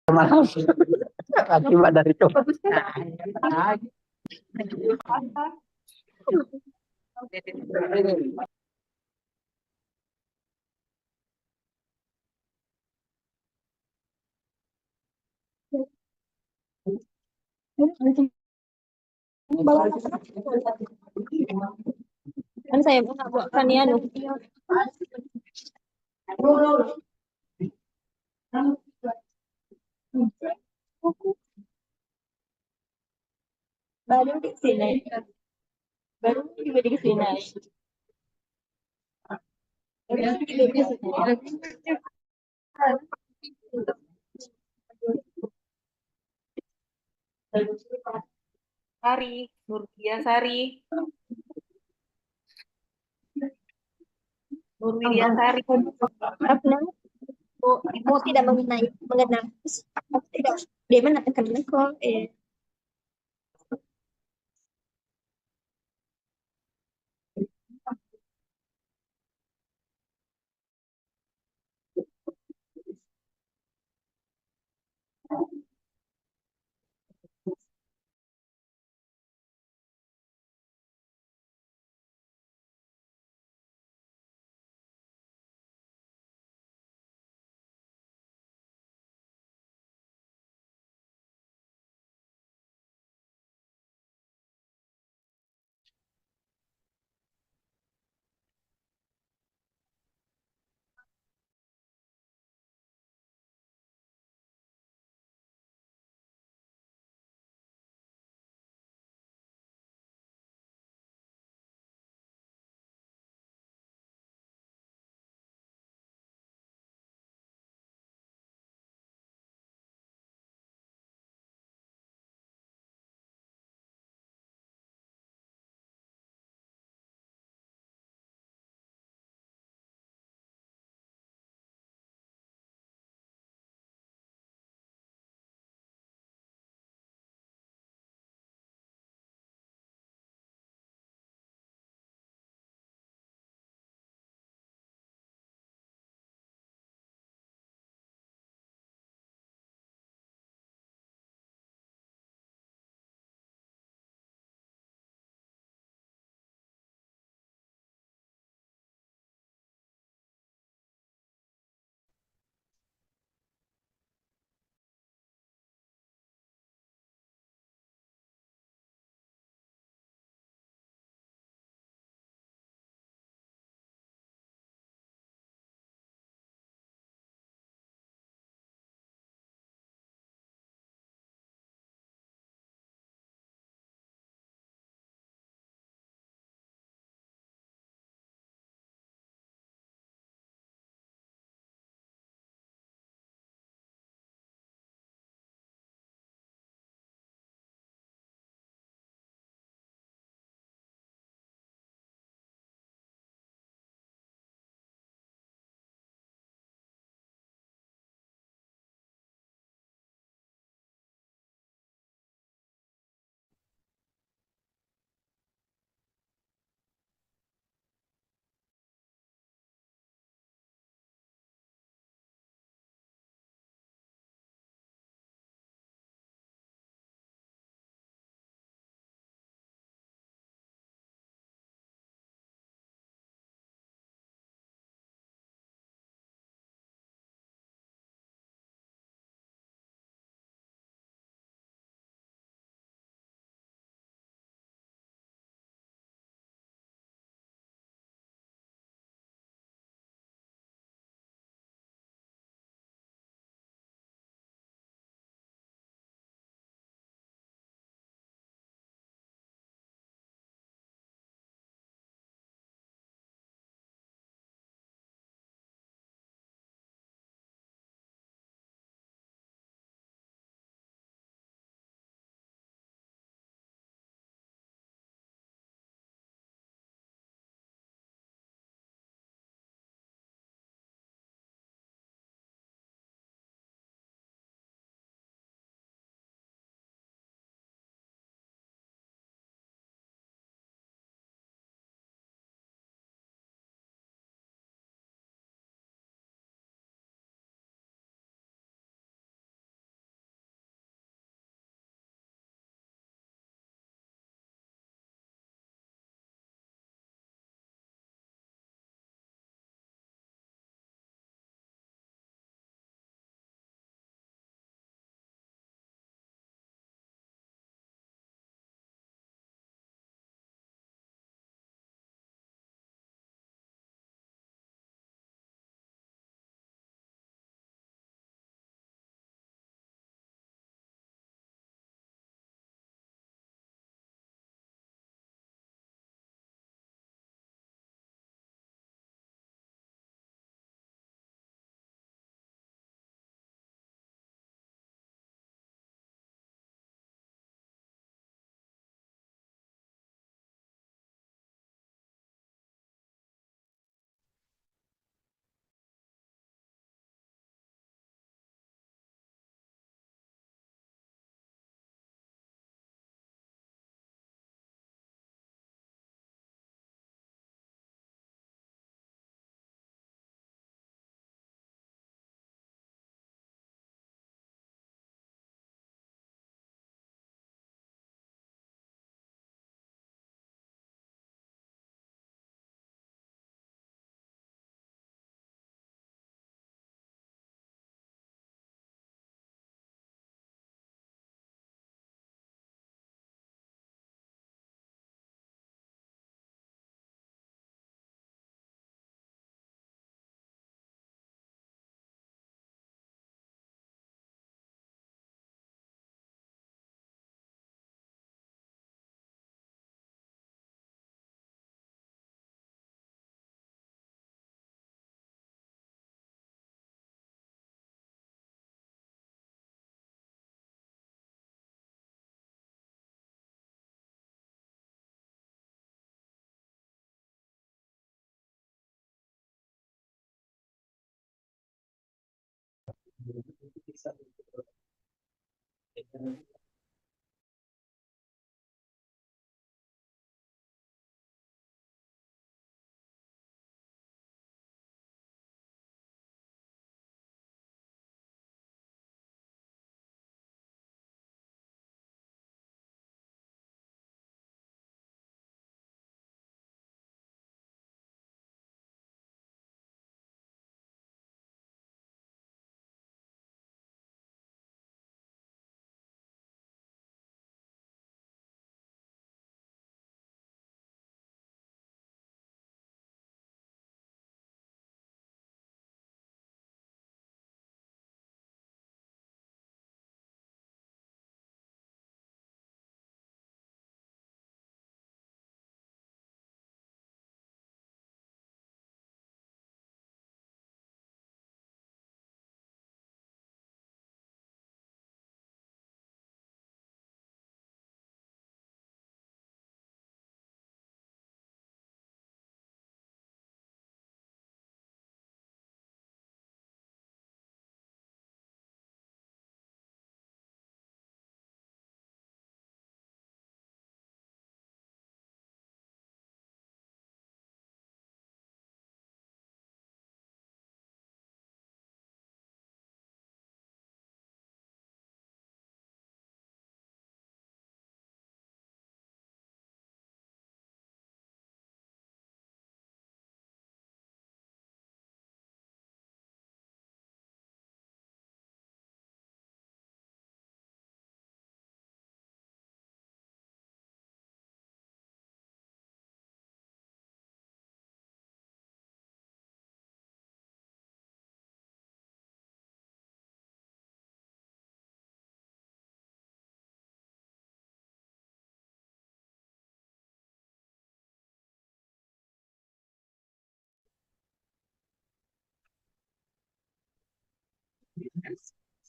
maaf akibat dari cowok. Kan saya bukan ya nu. Baru di sini. Baru juga di sini. Baru juga di sini. Sari, Nurdia Sari. Nurdia Sari. Aku tidak mengenal. Aku tidak. Dia mana akan kok.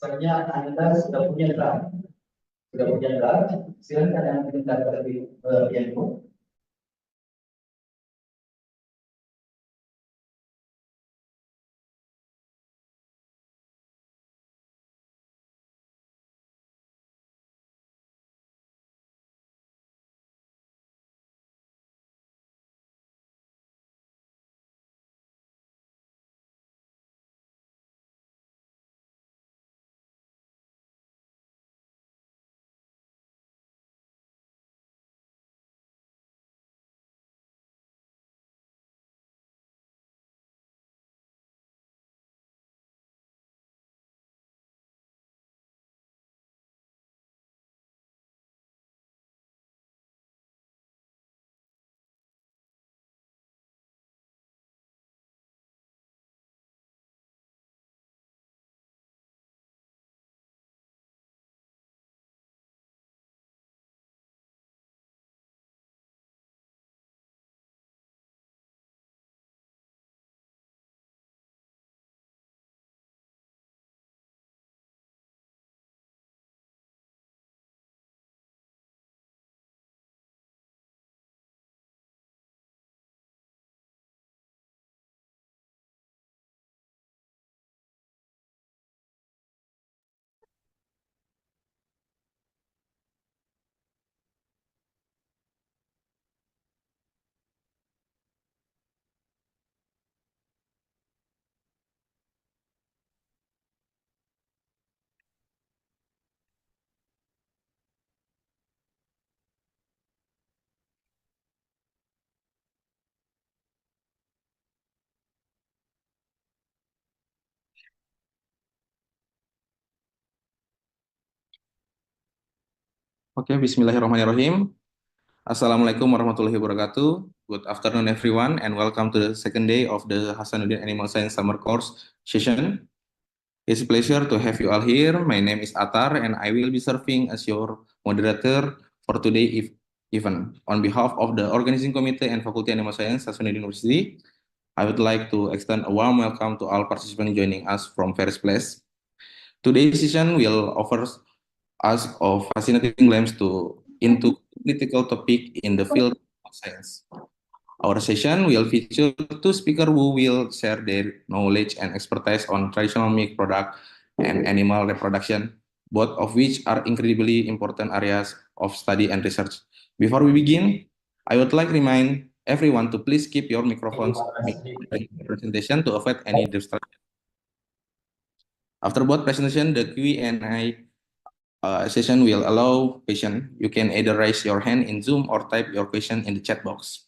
Sebenarnya Anda sudah punya draft, silakan Anda minta terlebih info. Oke, bismillahirrahmanirrahim. Assalamualaikum warahmatullahi wabarakatuh. Good afternoon, everyone, and welcome to the second day of the Hasanuddin Animal Science Summer Course session. It's a pleasure to have you all here. My name is Atar, and I will be serving as your moderator for today event. On behalf of the organizing committee and Faculty Animal Science, Hasanuddin University, I would like to extend a warm welcome to all participants joining us from various places. Today's session will offer us of fascinating glimpse into critical topic in the field of science. Our session will feature two speakers who will share their knowledge and expertise on traditional milk product and animal reproduction, both of which are incredibly important areas of study and research. Before we begin, I would like to remind everyone to please keep your microphones muted during the presentation to avoid any distraction. After both presentation, the Q&A session will allow question. You can either raise your hand in Zoom or type your question in the chat box.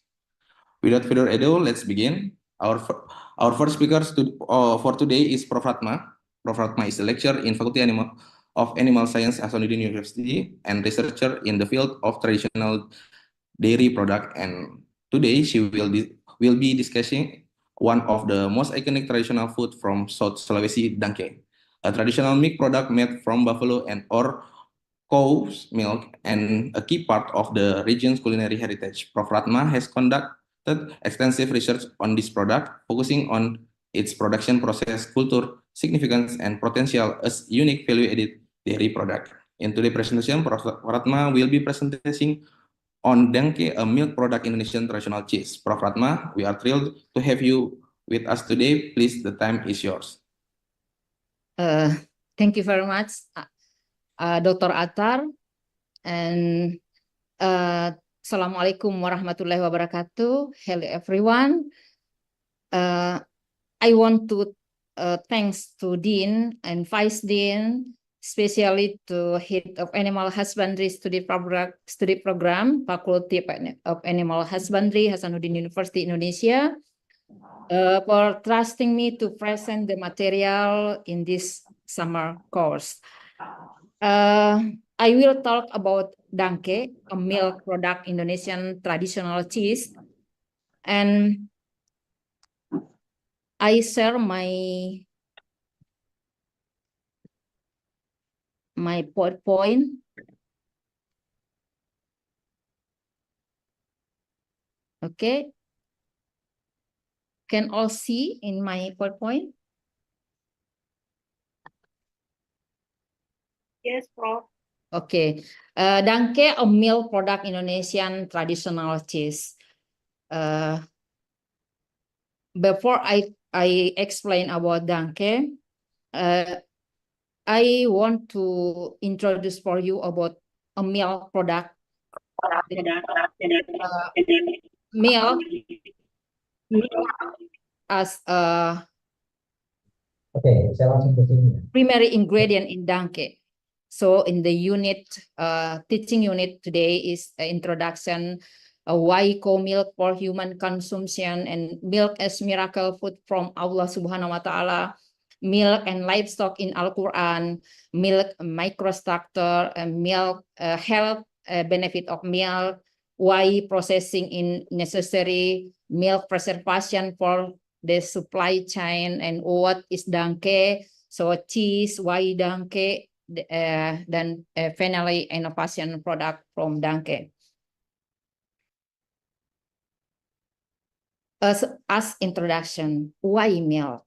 Without further ado, let's begin. Our first speaker for today is Prof. Ratma. Prof. Ratma is a lecturer in Faculty of Animal Science, Hasanuddin University, and researcher in the field of traditional dairy product. And today she will be discussing one of the most iconic traditional food from South Sulawesi, Dangke, a traditional milk product made from buffalo and or cow's milk and a key part of the region's culinary heritage. Prof. Ratma has conducted extensive research on this product, focusing on its production process, culture, significance, and potential as unique value-added dairy product. In today's presentation, Prof. Ratma will be presenting on Dangke, a milk product Indonesian traditional cheese. Prof. Ratma, we are thrilled to have you with us today. Please, the time is yours. Thank you very much, Dr. Atar, and Assalamualaikum warahmatullahi wabarakatuh. Hello everyone. I want to thanks to Dean and Vice Dean, especially to Head of Animal Husbandry Study Program, Faculty of Animal Husbandry, Hasanuddin University, Indonesia, for trusting me to present the material in this summer course. I will talk about Dangke, a milk product Indonesian traditional cheese, and I share my PowerPoint. Okay, can all see in my PowerPoint? Yes, Prof. Okay, Dangke, a milk product Indonesian traditional cheese. Before I explain about Dangke, I want to introduce for you about a milk product. Milk as a Saya langsung ke sini. primary ingredient in Dangke. So in the unit, teaching unit today is introduction, why cow milk for human consumption and milk as miracle food from Allah Subhanahu wa Ta'ala, milk and livestock in Al-Quran, milk microstructure, milk health benefit of milk, why processing in necessary, milk preservation for the supply chain, and what is Dangke, so cheese, why Dangke, then finally innovation product from Dangke. As introduction, why milk?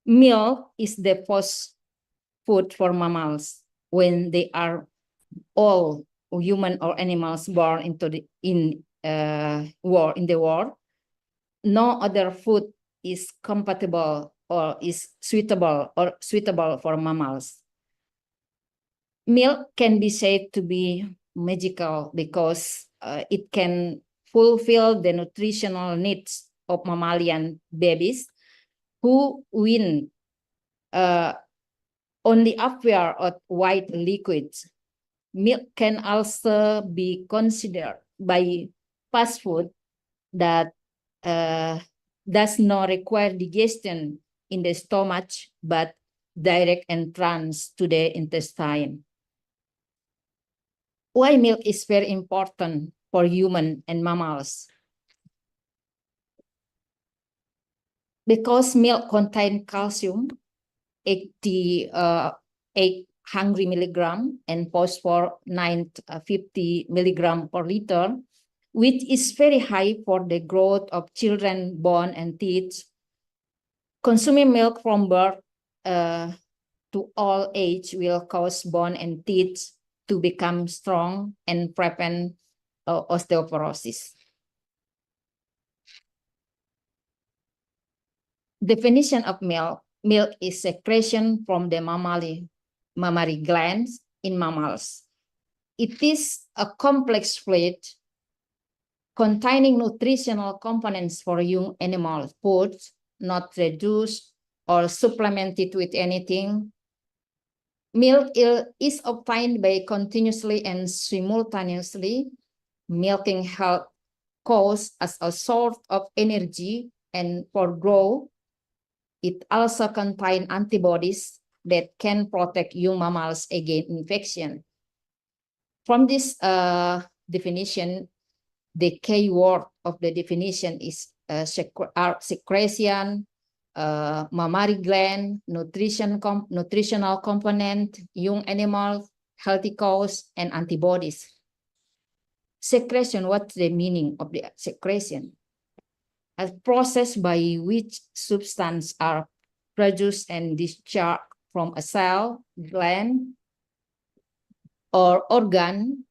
Milk is the first food for mammals when they are all human or animals born into the in the world. No other food is compatible or is suitable for mammals. Milk can be said to be magical because it can fulfill the nutritional needs of mammalian babies who when only aware of white liquids. Milk can also be considered by fast food that does not require digestion in the stomach, but direct entrance to the intestine. Why milk is very important for human and mammals? Because milk contains calcium, 800 milligram, and phosphorus 950 milligram per liter, which is very high for the growth of children, bone and teeth. Consuming milk from birth to all age will cause bone and teeth to become strong and prevent osteoporosis. definition of milk. Milk is secretion from the mammary glands in mammals. It is a complex fluid containing nutritional components for young animal food, not reduced or supplemented with anything. Milk is obtained by continuously and simultaneously milking help cows as a source of energy, and for growth, it also contains antibodies that can protect young mammals against infection. From this definition, the key word of the definition is secretion, mammary gland, nutritional component, young animals, healthy cows, and antibodies. Secretion, what's the meaning of the secretion? A process by which substances are produced and discharged from a cell, gland, or organ,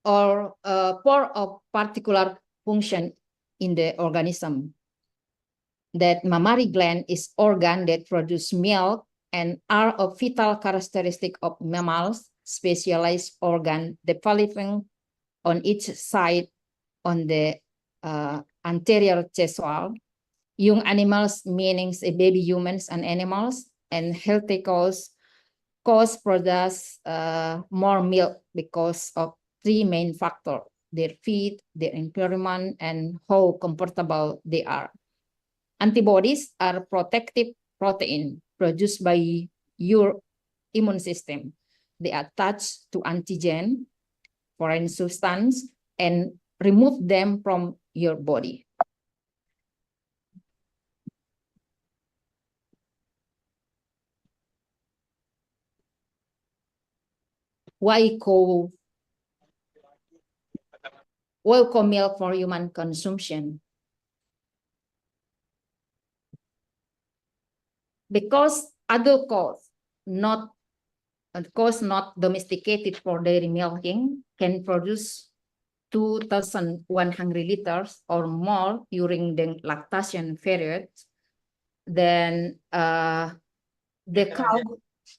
or for a particular function in the organism. That mammary gland is organ that produce milk and are a vital characteristic of mammals, specialized organ developing on each side on the anterior chest wall. Young animals, meaning baby humans and animals, and healthy cows produce more milk because of three main factors: their feed, their environment, and how comfortable they are. Antibodies are protective protein produced by your immune system. They attach to antigen, foreign substance, and remove them from your body. Why cow milk for human consumption? Because adult cows not domesticated for dairy milking can produce 2,100 liters or more during the lactation period, then the cow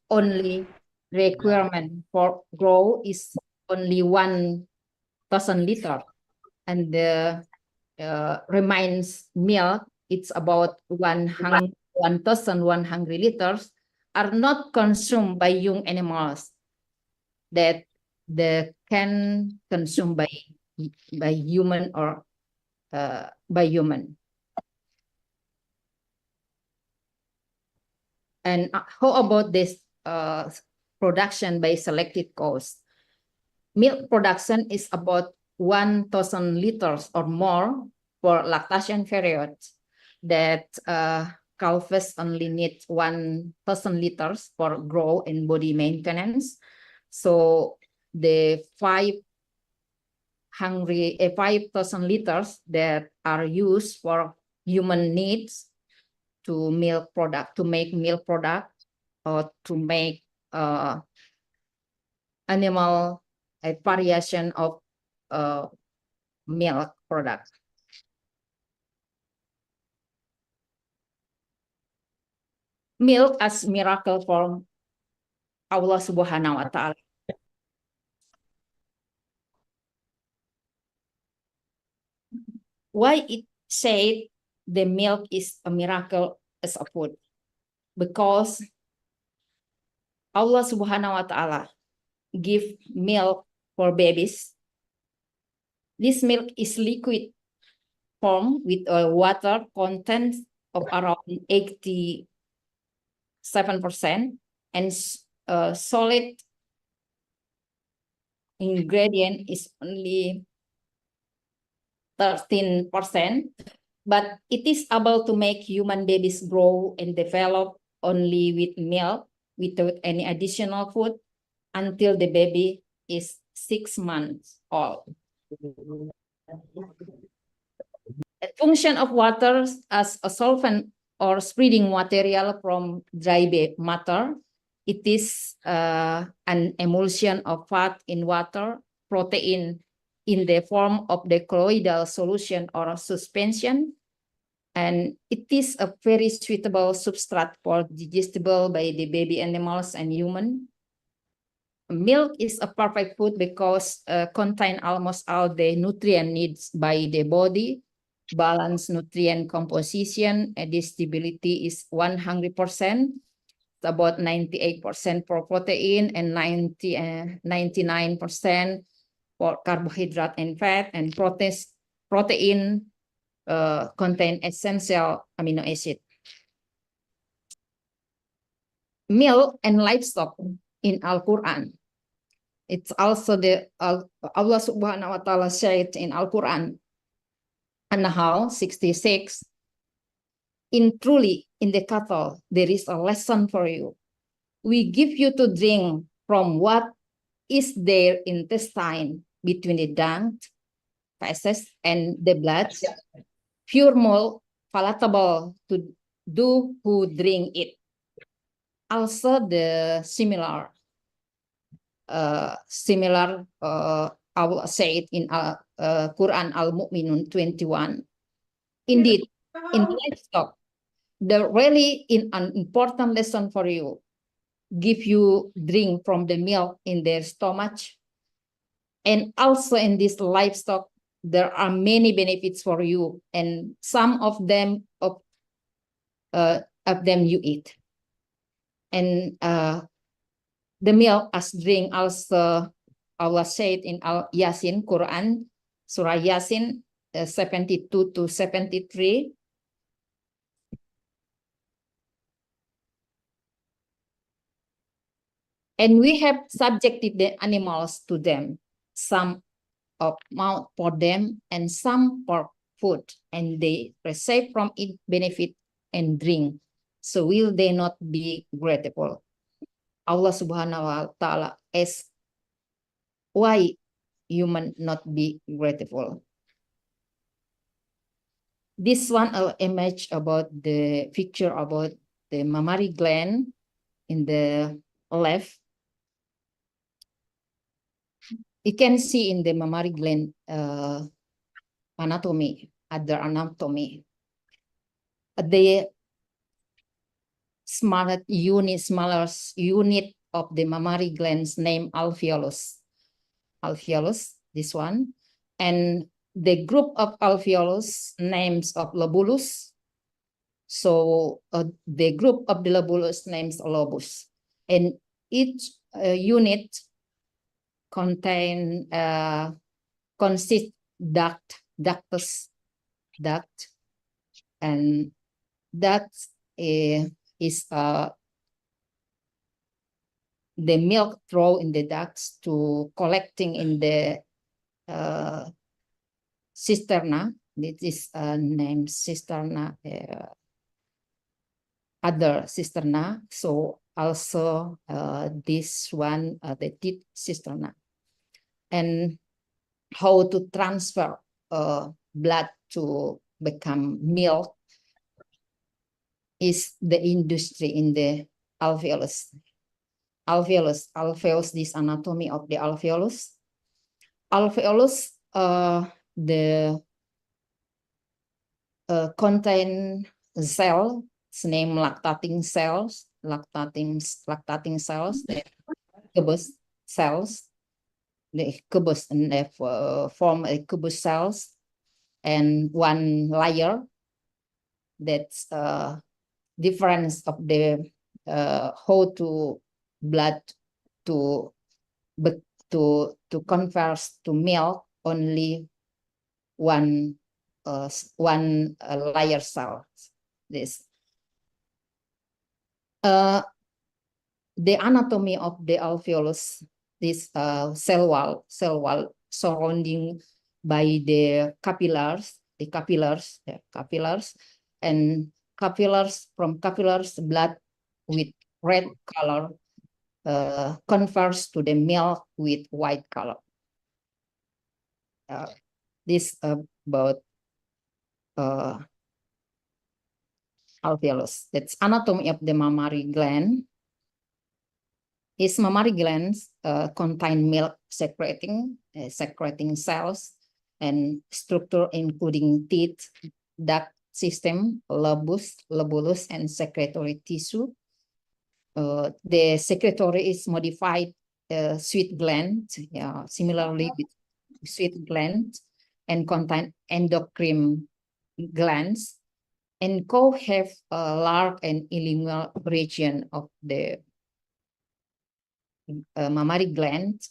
only requirement for growth is only 1,000 liters, and the remains milk, it's about 1,100 liters, are not consumed by young animals that can consume by human or by human. And how about this production by selected cows? Milk production is about 1,000 liters or more for lactation period. That calves only need 1,000 liters for growth and body maintenance. So the 5,000 liters that are used for human needs to make milk product, or to make animal a variation of milk product. Milk as miracle from Allah Subhanahu wa Ta'ala. Why it said the milk is a miracle as a food? Because Allah Subhanahu wa Ta'ala give milk for babies. This milk is liquid form with a water content of around 87%, and solid ingredient is only 13%, but it is able to make human babies grow and develop only with milk without any additional food until the baby is 6 months old. The function of water as a solvent or spreading material from dry matter. It is an emulsion of fat in water, protein in the form of the colloidal solution or suspension, And it is a very suitable substrate for digestible by the baby animals and human. Milk is a perfect food because contain almost all the nutrient needs by the body. Balanced nutrient composition and digestibility is 100%. It's about 98% for protein and 99% for carbohydrate and fat, and protein contain essential amino acid. Milk and livestock in Al-Quran. It's also the Allah Subhanahu wa Ta'ala said in Al-Quran, An-Nahl 66, truly in the cattle there is a lesson for you. We give you to drink from what is their intestine between the dung, feces, and the blood, pure milk, palatable to do who drink it. Also the similar Allah said in Quran Al-Mu'minun 21. Indeed, in livestock, the really an important lesson for you. Give you drink from the milk in their stomach. And also in this livestock, there are many benefits for you, and some of them you eat. And the milk as drink also Allah said in Yasin Quran, Surah Yasin 72 to 73. And we have subjected the animals to them, some of mouth for them and some for food, and they receive from it benefit and drink. So will they not be grateful? Allah Subhanahu wa Ta'ala asks, why human not be grateful? This one image about the picture about the mammary gland in the left. You can see in the mammary gland anatomy, other anatomy. The smallest unit of the mammary glands named alveolus. Alveolus, this one. And the group of alveolus names of lobulus. So the group of the lobulus names lobus. And each unit consist ductus, and that is the milk throw in the ducts to collecting in the cisterna. This is named cisterna, other cisterna. So also this one, the teeth cisterna. And how to transfer blood to become milk is the industry in the alveolus. Alveolus, this anatomy of the alveolus. Alveolus, the contain cell, it's named lactating cells, lactating cells, the cubus cells, the cubus, and they form a cubus cells, and one layer that's difference of the how to blood to convert to milk, only one layer cell. This the anatomy of the alveolus, this cell wall surrounding by the capillaries, and from capillaries blood with red color converts to the milk with white color. This about alveolus. That's anatomy of the mammary gland. Its mammary glands contain milk secreting cells and structure including teeth, ducts, system, lobulus, and secretory tissue. The secretory is modified sweat gland, similarly with sweat gland, and contain endocrine glands. And have a large and illingual region of the mammary gland,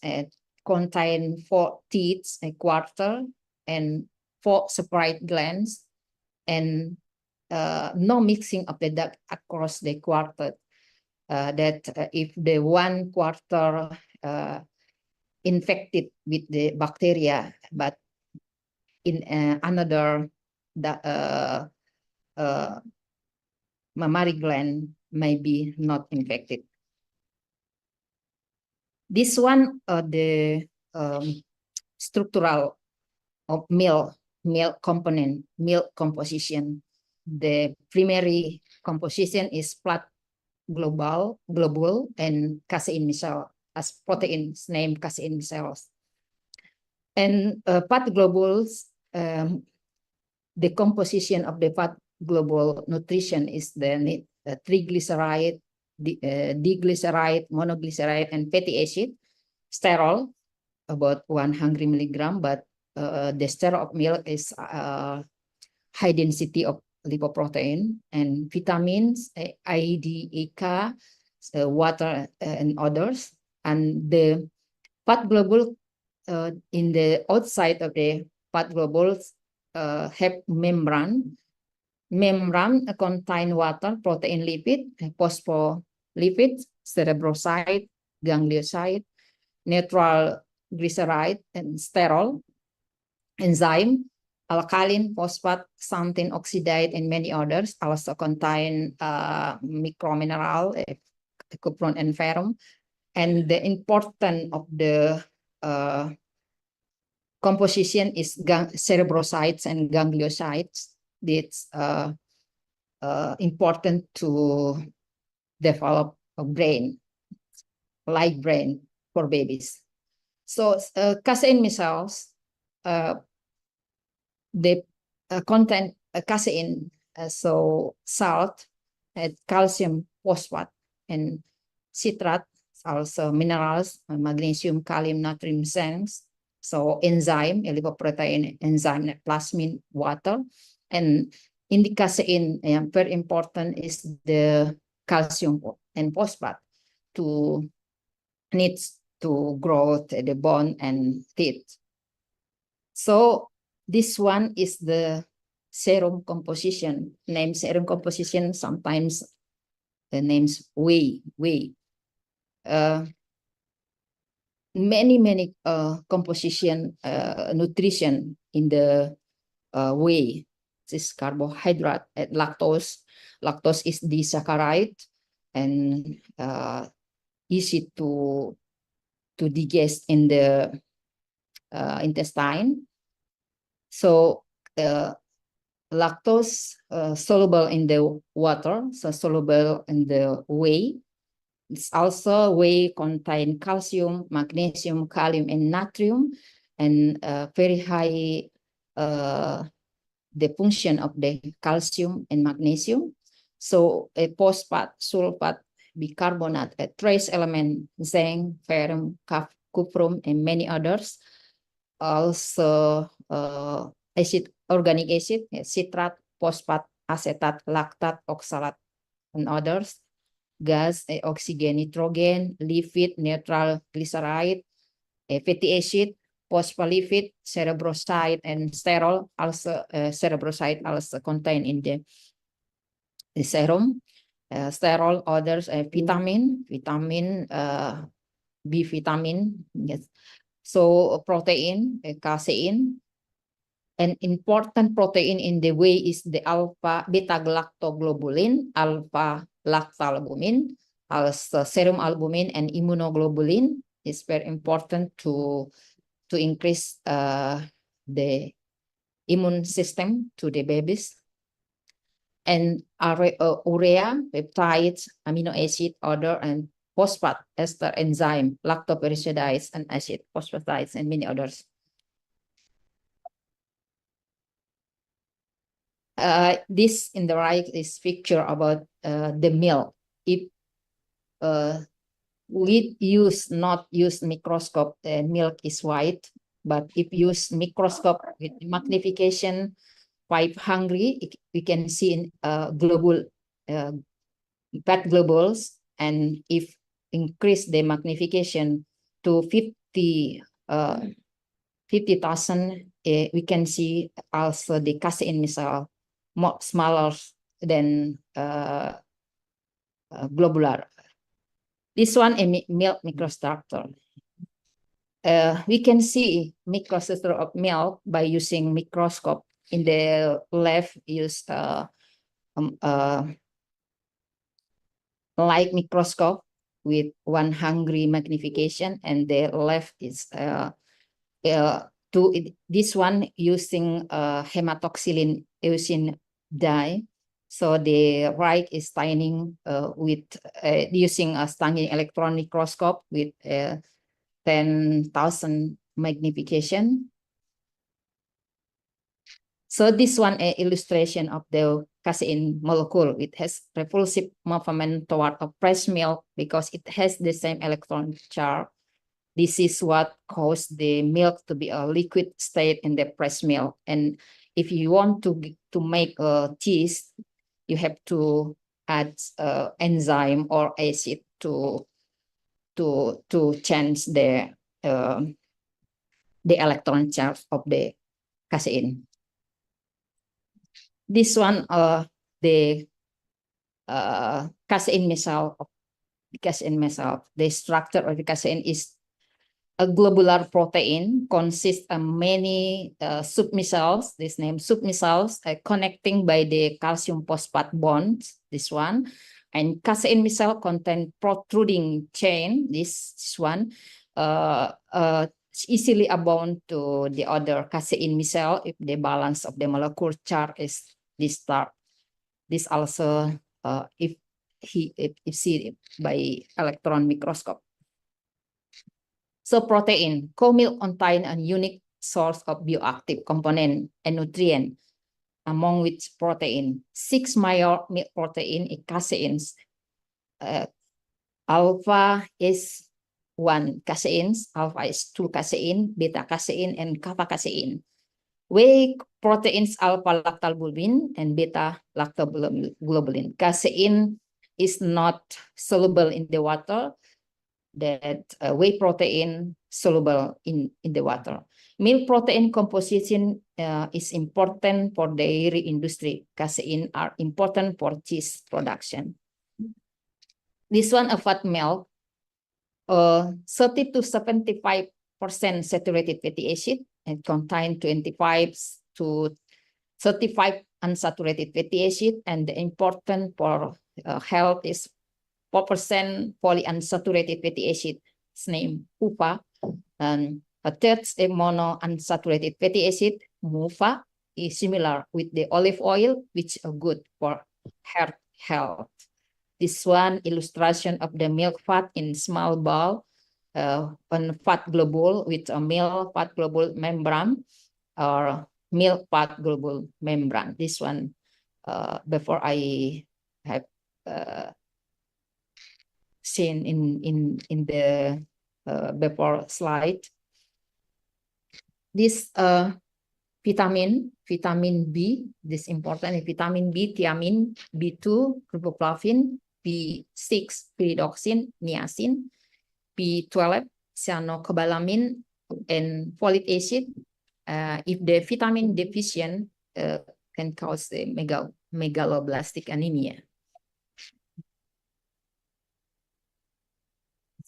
contain 4 teeth, a quarter, and 4 separate glands, and no mixing of the duct across the quarter. If the one quarter infected with the bacteria, but in another mammary gland may be not infected. This one, the structural of milk component, milk composition. The primary composition is fat globule and casein micelle, as proteins named casein micelles. And fat globules, the composition of the fat globule nutrition is the triglyceride, diglyceride, monoglyceride, and fatty acid. Sterol, about 100 milligram, but the sterol of milk is high density of lipoprotein, and vitamins, A, D, E, K, water, and others. And the fat globule in the outside of the fat globules have membrane. Membrane contain water, protein, lipid, phospholipids, cerebroside, ganglioside, neutral glyceride, and sterol, enzyme, alkaline, phosphate, xanthine oxidide, and many others. Also contain micromineral, cupron and ferrum. And the importance of the composition is cerebrosides and gangliosides. It's important to develop a brain, like brain for babies. So casein micelles, they contain casein, so salt, calcium, phosphate, and citrate, also minerals, magnesium, kalium, natrium, zinc. So enzyme, lipoprotein enzyme, plasmin, water. And in the casein, very important is the calcium and phosphate needs to grow the bone and teeth. So this one is the serum composition. Name serum composition, sometimes the names whey. Many composition nutrition in the whey. This carbohydrate, lactose. Lactose is disaccharide and easy to digest in the intestine. So lactose soluble in the water, so soluble in the whey. It's also whey contain calcium, magnesium, kalium, and natrium, and very high the function of the calcium and magnesium. So a phosphate, sulfate, bicarbonate, a trace element, zinc, ferrum, cuprum, and many others. Also organic acid, citrate, phosphate, acetate, lactate, oxalate, and others. Gas, oxygen, nitrogen, lipid, neutral glyceride, fatty acid, phospholipid, cerebroside, and sterol. Also cerebroside also contained in the serum. Sterol, others, vitamin, B vitamin. Yes. So protein, casein. An important protein in the whey is the alpha beta galactoglobulin, alpha lactalbumin, also serum albumin, and immunoglobulin is very important to increase the immune system to the babies. And urea, peptides, amino acid, other, and phosphate ester enzyme, lactoperoxidase, and acid phosphatides, and many others. This in the right is picture about the milk. If we not use microscope, the milk is white. But if use microscope with magnification 500, we can see in global fat globules. And if increase the magnification to 50,000, we can see also the casein missile more smaller than globular. This one a milk microstructure. We can see microstructure of milk by using microscope. In the left, use light microscope with 100 magnification, and the left is this one using hematoxylin eosin dye. So the right is staining with using a staining electron microscope with 10,000 magnification. So this one an illustration of the casein molecule. It has repulsive movement toward a fresh milk because it has the same electron charge. This is what caused the milk to be a liquid state in the fresh milk. And if you want to make a cheese, you have to add enzyme or acid to change the electron charge of the casein. This one, the casein missile. The structure of the casein is a globular protein, consists of many submicelles. This name submicelles connecting by the calcium phosphate bonds. This one, and casein missile contain protruding chain. This one, easily bound to the other casein missile if the balance of the molecular charge is disturbed. This also if seen by electron microscope. So protein, cow milk contain a unique source of bioactive component and nutrient, among which protein. 6 major milk protein is caseins. Alpha is 1 caseins, alpha is 2 casein, beta casein, and kappa casein. Whey proteins alpha lactalbumin and beta lactoglobulin. Casein is not soluble in the water. That whey protein soluble in the water. Milk protein composition is important for dairy industry. Casein are important for cheese production. This one, a fat milk, 30 to 75% saturated fatty acid and contain 25 to 35 unsaturated fatty acid, and the important for health is 4% polyunsaturated fatty acid, its name UPA, and a third monounsaturated fatty acid, MUFA, is similar with the olive oil, which are good for heart health. This one illustration of the milk fat in small bowl on fat globule with a milk fat globule membrane or milk fat globule membrane. This one before I have seen in the before slide. This vitamin B, this important vitamin B, thiamine, B2, riboflavin, B6, pyridoxine, niacin, B12, cyanocobalamin, and folic acid. If the vitamin deficient can cause the megaloblastic anemia.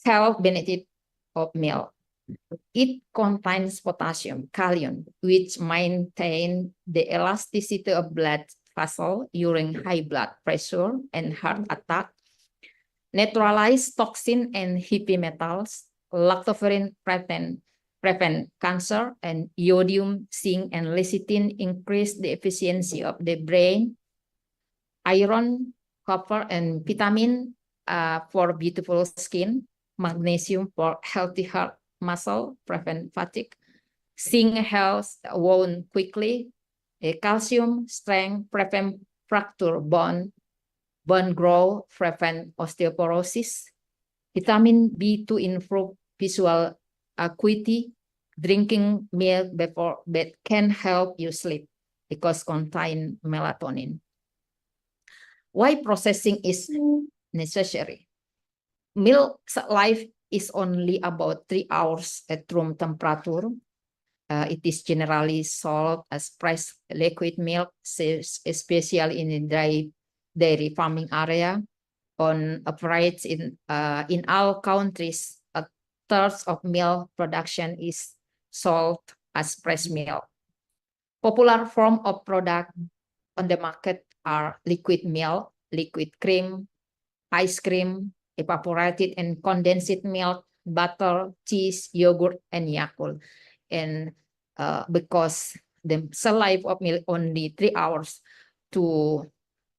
Health benefit of milk. It contains potassium, kalium, which maintain the elasticity of blood vessel during high blood pressure and heart attack, neutralize toxin and heavy metals, lactoferrin prevent cancer, and iodium, zinc, and lecithin increase the efficiency of the brain, iron, copper, and vitamin for beautiful skin, magnesium for healthy heart muscle, prevent fatigue, zinc helps wound quickly, A calcium strength prevent fracture bone growth, prevent osteoporosis. Vitamin B2 improve visual acuity. Drinking milk before bed can help you sleep because contain melatonin. Why processing is necessary? Milk life is only about 3 hours at room temperature. It is generally sold as fresh liquid milk, especially in the dairy farming area. On average, in all countries, a third of milk production is sold as fresh milk. Popular form of product on the market are liquid milk, liquid cream, ice cream, evaporated and condensed milk, butter, cheese, yogurt, and Yakult. And because the sell life of milk only 3 hours, to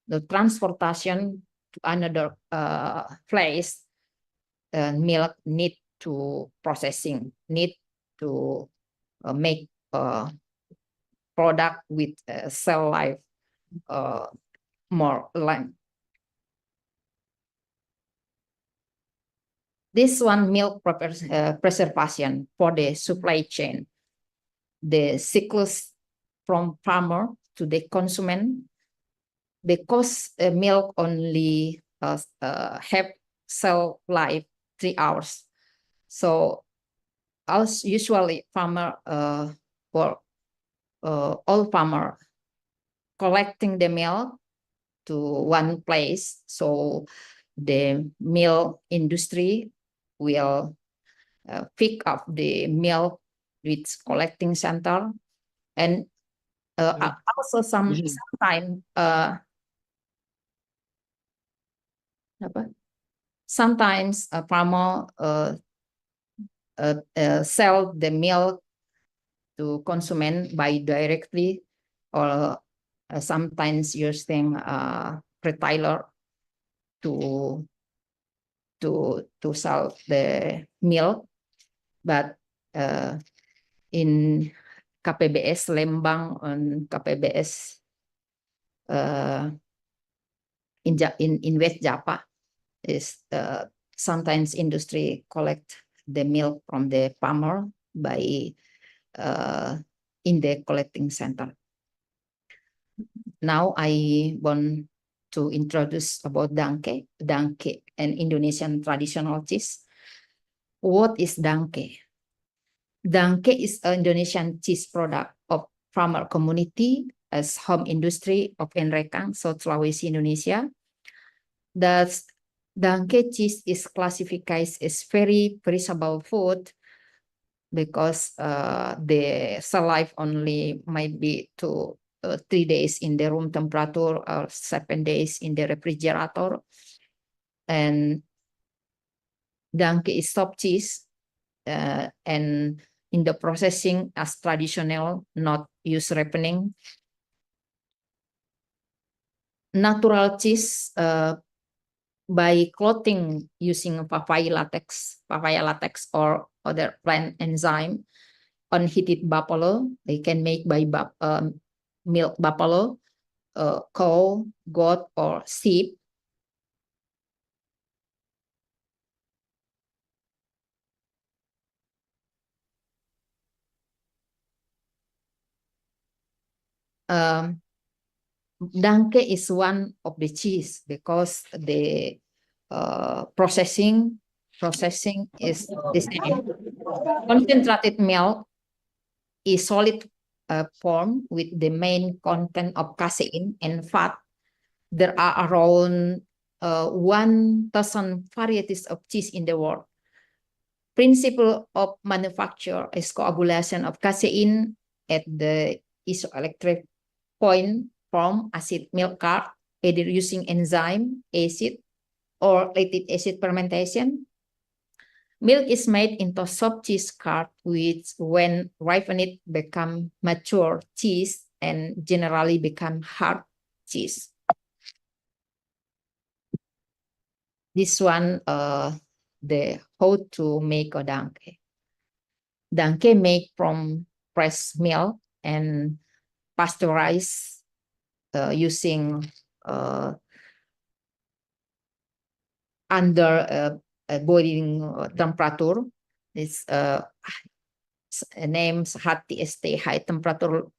the transportation to another place, milk need to processing, need to make product with cell life more length. This one, milk preservation for the supply chain. The cycles from farmer to the consumer. Because milk only have sell life 3 hours. So as usually farmer or all farmer collecting the milk to one place. So the milk industry will pick up the milk with collecting center, and also sometimes sometimes a farmer sell the milk to consumer by directly, or sometimes using retailer to sell the milk. But in KPBS Lembang and KPBS in West Java is sometimes industry collect the milk from the farmer by in the collecting center. Now I want to introduce about Dangke. Dangke, an Indonesian traditional cheese. What is Dangke? Dangke is an Indonesian cheese product of farmer community as home industry of Enrekang, South Sulawesi, Indonesia. Thus, Dangke cheese is classified as very perishable food because the sell life only might be 3 days in the room temperature or 7 days in the refrigerator. And Dangke is soft cheese and in the processing as traditional, not use ripening. Natural cheese by clothing using papaya latex or other plant enzyme on heated buffalo. They can make by milk buffalo, cow, goat, or sheep. Dangke is one of the cheese because the processing is the same. Concentrated milk is solid form with the main content of casein and fat. There are around 1,000 varieties of cheese in the world. Principle of manufacture is coagulation of casein at the isoelectric point from acid milk card, either using enzyme, acid, or lactic acid fermentation. Milk is made into soft cheese curd, which when ripened become mature cheese and generally become hard cheese. This one, the how to make a Dangke. Dangke made from fresh milk and pasteurized using under boiling temperature. This names HTST, high temperature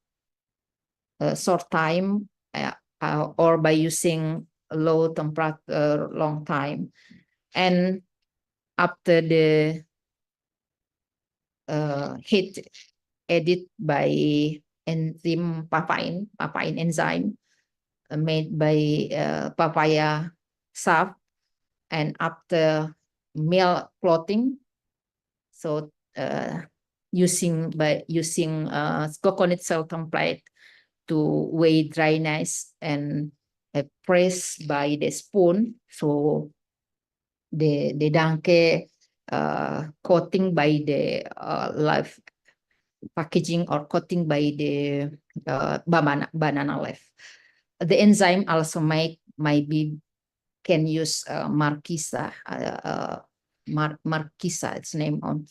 short time, or by using low temperature long time. And after the heat added by enzyme papain enzyme made by papaya sap, and after milk clotting, so using coconut shell template to weigh dryness and press by the spoon. So the Dangke coating by the live packaging or coating by the banana leaf. The enzyme also might be can use marquisa, marquisa, its name on,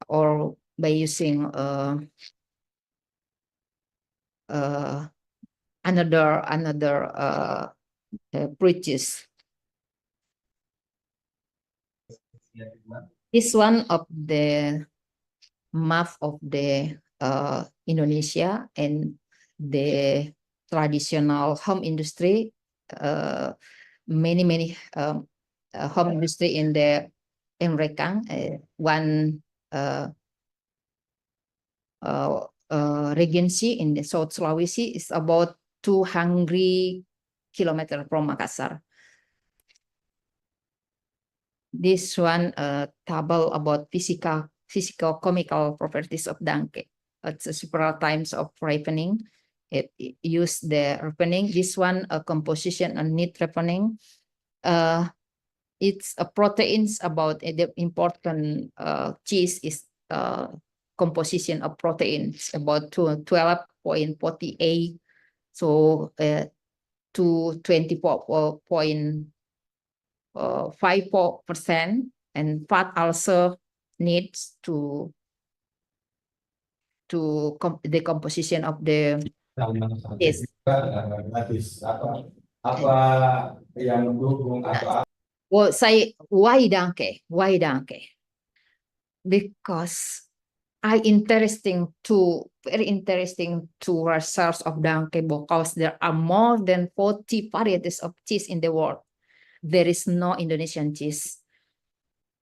or by using another bridges. This one of the map of the Indonesia and the traditional home industry. Many home industry in the Rekang, one regency in the South Sulawesi is about 200 kilometers from Makassar. This one table about physical-chemical properties of Dangke. It's several times of ripening. It use the ripening. This one a composition on neat ripening. It's a proteins about the important cheese is composition of proteins about 12.48, so to 24.54%, and fat also needs to the composition of the cheese. Apa yang mendukung atau Well, say why Dangke? Why Dangke? Because very interesting to research of Dangke, because there are more than 40 varieties of cheese in the world. There is no Indonesian cheese.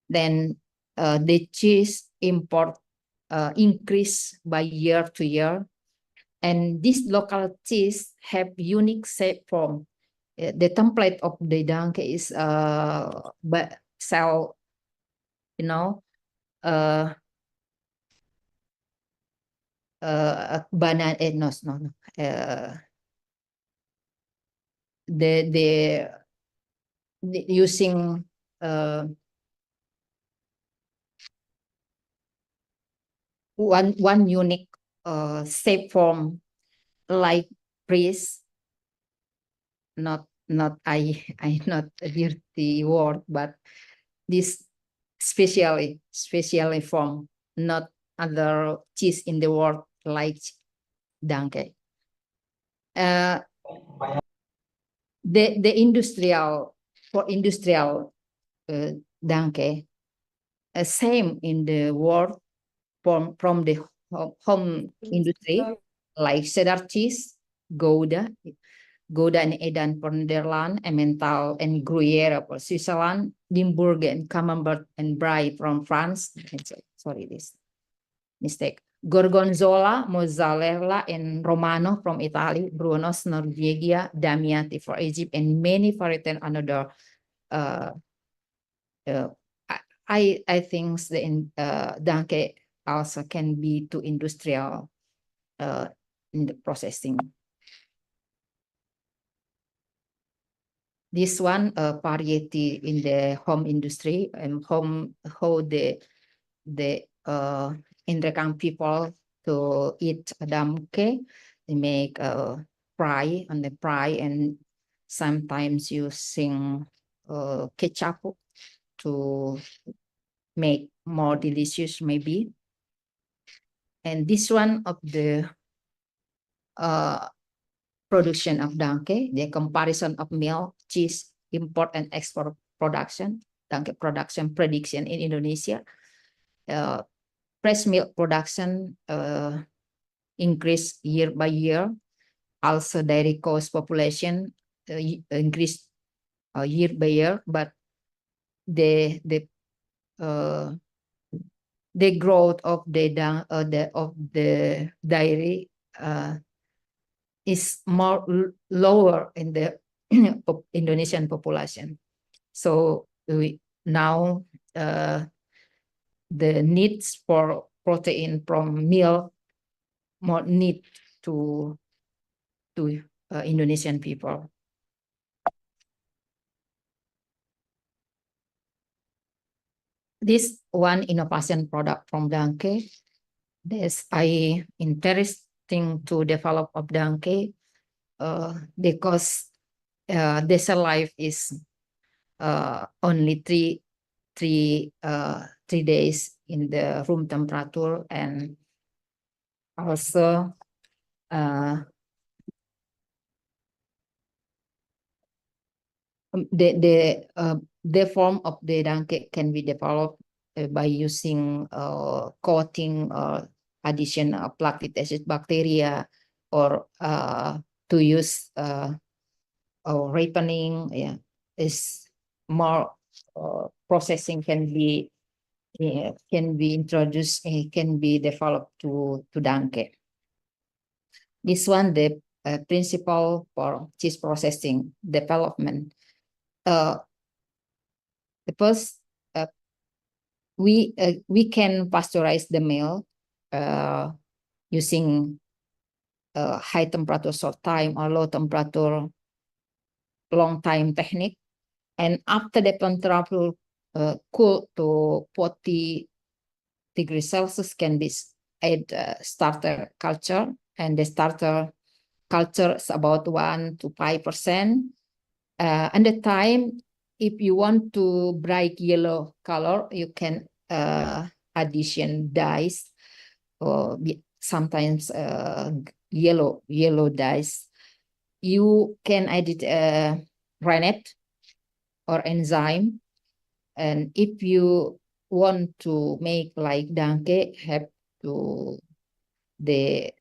Then the cheese import increase by year to year, and this local cheese have unique shape form. The template of the Dangke is cell, you know, banana, no, the using one unique shape form like breeze. Not I not a dirty word, but this specially from not other cheese in the world like Dangke. The industrial Dangke, same in the world from the home industry like cheddar cheese, Gouda and Edam for Netherlands, Emmental and Gruyere for Switzerland, Limburg and Camembert and Brie from France. Sorry, this mistake. Gorgonzola, Mozzarella, and Romano from Italy, Brunos, Norvegia, Damiati for Egypt, and many varieties another. I think the Dangke also can be to industrial in the processing. This one variety in the home industry and how the Indrekang people to eat Dangke. They make fry on the fry and sometimes using ketchup to make more delicious maybe. And this one of the production of Dangke, the comparison of milk, cheese, import and export production, Dangke production prediction in Indonesia. Fresh milk production increase year by year. Also, dairy cows population increase year by year, but the growth of the dairy is more lower in the Indonesian population. So now the needs for protein from milk more need to Indonesian people. This one innovation product from Dangke. This I interesting to develop of Dangke because desert life is only three days in the room temperature, and also the form of the Dangke can be developed by using coating or addition of lactic acid bacteria, or to use ripening. Yeah, is more processing can be introduced, can be developed to Dangke. This one, the principle for cheese processing development. The first, we can pasteurize the milk using high temperature short time or low temperature long time technique, and after the temperature cool to 40 degrees Celsius can be add starter culture, and the starter culture is about 1 to 5%. And the time, if you want to bright yellow color, you can addition dyes, or sometimes yellow dyes. You can edit rennet or enzyme, and if you want to make like Dangke, have to the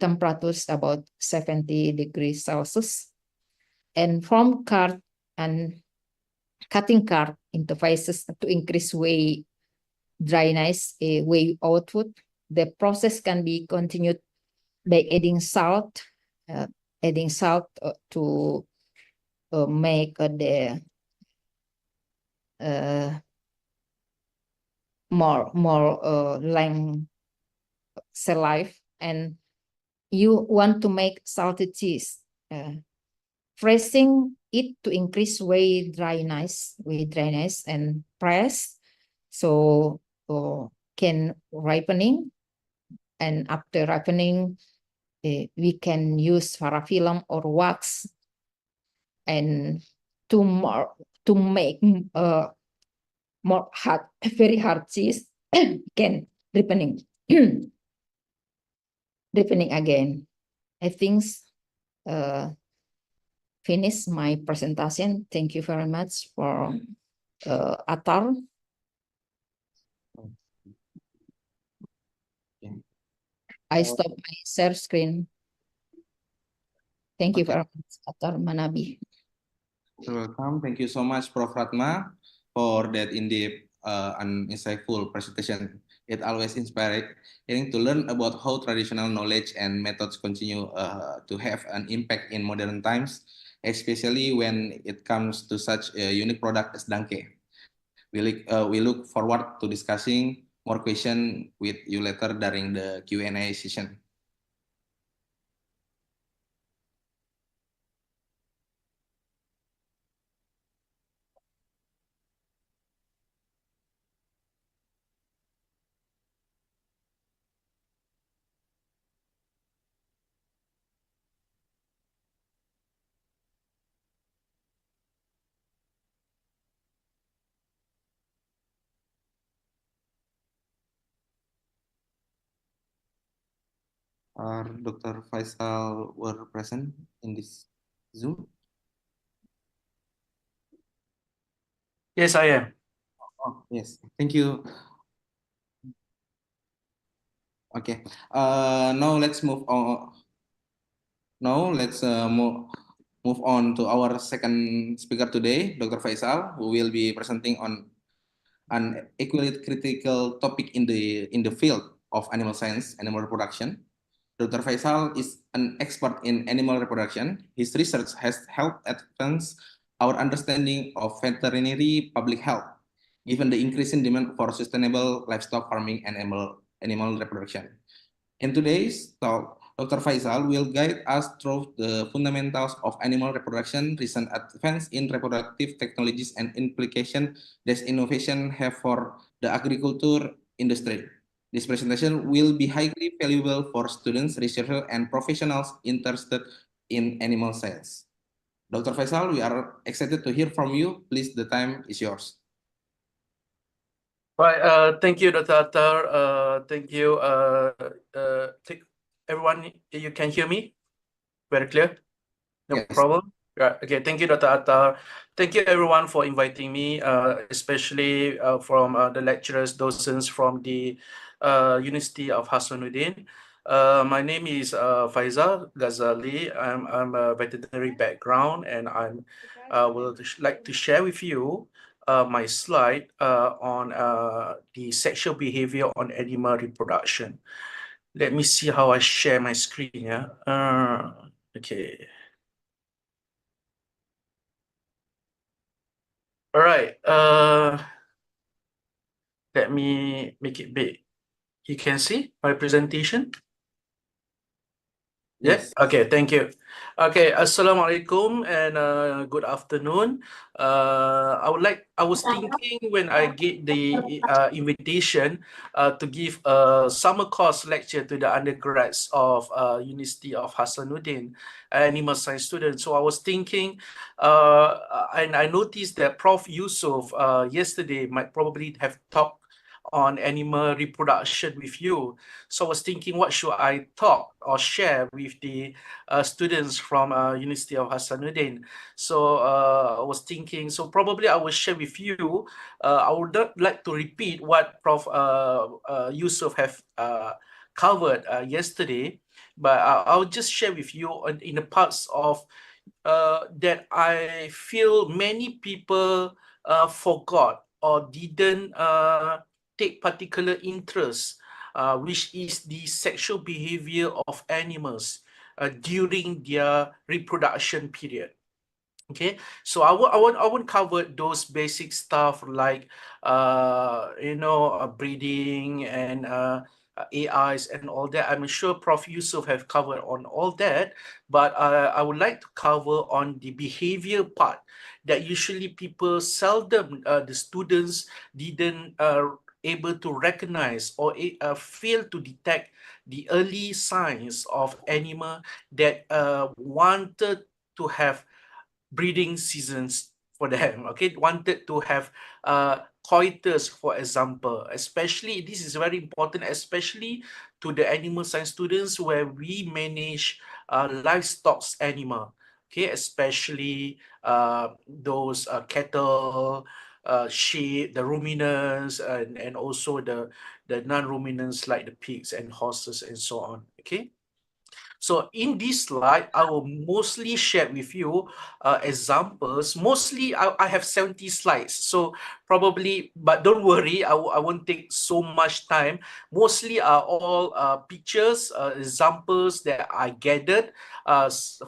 temperatures about 70 degrees Celsius. And from card and cutting card interfaces to increase whey dryness, whey output. The process can be continued by adding salt, to make the more length cell life. And you want to make salted cheese, pressing it to increase whey dryness and press, so can ripening. And after ripening, we can use parafilm or wax, and to make more hard, very hard cheese can ripening ripening again. I think finish my presentation. Thank you very much for Atar. I stop my share screen. Thank you very much, Atar Manabi. You're welcome. Thank you so much, Prof. Ratma, for that in-depth and insightful presentation. It always inspiring to learn about how traditional knowledge and methods continue to have an impact in modern times, especially when it comes to such a unique product as Dangke. We look forward to discussing more questions with you later during the Q&A session. Are Dr. Faisal were present in this Zoom? Yes, I am. Oh, yes. Thank you. Okay. Now let's move on. Now let's move on to our second speaker today, Dr. Faisal, who will be presenting on an equally critical topic in the field of animal science, animal reproduction. Dr. Faisal is an expert in animal reproduction. His research has helped advance our understanding of veterinary public health, given the increasing demand for sustainable livestock farming and animal reproduction. In today's talk, Dr. Faisal will guide us through the fundamentals of animal reproduction, recent advances in reproductive technologies, and implication that innovation have for the agriculture industry. This presentation will be highly valuable for students, researchers, and professionals interested in animal science. Dr. Faisal, we are excited to hear from you. Please, the time is yours. Right. Thank you, Dr. Attar. Thank you. Everyone, you can hear me very clear? No Yes. problem. Right. Okay. Thank you, Dr. Attar. Thank you, everyone, for inviting me, especially from the lecturers, docents from the University of Hasanuddin. My name is Faisal Ghazali. I'm a veterinary background, and I'm will like to share with you my slide on the sexual behavior on animal reproduction. Let me see how I share my screen. Yeah. Okay. All right. Let me make it big. You can see my presentation? Yes. Yeah. Okay. Thank you. Okay. Assalamualaikum and good afternoon. I was thinking when I get the invitation to give a summer course lecture to the undergrads of University of Hasanuddin, animal science students. So I was thinking, and I noticed that Prof. Yusuf yesterday might probably have talked on animal reproduction with you. So I was thinking, what should I talk or share with the students from University of Hasanuddin? So I was thinking, so probably I will share with you. I would not like to repeat what Prof. Yusuf have covered yesterday, but I'll just share with you in the parts of that I feel many people forgot or didn't take particular interest, which is the sexual behavior of animals during their reproduction period. Okay, so I won't cover those basic stuff like breeding and AIs and all that. I'm sure Prof. Yusuf have covered on all that, but I would like to cover on the behavior part that usually people seldom, the students didn't able to recognize or fail to detect the early signs of animal that wanted to have breeding seasons for them. Okay, wanted to have coitus, for example. Especially, this is very important, especially to the animal science students where we manage livestock animal. Okay, especially those cattle, sheep, the ruminants, and also the non-ruminants like the pigs and horses and so on. Okay. So in this slide, I will mostly share with you examples. Mostly, I have 70 slides. So probably, but don't worry, I won't take so much time. Mostly are all pictures, examples that I gathered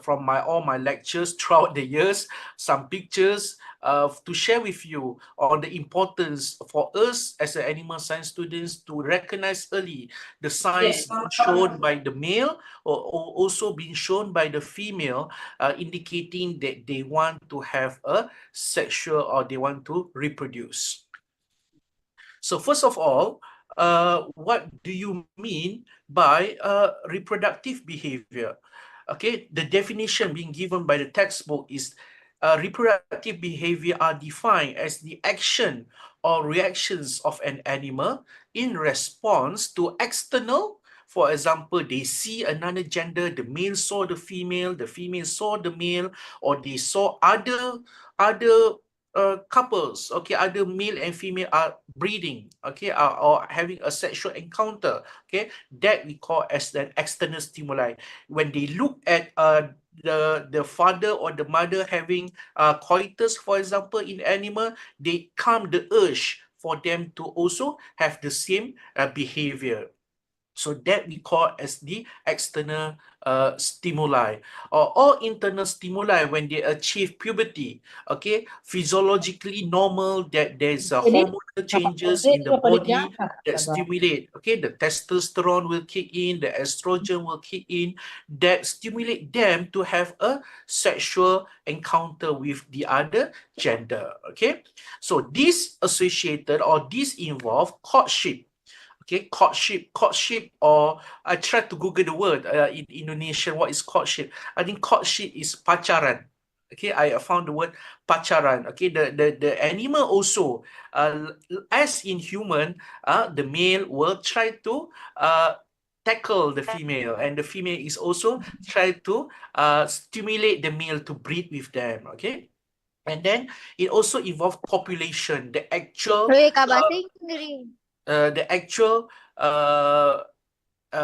from all my lectures throughout the years. Some pictures to share with you on the importance for us as an animal science students to recognize early the signs shown by the male or also being shown by the female, indicating that they want to have a sexual or they want to reproduce. So first of all, what do you mean by reproductive behavior? Okay, the definition being given by the textbook is reproductive behavior are defined as the action or reactions of an animal in response to external for example, they see another gender, the male saw the female saw the male, or they saw other couples, okay, other male and female are breeding, okay, or having a sexual encounter, okay, that we call as an external stimuli. When they look at the father or the mother having coitus, for example, in animal, they calm the urge for them to also have the same behavior. So that we call as the external stimuli, or internal stimuli when they achieve puberty. Okay, physiologically normal, that there's a hormonal changes in the body that stimulate. Okay, the testosterone will kick in, the estrogen will kick in, that stimulate them to have a sexual encounter with the other gender. Okay, so this associated or this involve courtship. Okay, courtship, or I tried to Google the word in Indonesian, what is courtship? I think courtship is pacaran. Okay, I found the word pacaran. Okay, the animal also, as in human, the male will try to tackle the female, and the female is also try to stimulate the male to breed with them. Okay, and then it also involves copulation, the actual uh,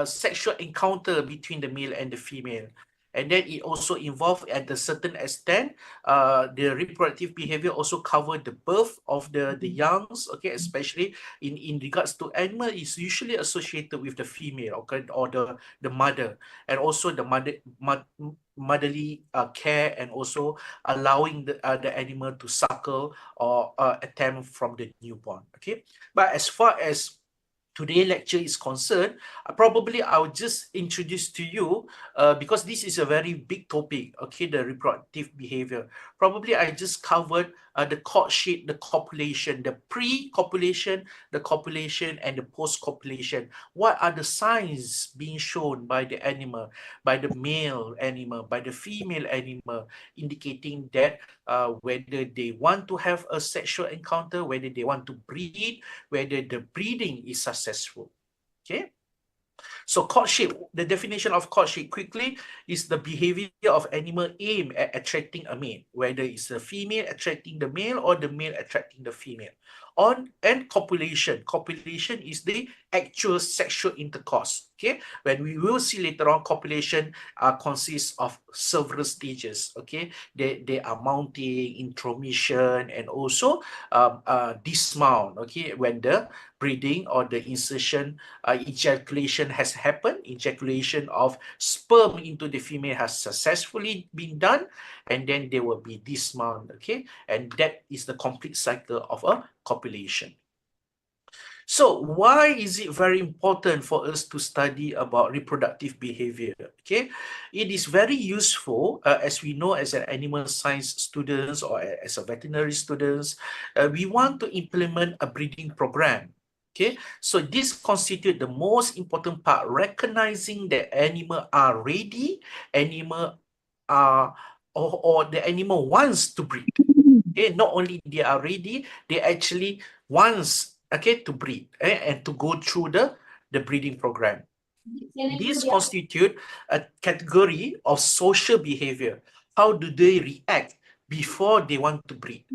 sexual encounter between the male and the female. And then it also involved at a certain extent, the reproductive behavior also covered the birth of the youngs, okay, especially in regards to animal, is usually associated with the female, okay, or the mother, and also the motherly care, and also allowing the animal to suckle or attempt from the newborn. Okay, but as far as today's lecture is concerned, probably I will just introduce to you, because this is a very big topic, okay, the reproductive behavior. Probably I just covered the courtship, the copulation, the pre-copulation, the copulation, and the post-copulation. What are the signs being shown by the animal, by the male animal, by the female animal, indicating that whether they want to have a sexual encounter, whether they want to breed, whether the breeding is successful. Okay. So courtship, the definition of courtship quickly is the behavior of animal aimed at attracting a mate, whether it's the female attracting the male or the male attracting the female. And copulation. Copulation is the actual sexual intercourse. Okay, when we will see later on, copulation consists of several stages. Okay, they are mounting, intromission, and also dismount. Okay, when the breeding or the insertion, ejaculation has happened, ejaculation of sperm into the female has successfully been done, and then they will be dismount. Okay, and that is the complete cycle of a copulation. So why is it very important for us to study about reproductive behavior? Okay, it is very useful, as we know, as an animal science students or as a veterinary students, we want to implement a breeding program. Okay, so this constitutes the most important part, recognizing that animal are ready, animal are, or the animal wants to breed. Okay, not only they are ready, they actually wants, okay, to breed, and to go through the breeding program. This constitute a category of social behavior. How do they react before they want to breed?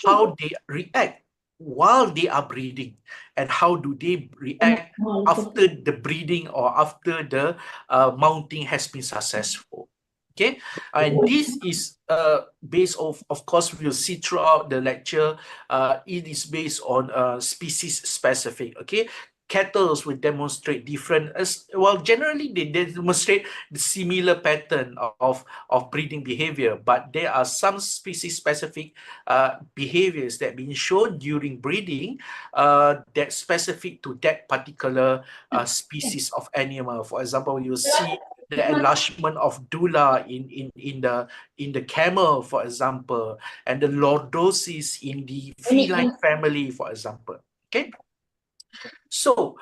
How they react while they are breeding, and how do they react after the breeding or after the mounting has been successful. Okay, and this is based of course, we'll see throughout the lecture, it is based on species specific. Okay, cattle will demonstrate different, well, generally they demonstrate the similar pattern of breeding behavior, but there are some species specific behaviors that been shown during breeding that specific to that particular species of animal. For example, you see the enlargement of dula in the camel, for example, and the lordosis in the feline family, for example. Okay. So,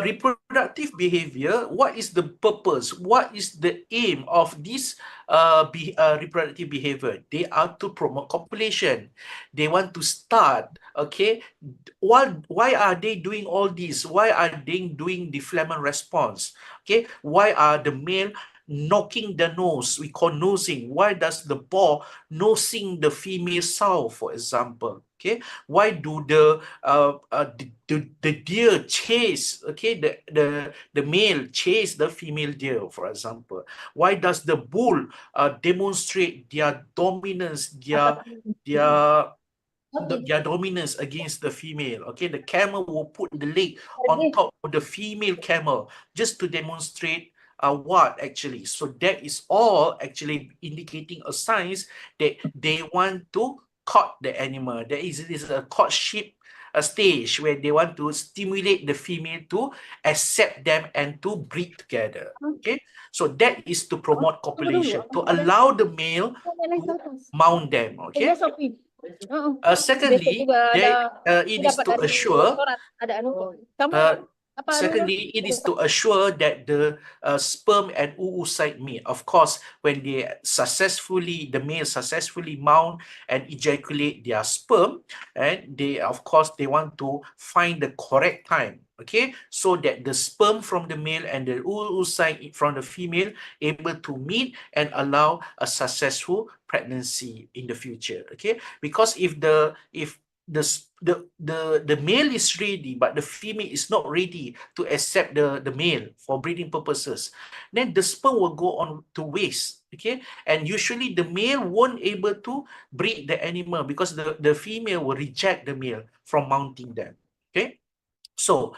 reproductive behavior, what is the purpose? What is the aim of this reproductive behavior? They are to promote copulation. They want to start, okay? Why are they doing all this? Why are they doing the Flehmen response? Okay, why are the male knocking the nose? We call nosing. Why does the boar nosing the female sow, for example? Okay, why do the deer chase, okay, the male chase the female deer, for example? Why does the bull demonstrate their dominance, their dominance against the female? Okay, the camel will put the leg on top of the female camel just to demonstrate what actually. So that is all actually indicating a signs that they want to court the animal. There is a courtship stage where they want to stimulate the female to accept them and to breed together. Okay, so that is to promote copulation, to allow the male to mount them. Okay. Secondly, it is to assure. Secondly, it is to assure that the sperm and oocyte meet. Of course, when the male successfully mount and ejaculate their sperm, and they want to find the correct time, okay, so that the sperm from the male and the oocyte from the female able to meet and allow a successful pregnancy in the future. Okay, because if the male is ready but the female is not ready to accept the male for breeding purposes, then the sperm will go on to waste. Okay, and usually the male won't able to breed the animal because the female will reject the male from mounting them. Okay, so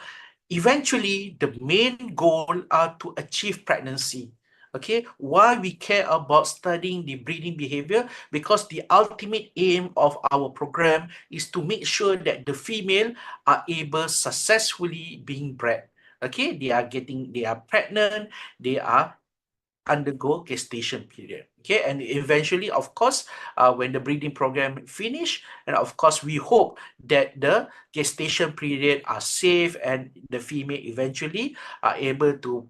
eventually the main goal are to achieve pregnancy. Okay, why we care about studying the breeding behavior? Because the ultimate aim of our program is to make sure that the female are able successfully being bred. Okay, they are pregnant, they are undergo gestation period. Okay, and eventually, of course, when the breeding program finish, and of course, we hope that the gestation period are safe and the female eventually are able to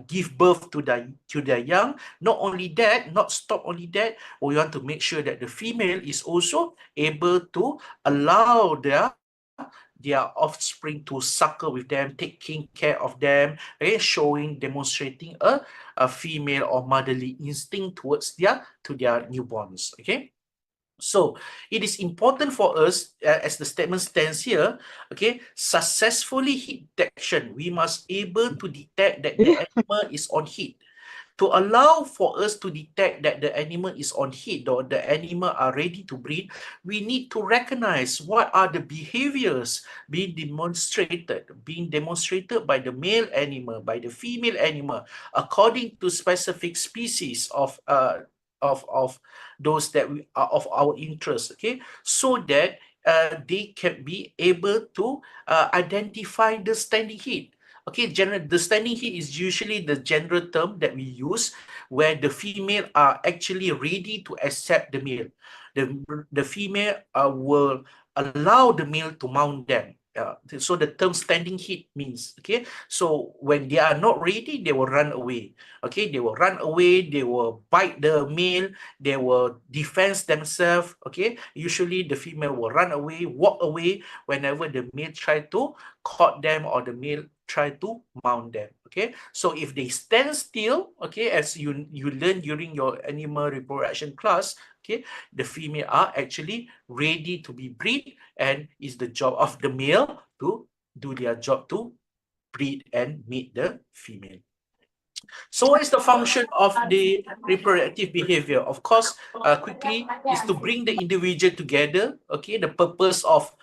give birth to their young. Not only that, we want to make sure that the female is also able to allow their offspring to suckle with them, taking care of them, okay, demonstrating a female or motherly instinct towards their newborns. Okay, so it is important for us, as the statement stands here, okay, successfully heat detection. We must able to detect that the animal is on heat. To allow for us to detect that the animal is on heat or the animal are ready to breed, we need to recognize what are the behaviors being demonstrated by the male animal, by the female animal, according to specific species of those that we are of our interest. Okay, so that they can be able to identify the standing heat. Okay, the standing heat is usually the general term that we use where the female are actually ready to accept the male. The female will allow the male to mount them. So the term standing heat means, okay, so when they are not ready, they will run away. Okay, they will run away, they will bite the male, they will defend themselves. Okay, usually the female will run away, walk away whenever the male try to court them or the male try to mount them. Okay, so if they stand still, okay, as you learn during your animal reproduction class, okay, the female are actually ready to be breed, and it's the job of the male to do their job to breed and meet the female. So what is the function of the reproductive behavior? Of course, quickly, is to bring the individual together. Okay, the purpose of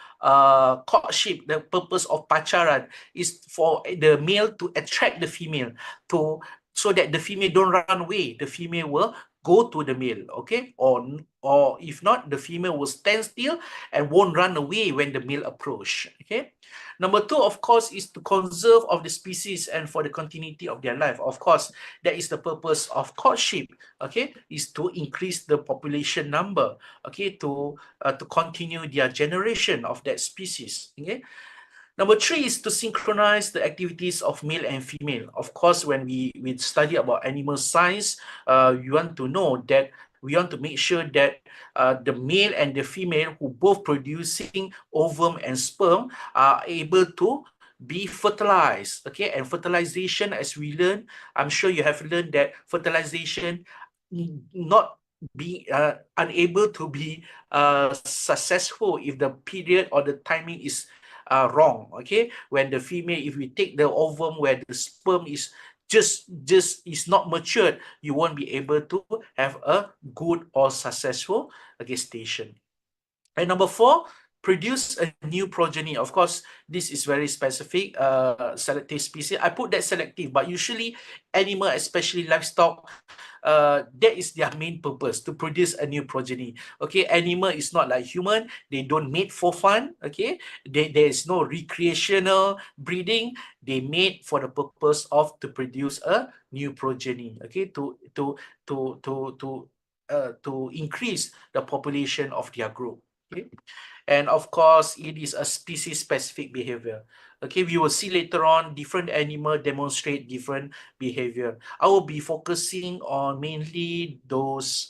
courtship, the purpose of pacaran is for the male to attract the female, so that the female don't run away. The female will go to the male, okay, or if not, the female will stand still and won't run away when the male approach. Okay. Number two, of course, is to conserve of the species and for the continuity of their life. Of course, that is the purpose of courtship. Okay, is to increase the population number. Okay, to continue their generation of that species. Okay. Number three is to synchronize the activities of male and female. Of course, when we study about animal science, you want to know that we want to make sure that the male and the female who both producing ovum and sperm are able to be fertilized. Okay, and fertilization, as we learn, I'm sure you have learned that fertilization not be unable to be successful if the period or the timing is wrong. Okay, when the female, if we take the ovum where the sperm is just is not matured, you won't be able to have a good or successful gestation. And number four, produce a new progeny. Of course, this is very specific, selective species. I put that selective, but usually animal, especially livestock, that is their main purpose, to produce a new progeny. Okay, animal is not like human. They don't mate for fun. Okay, there is no recreational breeding. They mate for the purpose of to produce a new progeny. Okay, to increase the population of their group. Okay, and of course, it is a species-specific behavior. Okay, we will see later on different animal demonstrate different behavior. I will be focusing on mainly those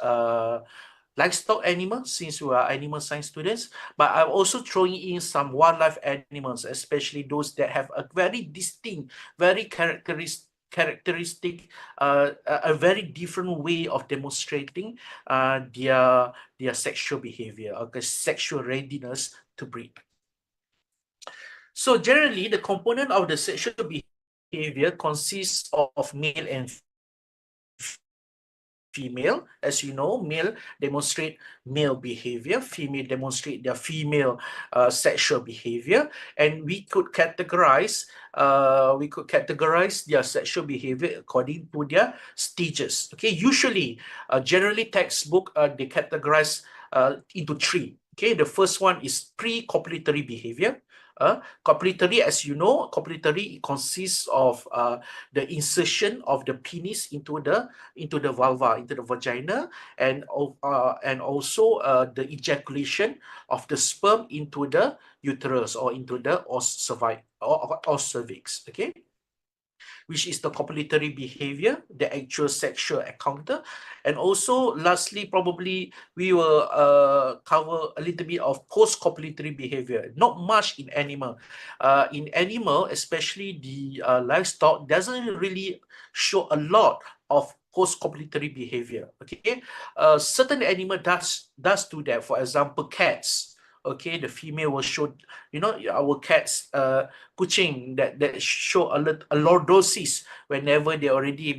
livestock animals, since we are animal science students, but I'm also throwing in some wildlife animals, especially those that have a very distinct, very characteristic, a very different way of demonstrating their sexual behavior, or the sexual readiness to breed. So generally, the component of the sexual behavior consists of male and female. As you know, male demonstrate male behavior, female demonstrate their female sexual behavior, and we could categorize their sexual behavior according to their stages. Okay, usually, generally textbook they categorize into three. Okay, the first one is pre-copulatory behavior. Copulatory, as you know, copulatory consists of the insertion of the penis into the vulva, into the vagina, and also the ejaculation of the sperm into the uterus or into the cervix. Okay, which is the copulatory behavior, the actual sexual encounter. And also, lastly, probably we will cover a little bit of post-copulatory behavior. Not much in animal. In animal, especially the livestock, doesn't really show a lot of post-copulatory behavior. Okay, certain animal does do that. For example, cats. Okay, the female will show, you know, our cats, kucing that show a lordosis whenever they already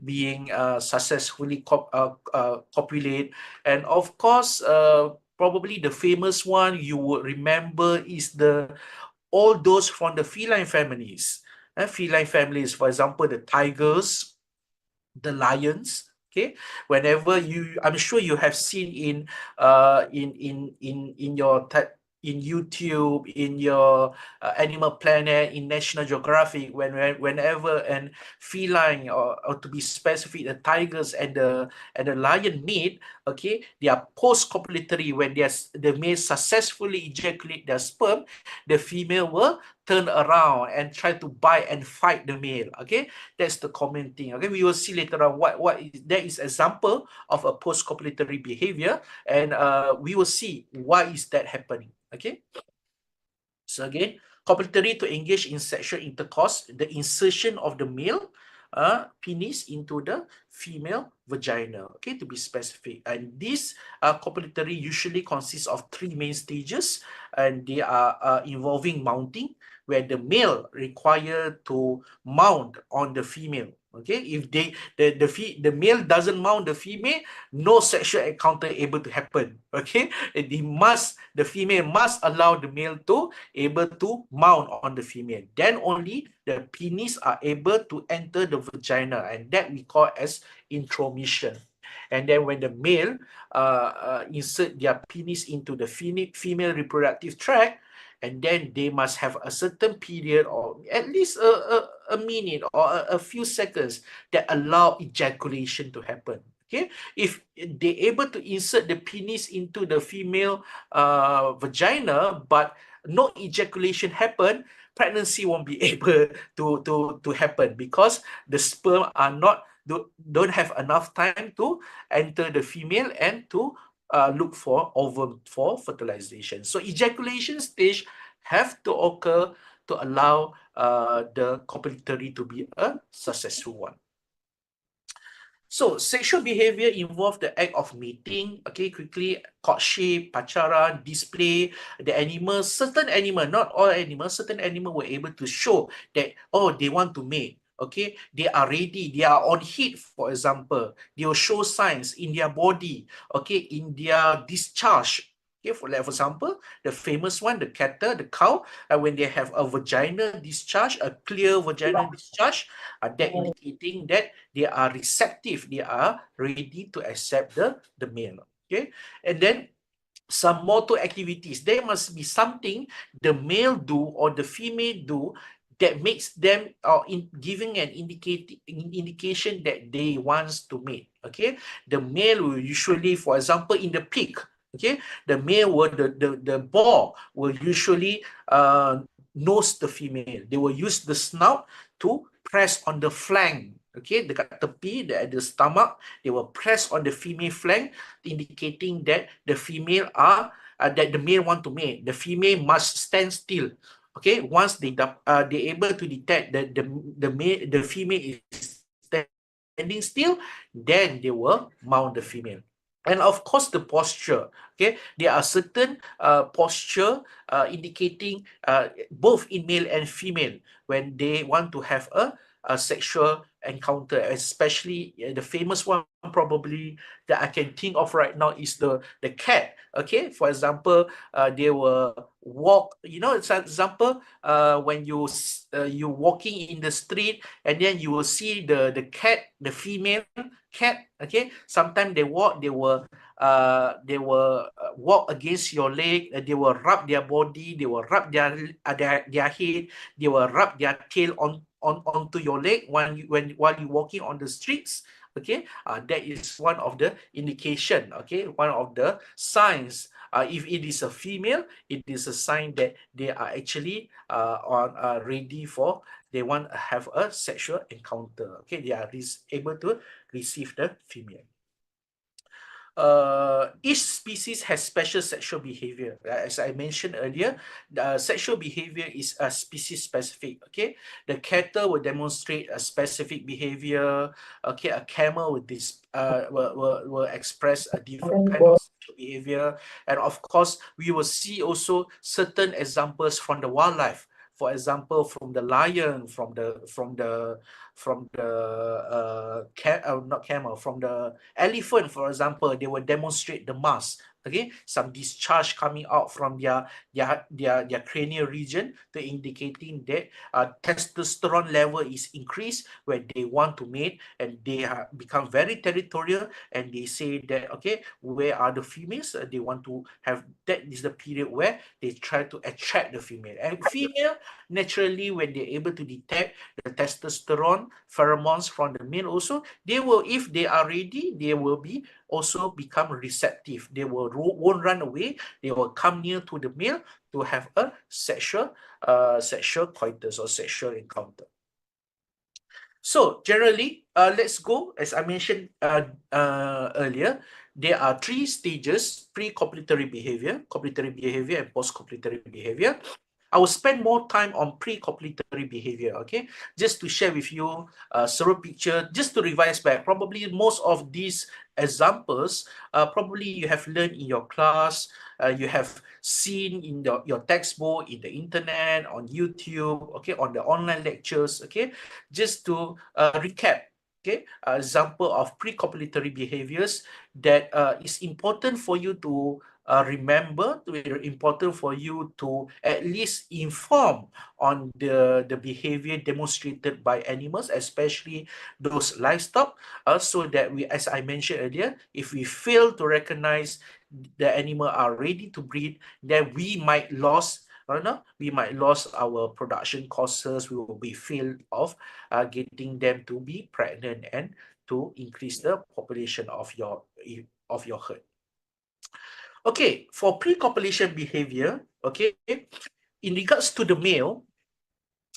being successfully copulate. And of course, probably the famous one you would remember is all those from the feline families. Feline families, for example, the tigers, the lions. Okay, whenever I'm sure you have seen in YouTube, in your Animal Planet, in National Geographic, whenever an feline, or to be specific, the tigers and the lion meet, okay, they are post-copulatory. When the male successfully ejaculate their sperm, the female will turn around and try to bite and fight the male. Okay, that's the common thing. Okay, we will see later on what is that is example of a post-copulatory behavior, and we will see why is that happening. Okay, so again, copulatory, to engage in sexual intercourse, the insertion of the male penis into the female vagina. Okay, to be specific. And this copulatory usually consists of three main stages, and they are involving mounting, where the male required to mount on the female. Okay, if the male doesn't mount the female, no sexual encounter able to happen. Okay, the female must allow the male to able to mount on the female. Then only the penis are able to enter the vagina, and that we call as intromission. And then when the male insert their penis into the female reproductive tract, and then they must have a certain period, or at least a minute or a few seconds, that allow ejaculation to happen. Okay, if they're able to insert the penis into the female vagina, but no ejaculation happen, pregnancy won't be able to happen because the sperm are not don't have enough time to enter the female and to look for ovum for fertilization. So ejaculation stage have to occur to allow the copulatory to be a successful one. So sexual behavior involve the act of mating, okay, quickly, courtship, pacaran, display. The animals, certain animal, not all animals, certain animal were able to show that, oh, they want to mate. Okay, they are ready, they are on heat, for example. They will show signs in their body, okay, in their discharge. Okay, for example, the famous one, the cattle, the cow, when they have a vaginal discharge, a clear vaginal discharge, that indicating that they are receptive, they are ready to accept the male. Okay, and then some motor activities. There must be something the male do or the female do that makes them giving an indication that they wants to mate. Okay, the male will usually, for example, in the pig, okay, the male will the boar will usually nose the female. They will use the snout to press on the flank. Okay, dekat tepi, at the stomach, they will press on the female flank, indicating that the female are that the male want to mate. The female must stand still. Okay, once they able to detect that the female is standing still, then they will mount the female. And of course, the posture. Okay, there are certain posture indicating both in male and female when they want to have a sexual encounter, especially the famous one probably that I can think of right now is the cat. Okay, for example, they will walk. You know, it's an example when you walking in the street and then you will see the cat, the female cat. Okay, sometimes they walk, they will walk against your leg. They will rub their body, they will rub their head, they will rub their tail onto your leg while you're walking on the streets. Okay, that is one of the indication. Okay, one of the signs. If it is a female, it is a sign that they are actually ready for. They want to have a sexual encounter. Okay, they are able to receive the female. Each species has special sexual behavior. As I mentioned earlier, the sexual behavior is species specific. Okay, the cattle will demonstrate a specific behavior. Okay, a camel will express a different kind of sexual behavior, and of course, we will see also certain examples from the wildlife. For example, from the lion, from the elephant, for example, they will demonstrate the mask. Okay, some discharge coming out from their cranial region to indicating that testosterone level is increased when they want to mate, and they become very territorial, and they say that, okay, where are the females? They want to have, that is the period where they try to attract the female. And female, naturally, when they're able to detect the testosterone pheromones from the male also, they will, if they are ready, they will be also become receptive. They won't run away. They will come near to the male to have a sexual coitus or sexual encounter. So generally, let's go, as I mentioned earlier, there are 3 stages: pre-copulatory behavior, copulatory behavior, and post-copulatory behavior. I will spend more time on pre-copulatory behavior, okay? Just to share with you several pictures, just to revise back. Probably most of these examples, probably you have learned in your class, you have seen in your textbook, in the internet, on YouTube, okay, on the online lectures, okay? Just to recap, okay, example of pre-copulatory behaviors that is important for you to remember, important for you to at least inform on the behavior demonstrated by animals, especially those livestock, so that we, as I mentioned earlier, if we fail to recognize the animal are ready to breed, then we might lose our production costs. We will be failed of getting them to be pregnant and to increase the population of your herd. Okay, for pre-copulation behavior, Okay, in regards to the male,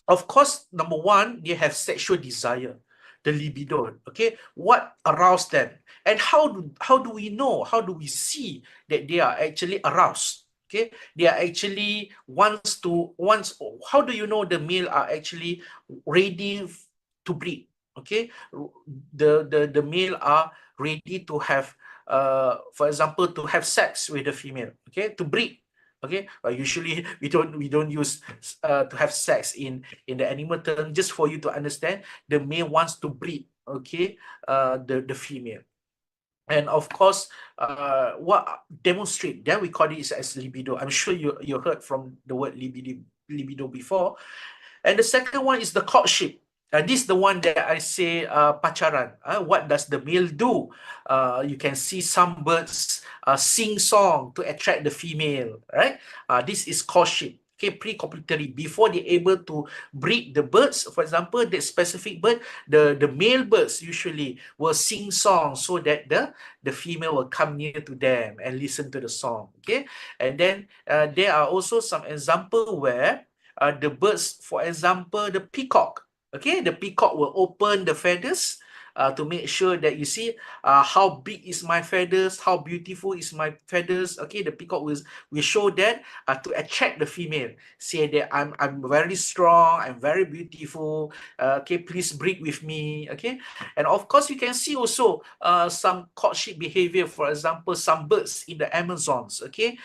of course, number one, they have sexual desire, the libido. Okay, what aroused them, and how do we know? How do we see that they are actually aroused? Okay, they are actually wants. How do you know the male are actually ready to breed? Okay, the male are ready to have, for example, to have sex with the female. Okay, to breed. Okay, usually we don't use to have sex in the animal term. Just for you to understand, the male wants to breed, okay, the female. And of course, what demonstrate, then we call it as libido. I'm sure you heard from the word libido before. And the second one is the courtship. This is the one that I say pacaran. What does the male do? You can see some birds sing song to attract the female, right? This is courtship. Okay, pre-copulatory, before they're able to breed the birds. For example, that specific bird, the male birds usually will sing songs so that the female will come near to them and listen to the song. Okay, and then there are also some example where the birds, for example, the peacock. Okay, the peacock will open the feathers to make sure that you see how big is my feathers, how beautiful is my feathers. Okay, the peacock will show that to attract the female. Say that I'm very strong, I'm very beautiful. Okay, please breed with me. Okay, and of course you can see also some courtship behavior. For example, some birds in the Amazons. Okay,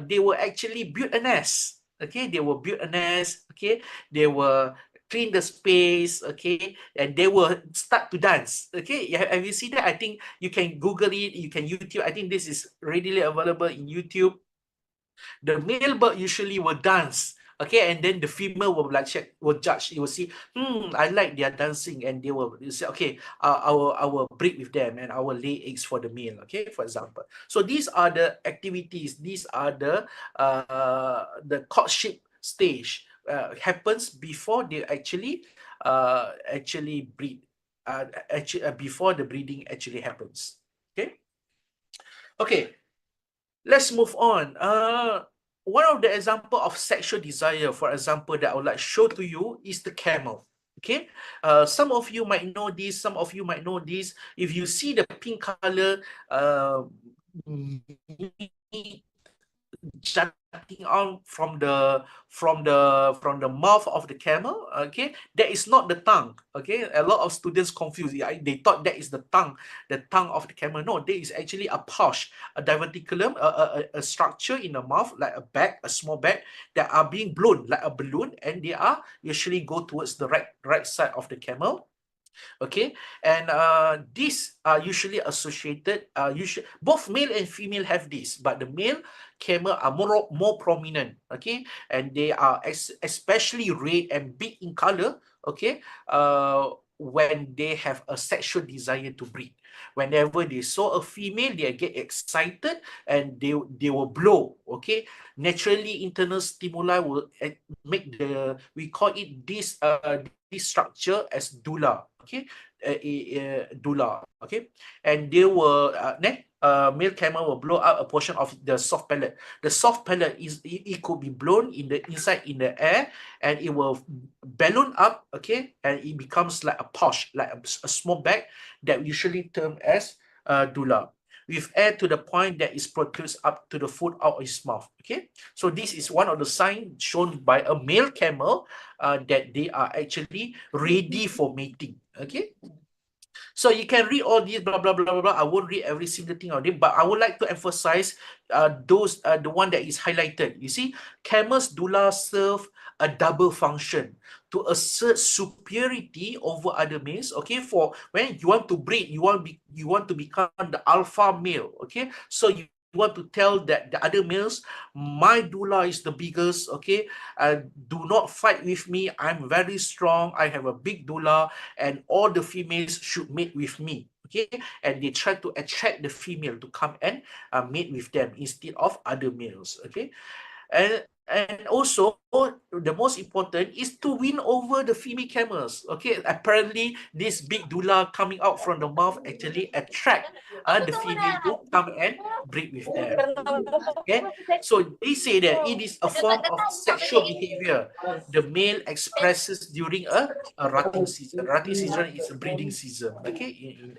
they will actually build a nest. Okay, they will build a nest. Okay, they will clean the space. Okay, and they will start to dance. Okay, have you seen that? I think you can Google it, you can YouTube. I think this is readily available in YouTube. The male bird usually will dance. Okay, and then the female will judge. You will see, I like their dancing, and they will say, okay, I will breed with them, and I will lay eggs for the male. Okay, for example. So these are the activities. These are the courtship stage happens before they actually breed. Before the breeding actually happens. Okay. Okay. Let's move on. One of the example of sexual desire, for example, that I would like to show to you is the camel. Okay, some of you might know this. Some of you might know this. If you see the pink color, jutting out from the mouth of the camel. Okay, that is not the tongue. Okay, a lot of students confused. They thought that is the tongue of the camel. No, there is actually a pouch, a diverticulum, a structure in the mouth, like a bag, a small bag, that are being blown like a balloon, and they are usually go towards the right side of the camel. Okay, and these are usually associated. Both male and female have this, but the male camel are more prominent. Okay, and they are especially red and big in color. Okay, when they have a sexual desire to breed. Whenever they saw a female, they get excited and they will blow. Okay, naturally internal stimuli will make we call it this structure as dula. Okay, dula. Okay, and they will male camel will blow out a portion of the soft pellet. The soft pellet it could be blown inside in the air, and it will balloon up. Okay, and it becomes like a pouch, like a small bag that we usually term as dula, with air to the point that is protrudes up to the foot out of his mouth. Okay, so this is one of the signs shown by a male camel that they are actually ready for mating. Okay, so you can read all these blah blah blah blah blah. I won't read every single thing of it, but I would like to emphasize the one that is highlighted. You see, camel's dula serve a double function: to assert superiority over other males. Okay, for when you want to breed, you want to become the alpha male. Okay, so you want to tell that the other males, my dula is the biggest. Okay, do not fight with me. I'm very strong. I have a big dula, and all the females should mate with me. Okay, and they try to attract the female to come and mate with them instead of other males. Okay, and And also, the most important is to win over the female camels. Okay, apparently this big dula coming out from the mouth actually attract the female to come and breed with them. Okay, so they say that it is a form of sexual behavior the male expresses during a rutting season. Rutting season is a breeding season. Okay,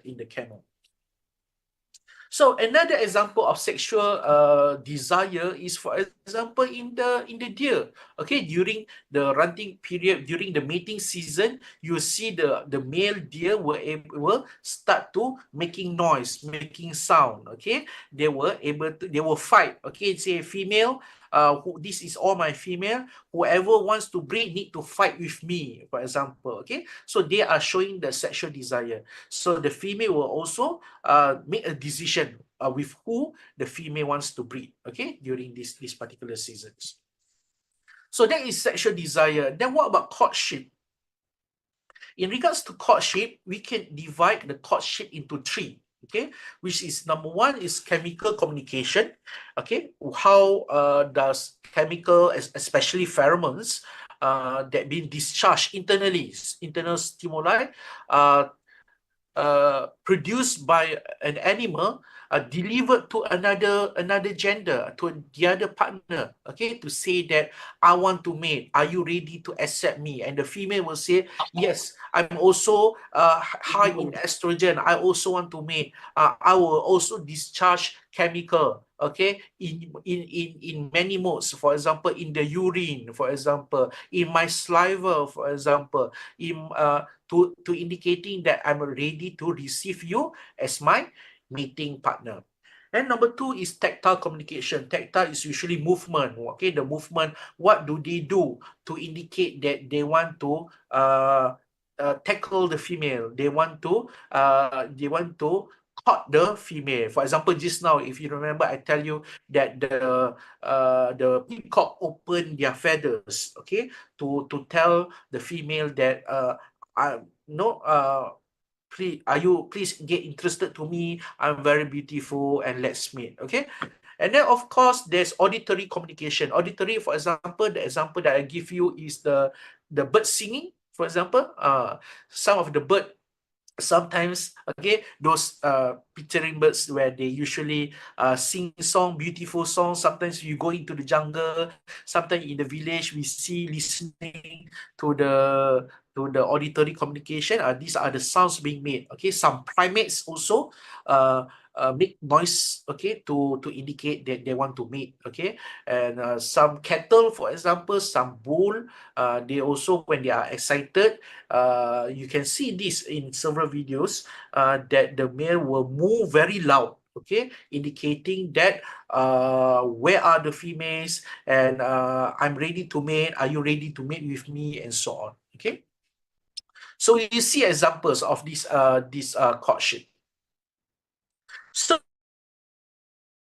in the camel. So another example of sexual desire is, for example, in the deer. Okay, during the runting period, during the mating season, you see the male deer will start to making noise, making sound. Okay, they will fight. Okay, say female. This is all my female. Whoever wants to breed need to fight with me, for example. Okay, so they are showing the sexual desire. So the female will also make a decision with who the female wants to breed, okay, during these particular seasons. So that is sexual desire. Then what about courtship? In regards to courtship, we can divide the courtship into three, okay, which is number one is chemical communication. Okay, how does chemical, especially pheromones, that being discharged internally, internal stimuli, produced by an animal, delivered to another gender, to the other partner, okay, to say that I want to mate. Are you ready to accept me? And the female will say, yes, I'm also high in estrogen. I also want to mate. I will also discharge chemical, okay, in many modes. For example, in the urine, for example, in my saliva, for example, in to indicating that I'm ready to receive you as my mating partner. And number two is tactile communication. Tactile is usually movement. Okay, the movement. What do they do to indicate that they want to tackle the female? They want to caught the female. For example, just now, if you remember, I tell you that the peacock open their feathers, okay, to tell the female that please get interested to me. I'm very beautiful and let's meet. Okay. And then of course there's auditory communication. Auditory, for example, the example that I give you is the bird singing. For example, some of the bird sometimes, okay, those picturing birds where they usually sing song, beautiful songs. Sometimes you go into the jungle, sometimes in the village we see listening to the auditory communication. These are the sounds being made. Okay, some primates also make noise, okay, to indicate that they want to mate. Okay, and some cattle, for example, some bull, they also, when they are excited, you can see this in several videos, that the male will move very loud, okay, indicating that where are the females, and I'm ready to mate. Are you ready to mate with me, and so on. Okay, so you see examples of this courtship. So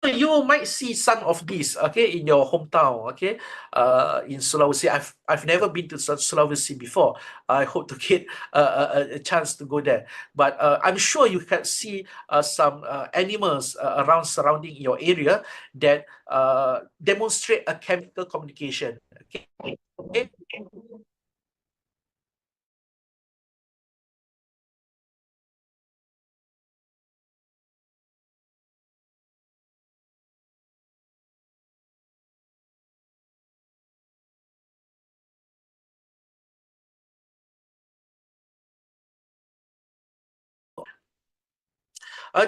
you might see some of these, okay, in your hometown, okay, in Sulawesi. I've never been to Sulawesi before. I hope to get a chance to go there. But I'm sure you can see some animals around surrounding your area that demonstrate a chemical communication. Okay. Okay.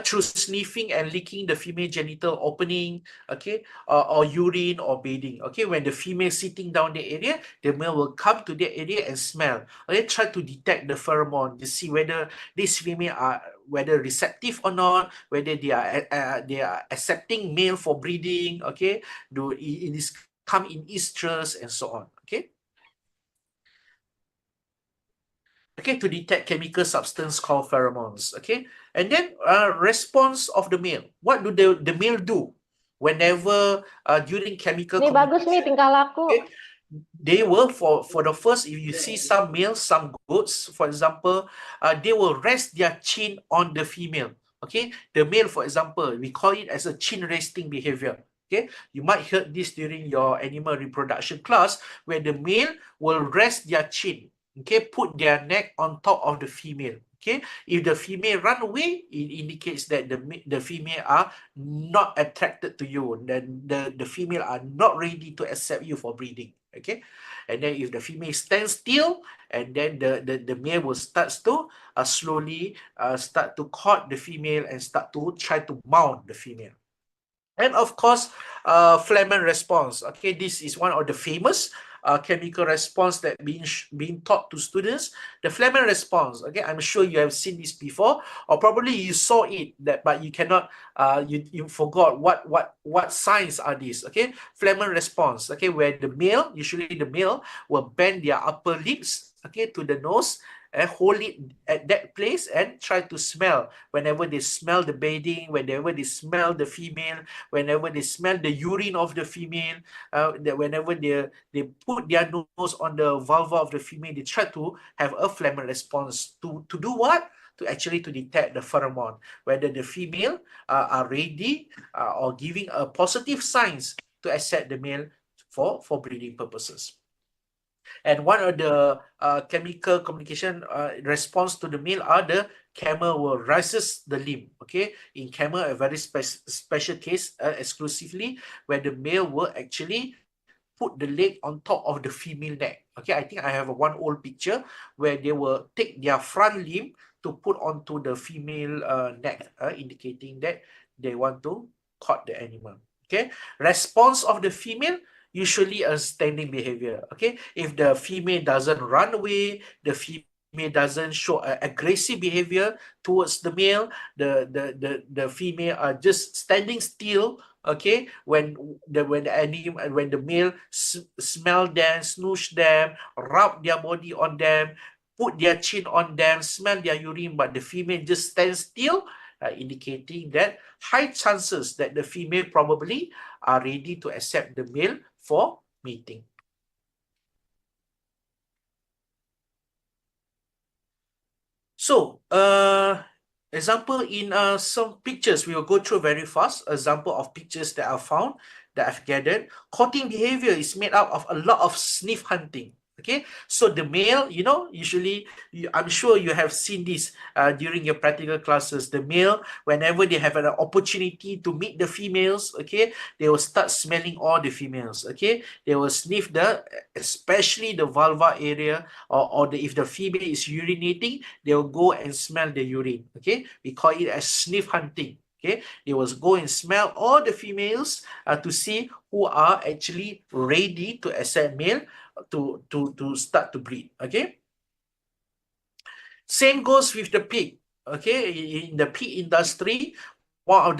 Through sniffing and licking the female genital opening, okay, or urine or bathing. Okay, when the female sitting down the area, the male will come to the area and smell. Okay, try to detect the pheromone to see whether these female are whether receptive or not, whether they are accepting male for breeding. Okay, do it is come in estrus and so on. Okay. Okay, to detect chemical substance called pheromones. Okay, and then response of the male. What do the male do whenever during chemical Ini bagus nih tingkah laku. okay, they will, for the first, if you see some males, some goats, for example, they will rest their chin on the female. Okay, the male, for example, we call it as a chin resting behavior. Okay, you might heard this during your animal reproduction class, where the male will rest their chin, okay, put their neck on top of the female. Okay, if the female run away, it indicates that the female are not attracted to you, then the female are not ready to accept you for breeding. Okay, and then if the female stands still, and then the male will start to slowly start to court the female and start to try to mount the female. And of course, Flehmen response. Okay, this is one of the famous chemical response that being taught to students. The Flehmen response. Okay, I'm sure you have seen this before, or probably you saw it, but you cannot. You forgot what signs are these. Okay, Flehmen response. Okay, where usually the male will bend their upper lips, okay, to the nose, and hold it at that place and try to smell. Whenever they smell the bedding, whenever they smell the female, whenever they smell the urine of the female, whenever they put their nose on the vulva of the female, they try to have a Flehmen response to do what? To actually to detect the pheromone, whether the female are ready or giving a positive signs to accept the male for breeding purposes. And one of the chemical communication response to the male are the camel will raises the limb. Okay, in camel, a very special case exclusively where the male will actually put the leg on top of the female neck. Okay, I think I have one old picture where they will take their front limb to put onto the female neck, indicating that they want to court the animal. Okay, response of the female, usually a standing behavior. Okay, if the female doesn't run away, the female doesn't show aggressive behavior towards the male, the female are just standing still. Okay, when the male smell them, snoosh them, rub their body on them, put their chin on them, smell their urine, but the female just stands still, indicating that high chances that the female probably are ready to accept the male for mating. So, example in some pictures, we will go through very fast. Example of pictures that I found, that I've gathered. Courting behavior is made up of a lot of sniff hunting. Okay, so the male, usually, I'm sure you have seen this during your practical classes. The male, whenever they have an opportunity to meet the females, okay, they will start smelling all the females. Okay, they will sniff especially the vulva area, or if the female is urinating, they will go and smell the urine. Okay, we call it as sniff hunting. Okay, they will go and smell all the females to see who are actually ready to accept male to start to breed. Okay, same goes with the pig. Okay, in the pig industry, one of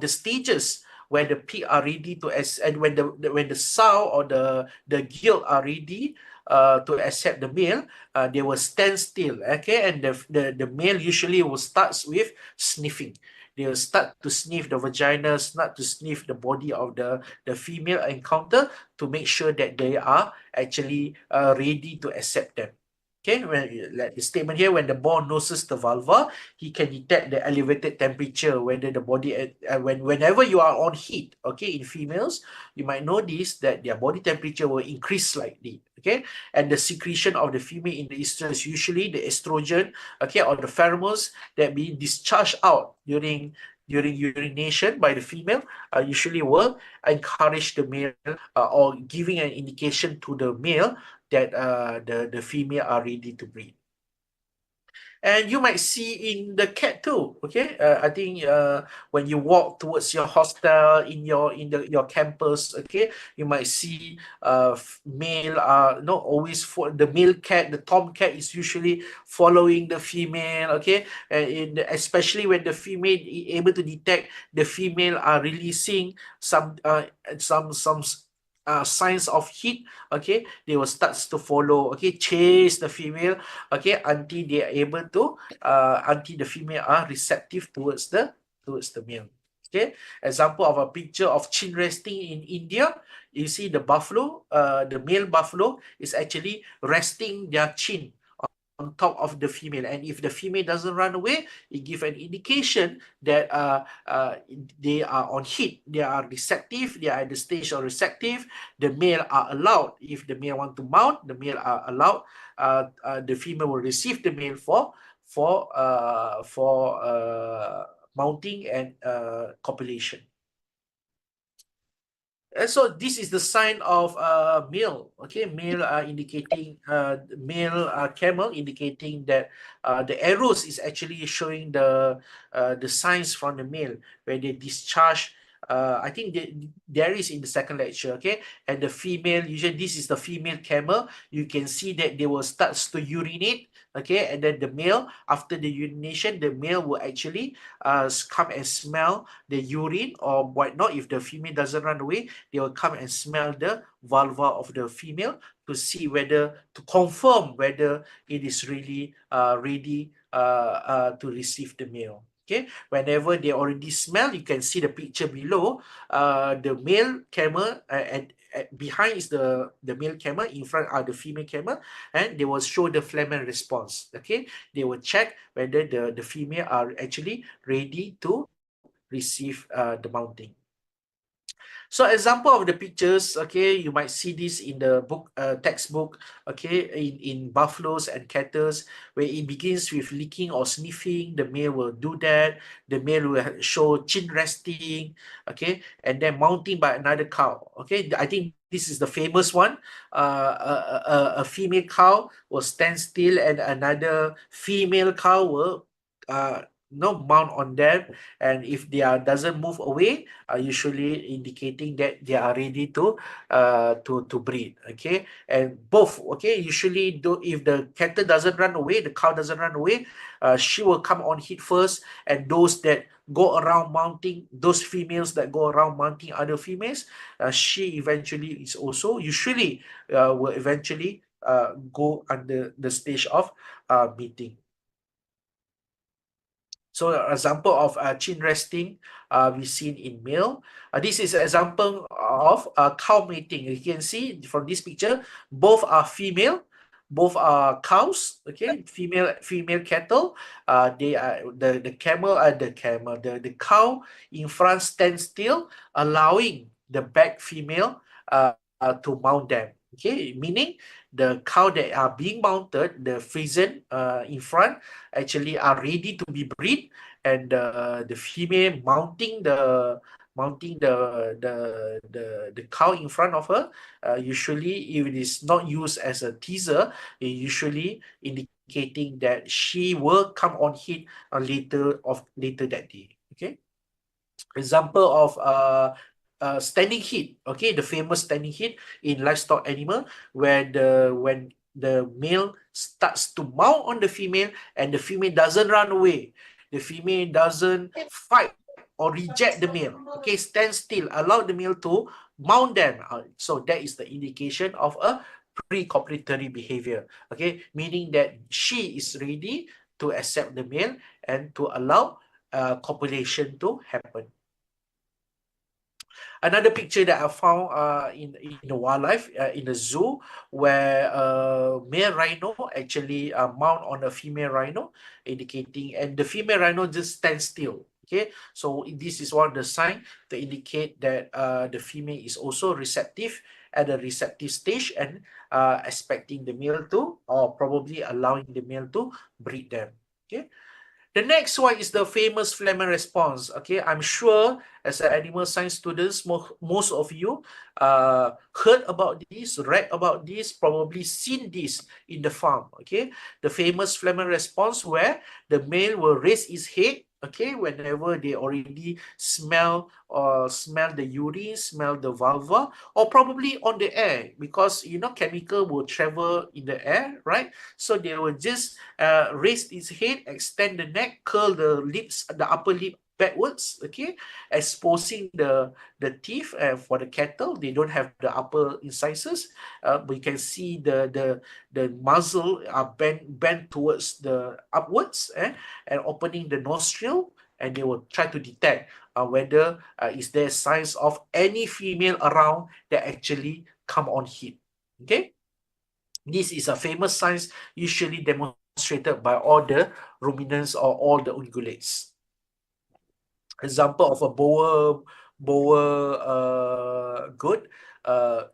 the stages where the pig are ready to and when the sow or the gilt are ready to accept the male, they will stand still. Okay, and the male usually will start with sniffing. They will start to sniff the vagina, start to sniff the body of the female encounter to make sure that they are actually ready to accept them. Okay, like the statement here, when the boar noses the vulva, he can detect the elevated temperature, whether the body, whenever you are on heat, okay, in females, you might notice that their body temperature will increase slightly, okay, and the secretion of the female in the estrus, usually the estrogen, okay, or the pheromones that being discharged out during urination by the female, usually will encourage the male or giving an indication to the male that the female are ready to breed. And you might see in the cat too. Okay, I think when you walk towards your hostel in your campus, okay, you might see male always for the male cat, the tomcat is usually following the female. Okay, and especially when the female is able to detect the female are releasing some signs of heat, okay, they will start to follow, okay, chase the female, okay, until they are able to, until the female are receptive towards the male. Okay, example of a picture of chin resting in India. You see the buffalo, the male buffalo is actually resting their chin top of the female, and if the female doesn't run away, it gives an indication that they are on heat, they are receptive, they are at the stage of receptive. The male are allowed. If the male want to mount, the male are allowed. The female will receive the male for mounting and copulation. So this is the sign of male. Okay, male indicating male camel, indicating that the arrows is actually showing the signs from the male where they discharge. I think there is in the second lecture. Okay, and the female, usually this is the female camel. You can see that they will start to urinate. Okay, and then the male, after the urination, the male will actually come and smell the urine or whatnot. If the female doesn't run away, they will come and smell the vulva of the female to see whether, to confirm whether it is really ready to receive the male. Okay, whenever they already smell, you can see the picture below. The male camel and behind is the male camel, in front are the female camel, and they will show the phlegm response. Okay, they will check whether the female are actually ready to receive the mounting. So example of the pictures, okay, you might see this in the book, textbook, okay, in buffaloes and cattle, where it begins with licking or sniffing. The male will do that. The male will show chin resting, okay, and then mounting by another cow. Okay, I think this is the famous one. A female cow will stand still, and another female cow will mount on them, and if they doesn't move away, usually indicating that they are ready to breed. Okay, and both, okay, usually if the cattle doesn't run away, the cow doesn't run away, she will come on heat first, and those that go around mounting, those females that go around mounting other females, she eventually is also usually will eventually go under the stage of mating. So example of chin resting we seen in male. This is an example of cow mating. You can see from this picture, both are female, both are cows. Okay, female cattle. They are the cow in front stands still, allowing the back female to mount them. Okay, meaning the cow that are being mounted, the Friesian in front, actually are ready to be bred, and the female mounting the cow in front of her. Usually, if it is not used as a teaser, it usually indicating that she will come on heat later that day. Okay. Example of standing heat. Okay, the famous standing heat in livestock animal, where when the male starts to mount on the female and the female doesn't run away, the female doesn't fight or reject the male. Okay, stand still, allow the male to mount them. So that is the indication of a pre-copulatory behavior. Okay, meaning that she is ready to accept the male and to allow copulation to happen. Another picture that I found in the wildlife, in the zoo, where male rhino actually mount on a female rhino, indicating, and the female rhino just stands still. Okay, so this is one of the signs to indicate that the female is also receptive, at a receptive stage, and expecting the male to, or probably allowing the male to breed them. Okay. The next one is the famous phlegm response. Okay, I'm sure as an animal science students, most of you heard about this, read about this, probably seen this in the farm. Okay, the famous phlegm response, where the male will raise his head, okay, whenever they already smell the urine, smell the vulva, or probably on the air, because chemical will travel in the air, right? So they will just raise his head, extend the neck, curl the lips, the upper lip backwards, okay, exposing the teeth. For the cattle, they don't have the upper incisors, but you can see the muzzle are bent towards the upwards, and opening the nostril, and they will try to detect whether is there signs of any female around that actually come on heat. Okay, this is a famous sign, usually demonstrated demonstrated by all the ruminants or all the ungulates. Example of a boer goat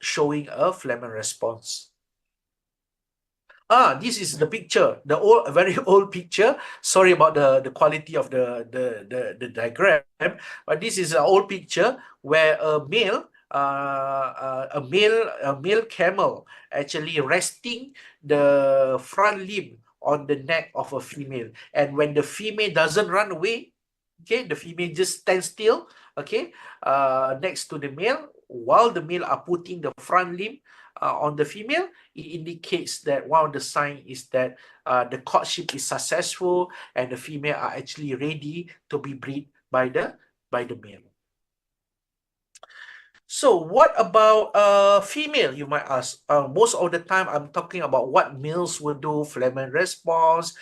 showing a phlegm response. This is the picture, the old, very old picture. Sorry about the quality of the diagram, but this is an old picture where a male camel actually resting the front limb on the neck of a female, and when the female doesn't run away, okay, the female just stands still, okay, next to the male, while the male are putting the front limb on the female. It indicates that one of the signs is that the courtship is successful and the female are actually ready to be bred by the male. So what about female, you might ask? Most of the time I'm talking about what males will do, phlegm response,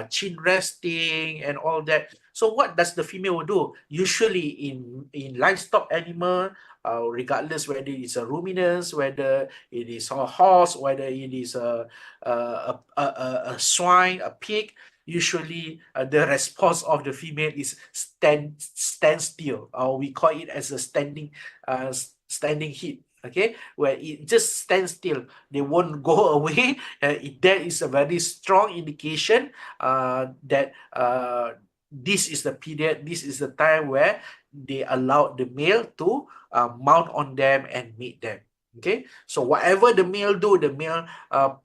chin resting and all that. So what does the female will do? Usually in livestock animal, regardless whether it's a ruminant, whether it is a horse, whether it is a swine, a pig, usually the response of the female is stand still, or we call it as a standing heat, okay, where it just stands still, they won't go away. That is a very strong indication that this is the period, this is the time where they allow the male to mount on them and mate them. Okay, so whatever the male do, the male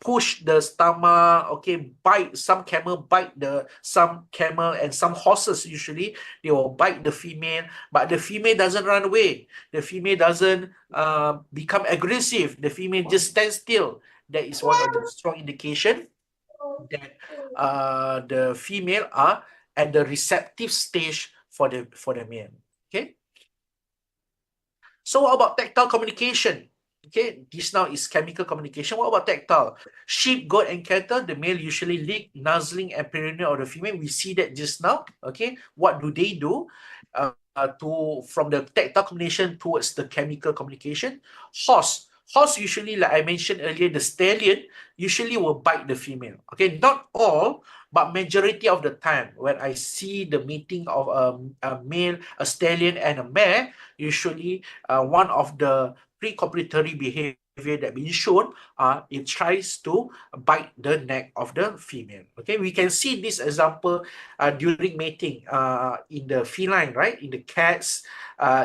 push the stomach, okay, bite, some camel and some horses usually they will bite the female, but the female doesn't run away, the female doesn't become aggressive, the female just stands still. That is one of the strong indication that the female are at the receptive stage for the male. Okay, so what about tactile communication? Okay, this now is chemical communication. What about tactile? Sheep, goat, and cattle, the male usually lick, nuzzling, and perineum of the female. We see that just now. Okay, what do they do from the tactile communication towards the chemical communication? Horse usually, like I mentioned earlier, the stallion usually will bite the female. Okay, not all, but majority of the time when I see the meeting of a male, a stallion, and a mare, usually one of the pre-copulatory behavior that being shown, it tries to bite the neck of the female. Okay, we can see this example during mating in the feline, right? In the cats,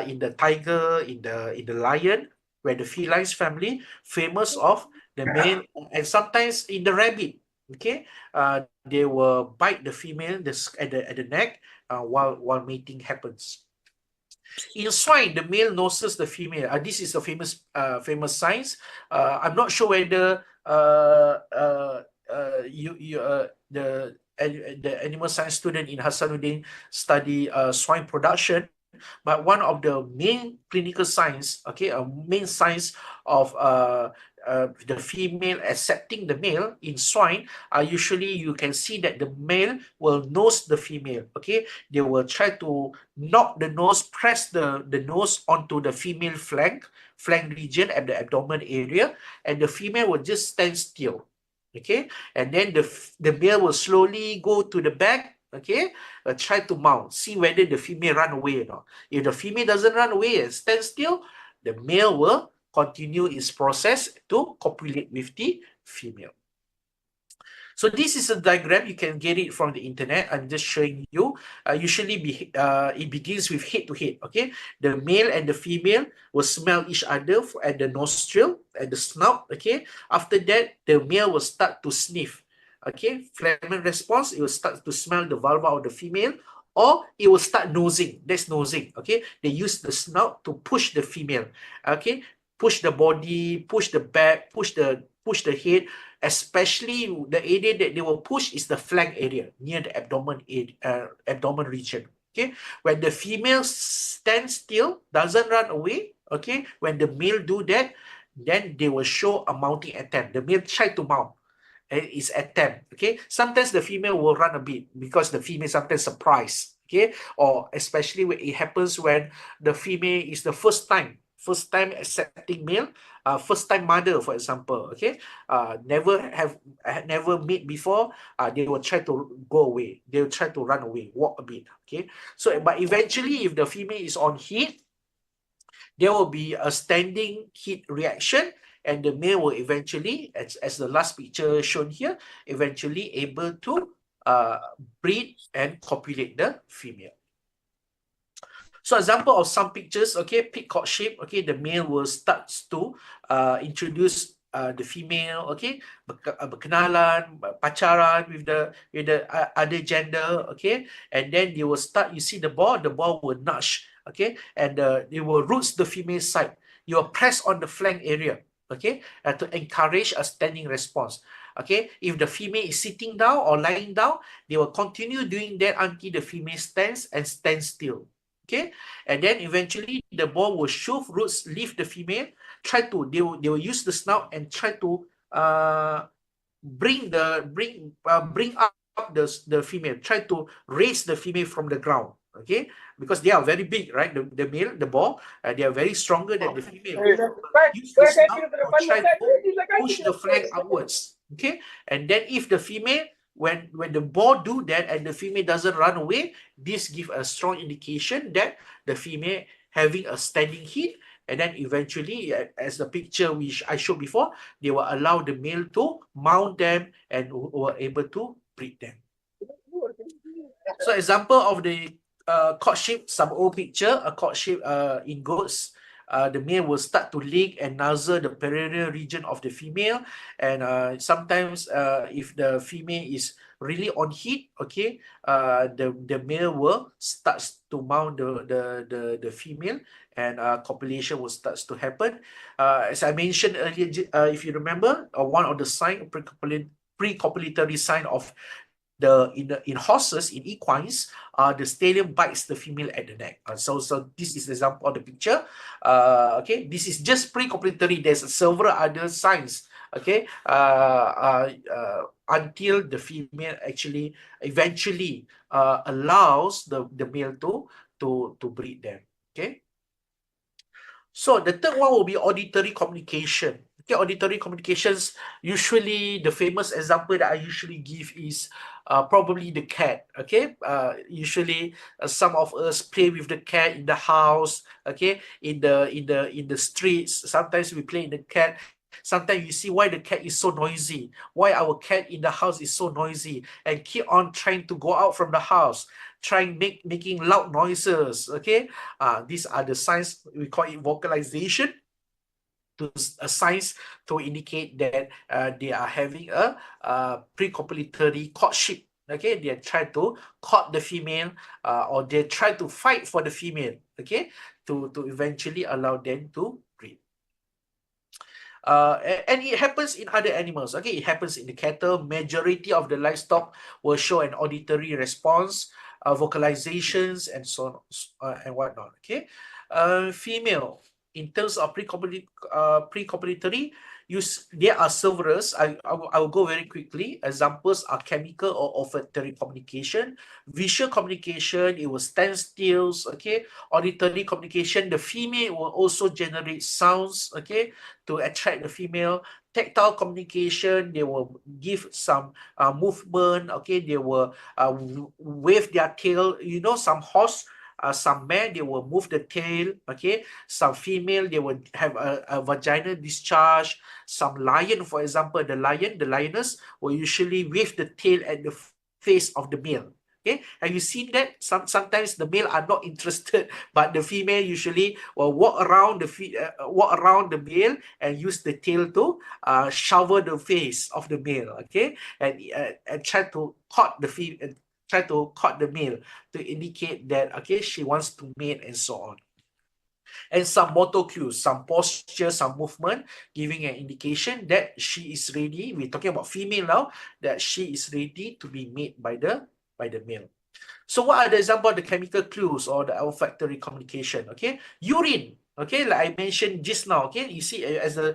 in the tiger, in the lion, where the felines family famous of the male, and sometimes in the rabbit. Okay, they will bite the female at the neck while mating happens. In swine, the male noses the female. This is a famous science. I'm not sure whether the animal science student in Hasanuddin study swine production, but one of the main clinical science, okay, a main science of the female accepting the male in swine, usually you can see that the male will nose the female. Okay, they will try to knock the nose, press the nose onto the female flank region at the abdomen area, and the female will just stand still. Okay, and then the male will slowly go to the back. Okay, try to mount, see whether the female run away or not. If the female doesn't run away and stand still, the male will continue its process to copulate with the female. So this is a diagram. You can get it from the internet. I'm just showing you. Usually it begins with head to head. Okay, the male and the female will smell each other at the nostril, at the snout. Okay, after that the male will start to sniff. Okay, phlegm response, it will start to smell the vulva of the female, or it will start nosing. That's nosing. Okay, they use the snout to push the female. Okay, push the body, push the back, push the head. Especially the area that they will push is the flank area near the abdomen region. Okay, when the female stands still, doesn't run away. Okay, when the male do that, then they will show a mounting attempt. The male try to mount. Is attempt. Okay, sometimes the female will run a bit because the female sometimes surprised. Okay, or especially when it happens when the female is the first time first time accepting male, first time mother, for example, okay, never mate before, they will try to go away, they will try to run away, walk a bit, okay. So, but eventually, if the female is on heat, there will be a standing heat reaction, and the male will eventually, as the last picture shown here, eventually able to breed and copulate the female. So example of some pictures, okay, peak courtship, okay, the male will start to introduce the female, okay, berkenalan, pacaran with the other gender, okay, and then they will start, you see the ball will nudge, okay, and they will roots the female side. You will press on the flank area, okay, to encourage a standing response. Okay, if the female is sitting down or lying down, they will continue doing that until the female stands and stands still. Okay, and then eventually the ball will shove roots, leave the female, they will use the snout and try to bring up the female, try to raise the female from the ground. Okay, because they are very big, right? The male, the ball, they are very stronger than the female. Use the snout or try to push the flank upwards. Okay, and then if the female, when the ball do that and the female doesn't run away, this gives a strong indication that the female having a standing heat, and then eventually, as the picture which I showed before, they will allow the male to mount them and were able to breed them. So example of the courtship, some old picture, a courtship in goats. The male will start to lick and nuzzle the perineal region of the female, and sometimes if the female is really on heat, okay, the male will start to mount the female, and copulation will start to happen. As I mentioned earlier, if you remember, one of the sign, pre-copulatory sign of in horses, in equines, the stallion bites the female at the neck. So this is the example of the picture. Okay, this is just pre-copulatory. There's several other signs. Okay, until the female actually eventually allows the male to breed them. Okay. So the third one will be auditory communication. Okay, auditory communications, usually the famous example that I usually give is probably the cat. Okay, usually some of us play with the cat in the house. Okay, in the streets. Sometimes we play in the cat. Sometimes you see why the cat is so noisy, why our cat in the house is so noisy, and keep on trying to go out from the house, making loud noises. Okay, these are the signs, we call it vocalization, signs to indicate that they are having a pre-copulatory courtship. Okay, they try to court the female, or they try to fight for the female. Okay, to eventually allow them to breed. And it happens in other animals. Okay, it happens in the cattle. Majority of the livestock will show an auditory response, vocalizations, and so on and whatnot. Okay, female, in terms of pre-copulatory, there are several. I will go very quickly. Examples are chemical or olfactory communication, visual communication, it will stand still. Okay, auditory communication, the female will also generate sounds, okay, to attract the female. Tactile communication, they will give some movement. Okay, they will wave their tail. You know, some horse, some men, they will move the tail. Okay, some female, they will have a vaginal discharge. Some lion, for example, the lioness will usually wave the tail at the face of the male. Okay, have you seen that? Sometimes the male are not interested, but the female usually will walk around the male and use the tail to shower the face of the male. Okay, and try to court the male to indicate that, okay, she wants to mate and so on. And some motor cues, some posture, some movement, giving an indication that she is ready. We're talking about female now, that she is ready to be made by the male. So what are the example of the chemical clues or the olfactory communication? Okay, urine. Okay, like I mentioned just now. Okay, you see as a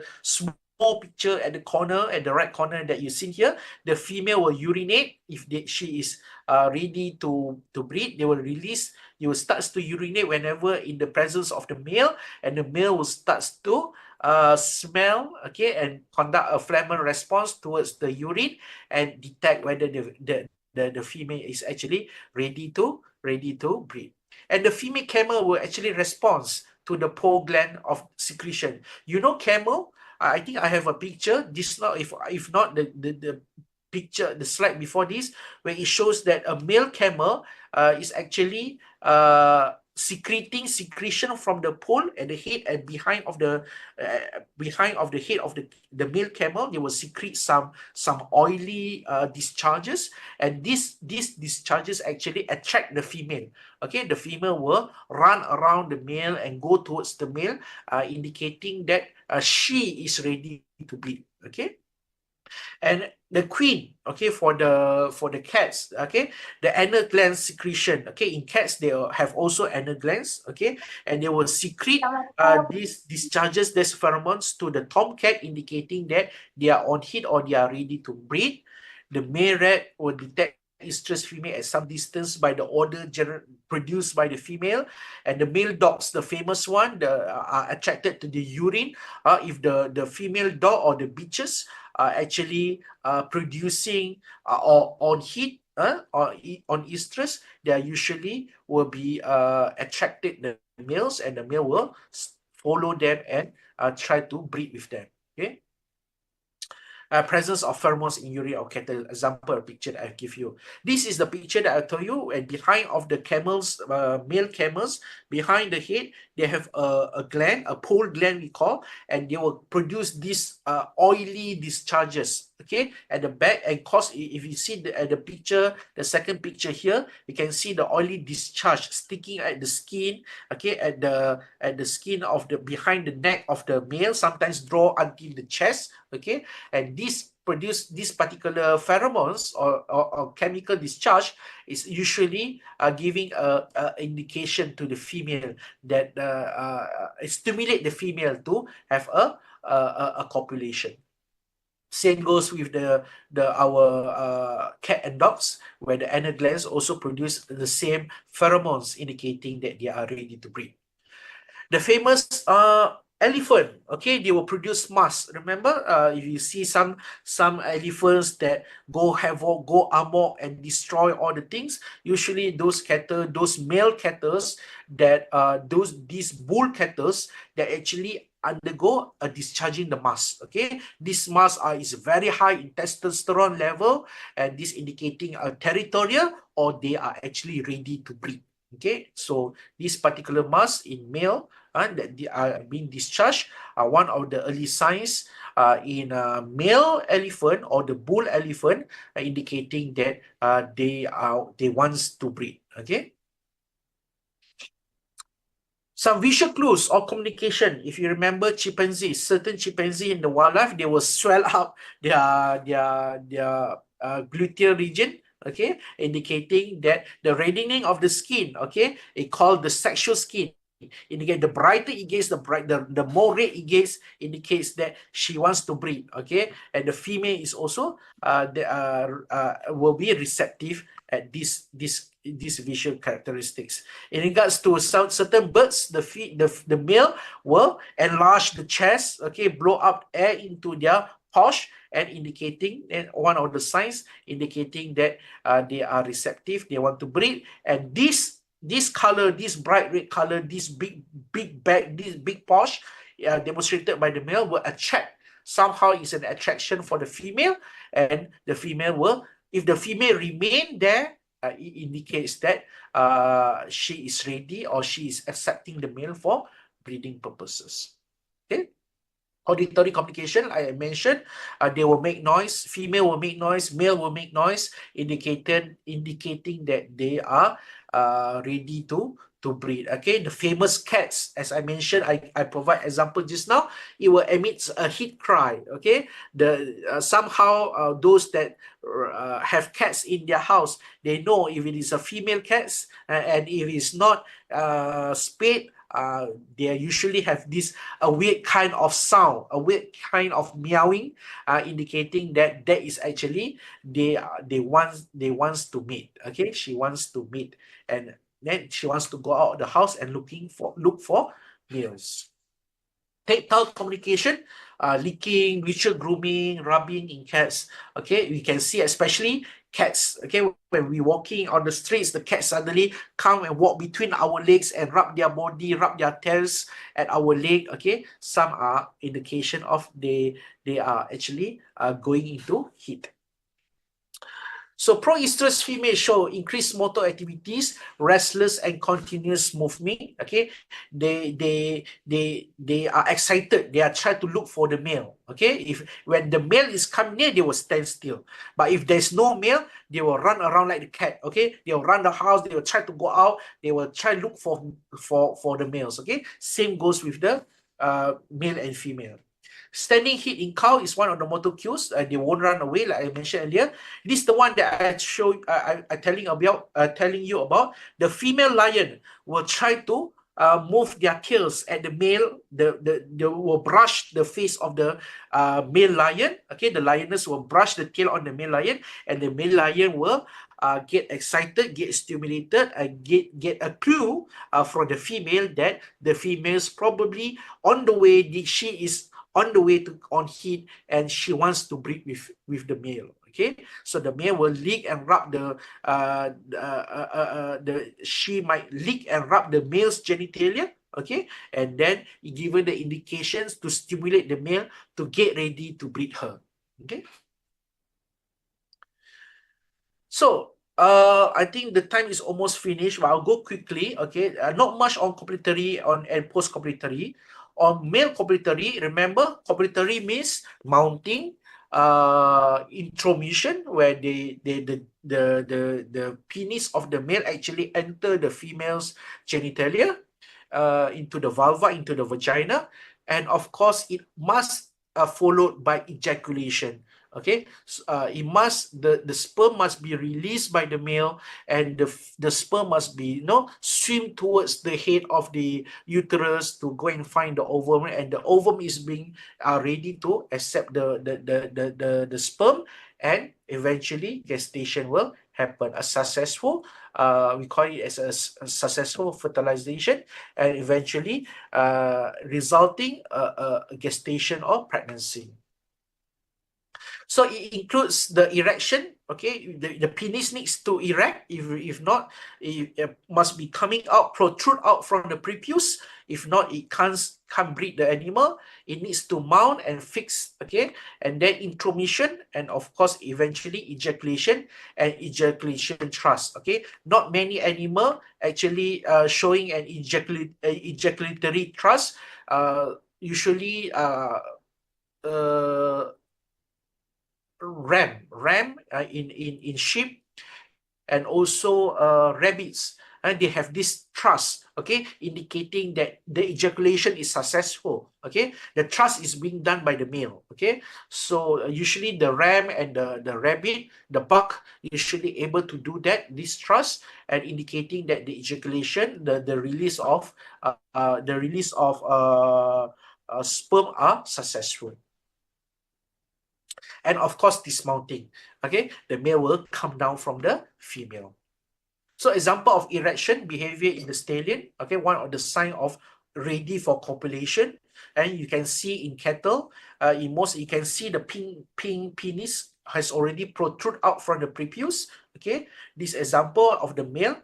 small picture at the corner, at the right corner that you see here, the female will urinate. If she is ready to breed, they will release. You will start to urinate whenever in the presence of the male, and the male will start to smell, okay, and conduct a phlegm response towards the urine and detect whether the female is actually ready to breed. And the female camel will actually respond to the pole gland of secretion. You know, camel, I think I have a picture. This not, if not the picture, the slide before this, where it shows that a male camel is actually secreting secretion from the pole at the head and behind of the head of the male camel. They will secrete some oily discharges, and these discharges actually attract the female. Okay, the female will run around the male and go towards the male, indicating that she is ready to breed. Okay. And the queen, okay, for the cats, okay, the anal gland secretion, okay, in cats they have also anal glands, okay, and they will secrete these discharges, these pheromones to the tomcat, indicating that they are on heat or they are ready to breed. The male rat will detect estrus female at some distance by the odor produced by the female, and the male dogs, the famous one, are attracted to the urine. If the female dog or the bitches are actually producing or on heat or on estrus, they are usually will be attracted the males, and the male will follow them and try to breed with them. Okay. Presence of pheromones in urine or cattle. Example picture that I give you. This is the picture that I told you, and behind of the camels, male camels, behind the head, they have a gland, a pole gland we call, and they will produce these oily discharges, okay, at the back. And cause, if you see the picture, the second picture here, you can see the oily discharge sticking at the skin, okay, at the skin of the behind the neck of the male, sometimes draw until the chest, okay, and this particular pheromones or chemical discharge is usually giving a indication to the female that stimulate the female to have a copulation. Same goes with our cat and dogs, where the anal glands also produce the same pheromones, indicating that they are ready to breed. The famous elephant, okay, they will produce mass. Remember, if you see some elephants that go havoc, go amok and destroy all the things, usually those cattle, those male cattle that these bull cattle that actually undergo a discharging the mass. Okay, this mass is very high in testosterone level, and this indicating a territorial, or they are actually ready to breed. Okay, so this particular mass in male that they are being discharged are one of the early signs in male elephant or the bull elephant, indicating that they wants to breed. Okay. Some visual clues or communication. If you remember chimpanzees, certain chimpanzee in the wildlife, they will swell up their gluteal region, okay, indicating that the reddening of the skin, okay, it called the sexual skin. Indicate the brighter it gets, the more red it gets, indicates that she wants to breed. Okay, and the female is also will be receptive at these visual characteristics. In regards to certain birds, the male will enlarge the chest, okay, blow up air into their pouch, and indicating, and one of the signs indicating that they are receptive, they want to breed. And this color, this bright red color, this big bag, this big pouch demonstrated by the male will attract. Somehow it's an attraction for the female, and the female will, if the female remain there, it indicates that she is ready, or she is accepting the male for breeding purposes. Okay. Auditory communication, I mentioned, they will make noise. Female will make noise, male will make noise, indicating that they are ready to breed. Okay, the famous cats, as I mentioned, I provide example just now. It will emit a heat cry. Okay, somehow those that have cats in their house, they know if it is a female cat, and if it's not spayed they usually have this a weird kind of sound, a weird kind of meowing, indicating that that is actually they wants to mate. Okay, she wants to mate, and then she wants to go out of the house and look for males. Tactile communication, licking, mutual grooming, rubbing in cats. Okay, we can see especially cats. Okay, when we walking on the streets, the cats suddenly come and walk between our legs and rub their body, rub their tails at our leg. Okay, some are indication of they are actually going into heat. So proestrus females show increased motor activities, restless and continuous movement. Okay, they are excited. They are trying to look for the male. Okay, if when the male is come near, they will stand still. But if there's no male, they will run around like the cat. Okay, they will run the house. They will try to go out. They will try to look for the males. Okay, same goes with the male and female. Standing heat in cow is one of the motor cues. They won't run away, like I mentioned earlier. This is the one that I show. I telling you about. The female lion will try to move their tails at the male. They will brush the face of the male lion. Okay, the lioness will brush the tail on the male lion, and the male lion will get excited, get stimulated, and get a clue from the female that the female's probably on the way. She is on the way to heat, and she wants to breed with the male. Okay, so the male will lick and rub she might lick and rub the male's genitalia. Okay, and then given the indications to stimulate the male to get ready to breed her. Okay, so I think the time is almost finished, but I'll go quickly. Okay, not much on copulatory and post copulatory. On male copulatory, remember copulatory means mounting, intromission, where the penis of the male actually enter the female's genitalia, into the vulva, into the vagina, and of course it must followed by ejaculation. Okay, it must the sperm must be released by the male, and the sperm must be swim towards the head of the uterus to go and find the ovum, and the ovum is being ready to accept the sperm, and eventually gestation will happen. A successful we call it as a successful fertilization, and eventually resulting a gestation or pregnancy. So it includes the erection. Okay, the penis needs to erect. If not, it must be coming out, protrude out from the prepuce. If not, it can't breed the animal. It needs to mount and fix. Okay, and then intromission, and of course, eventually ejaculation and ejaculation thrust. Okay, not many animal actually showing an ejaculatory thrust. Usually, ram in sheep, and also rabbits, and they have this thrust. Okay, indicating that the ejaculation is successful. Okay, the thrust is being done by the male. Okay, so usually the ram and the rabbit, the buck, usually able to do this thrust, and indicating that the ejaculation, the release of sperm are successful. And of course, dismounting. Okay, the male will come down from the female. So example of erection behavior in the stallion. Okay, one of the sign of ready for copulation, and you can see in cattle, you can see the pink penis has already protrude out from the prepuce. Okay, this example of the male,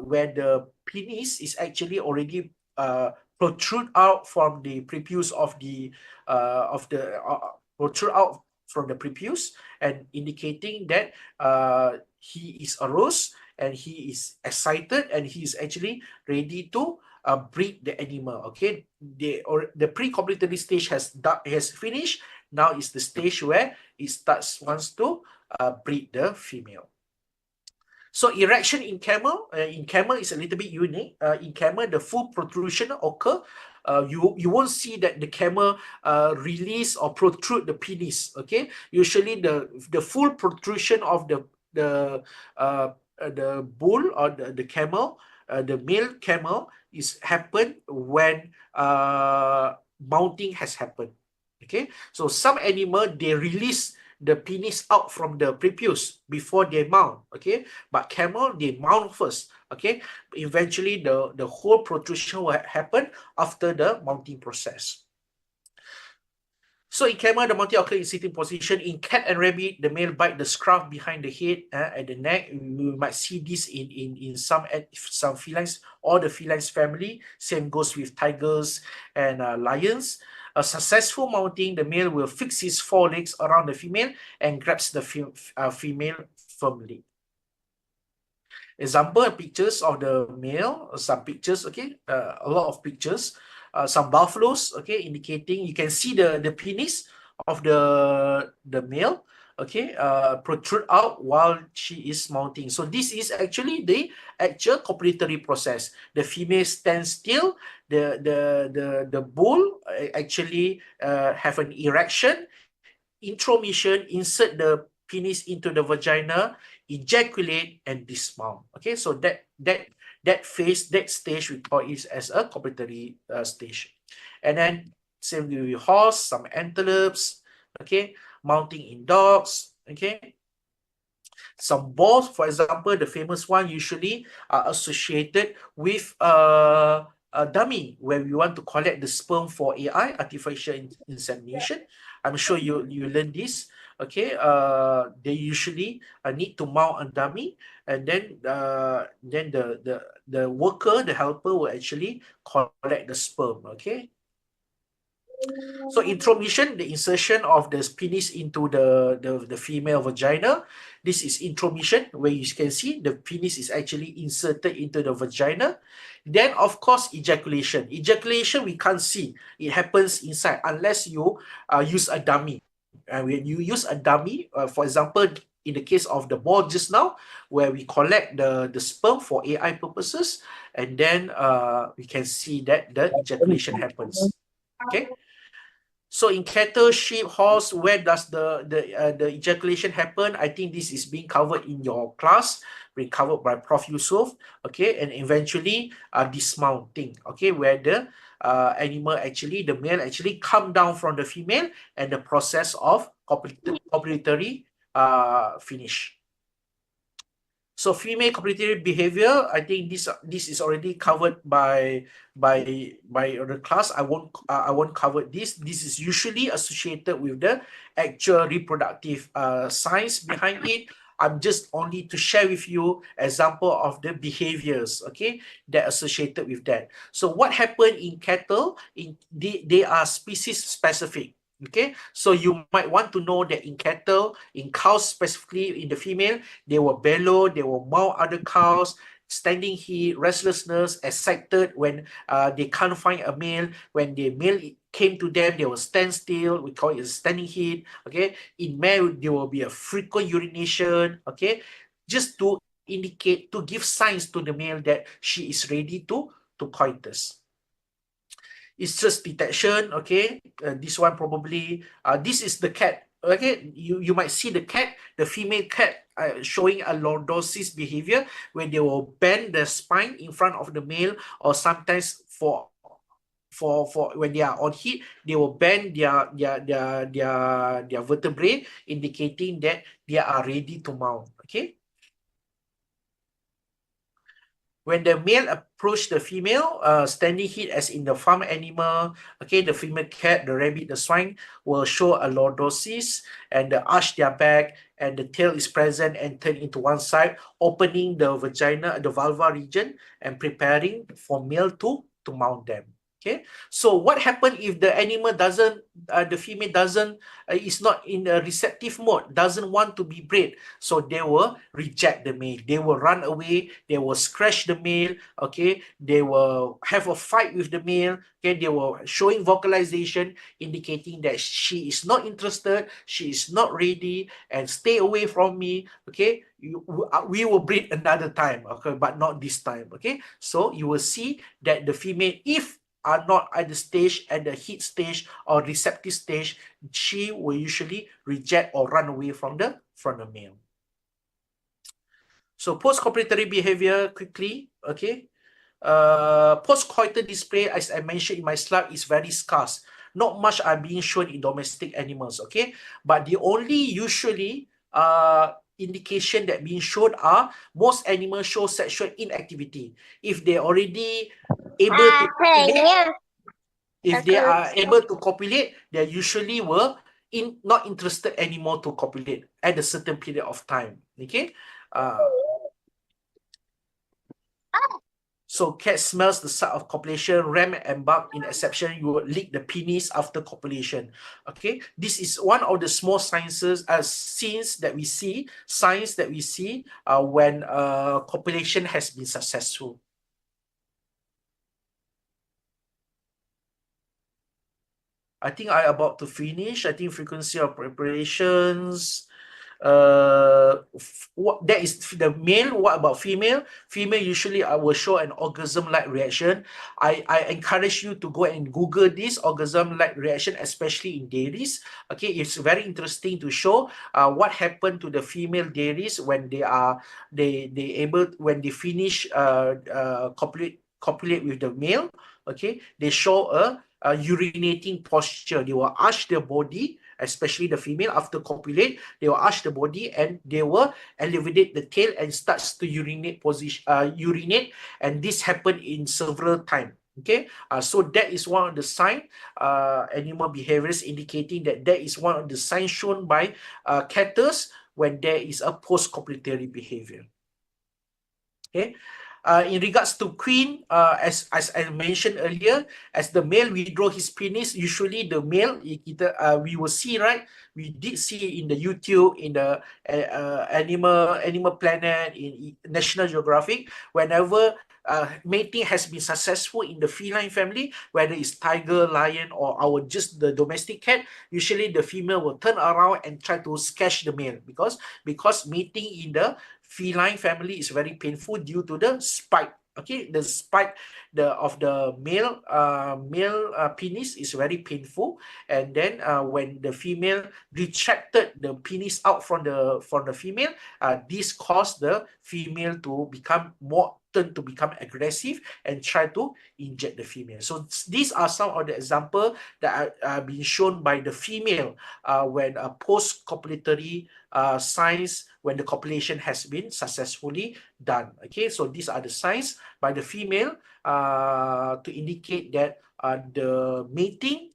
where the penis is actually already protrude out from the prepuce protrude out from the prepuce, and indicating that he is aroused, and he is excited, and he is actually ready to breed the animal. Okay, the pre-copulatory stage has finished. Now is the stage where it wants to breed the female. So erection in camel, is a little bit unique. In camel, the full protrusion occur. You won't see that the camel release or protrude the penis. Okay, usually the full protrusion of the bull or the camel the male camel is happen when mounting has happened. Okay, so some animal they release the penis out from the prepuce before they mount. Okay, but camel they mount first. Okay, eventually the whole protrusion will happen after the mounting process. So in camel, the mounting occurs in sitting position. In cat and rabbit, the male bite the scruff behind the head and the neck. We might see this in some felines or the felines family. Same goes with tigers and lions. A successful mounting, the male will fix his forelegs around the female and grabs the female firmly. Example pictures of the male, some pictures, okay, a lot of pictures. Some buffaloes, okay, indicating you can see the penis of the male, okay, protrude out while she is mounting. So this is actually the actual copulatory process. The female stands still, the bull actually have an erection, intromission, insert the penis into the vagina, ejaculate and dismount. Okay, so that phase, that stage, we call it as a copulatory stage. And then same with horse, some antelopes, okay, mounting in dogs, okay. Some balls, for example, the famous one usually are associated with a dummy where we want to collect the sperm for AI, artificial insemination. I'm sure you learned this. Okay, they usually need to mount a dummy, and then the worker, the helper, will actually collect the sperm. Okay. So intromission, the insertion of the penis into the female vagina. This is intromission, where you can see the penis is actually inserted into the vagina. Then, of course, ejaculation. Ejaculation, we can't see. It happens inside unless you use a dummy. When you use a dummy, for example, in the case of the ball just now, where we collect the sperm for AI purposes, and then we can see that the ejaculation happens. Okay. So in cattle, sheep, horse, where does the ejaculation happen? I think this is being covered in your class, being covered by Prof. Yusuf. Okay, and eventually dismounting. Okay, where the animal actually, the male actually come down from the female, and the process of copulatory finish. So female copulatory behavior, I think this is already covered by the class. I won't cover this. This is usually associated with the actual reproductive science behind it. I'm just only to share with you example of the behaviors, okay, that associated with that. So what happened in cattle? They are species specific. Okay, so you might want to know that in cattle, in cows specifically, in the female, they will bellow, they will mount other cows, standing heat, restlessness, excited when they can't find a male. When the male came to them, they will stand still. We call it standing heat. Okay, in male, there will be a frequent urination. Okay, just to indicate, to give signs to the male that she is ready to coitus. It's just detection, okay. This one probably, this is the cat, okay. You might see the cat, the female cat, showing a lordosis behavior, where they will bend the spine in front of the male, or sometimes for when they are on heat, they will bend their vertebrae, indicating that they are ready to mount, okay. When the male approach the female, standing heat as in the farm animal, okay, the female cat, the rabbit, the swine will show a lordosis, and they arch their back, and the tail is present and turned into one side, opening the vagina, the vulva region, and preparing for male to mount them. Okay, so what happens if the animal doesn't, the female doesn't, is not in a receptive mode, doesn't want to be bred? So they will reject the male, they will run away, they will scratch the male, okay, they will have a fight with the male, okay, they will showing vocalization, indicating that she is not interested, she is not ready, and stay away from me, okay. We will breed another time, okay, but not this time, okay. So you will see that the female, if are not at the stage, at the heat stage or receptive stage, she will usually reject or run away from the male. So post-copulatory behavior quickly, okay. Post-coital display, as I mentioned in my slide, is very scarce. Not much are being shown in domestic animals, okay? But the only usually indication that being shown are most animals show sexual inactivity. If they already able to copulate, if they are able to copulate, they usually were not interested anymore to copulate at a certain period of time. Okay. So cat smells the sight of copulation, ram and buck. In exception, you will lick the penis after copulation. Okay, this is one of the small signs that we see when copulation has been successful. I think I about to finish. I think frequency of preparations. That is the male. What about female? Female usually I will show an orgasm-like reaction. I encourage you to go and Google this orgasm-like reaction, especially in dairies. Okay, it's very interesting to show what happened to the female dairies when they finish copulate with the male. Okay, they show a urinating posture. They will arch their body, especially the female after copulate. They will arch the body and they will elevate the tail and starts to urinate, and this happened in several times. Okay, so that is one of the signs, animal behaviors indicating that is one of the signs shown by cattle when there is a post-copulatory behavior. Okay. In regards to queen, as I mentioned earlier, as the male withdraw his penis, usually the male, we will see, right? We did see in the YouTube, in the Animal Planet, in National Geographic, whenever mating has been successful in the feline family, whether it's tiger, lion, or just the domestic cat, usually the female will turn around and try to catch the male because mating in the feline family is very painful due to the spike. Okay, the spike of the male penis is very painful, and then when the female retracted the penis out from the female, this caused the female to become aggressive and try to inject the female. So these are some of the examples that are being shown by the female when a post-copulatory signs when the copulation has been successfully done. Okay, so these are the signs by the female to indicate that the mating,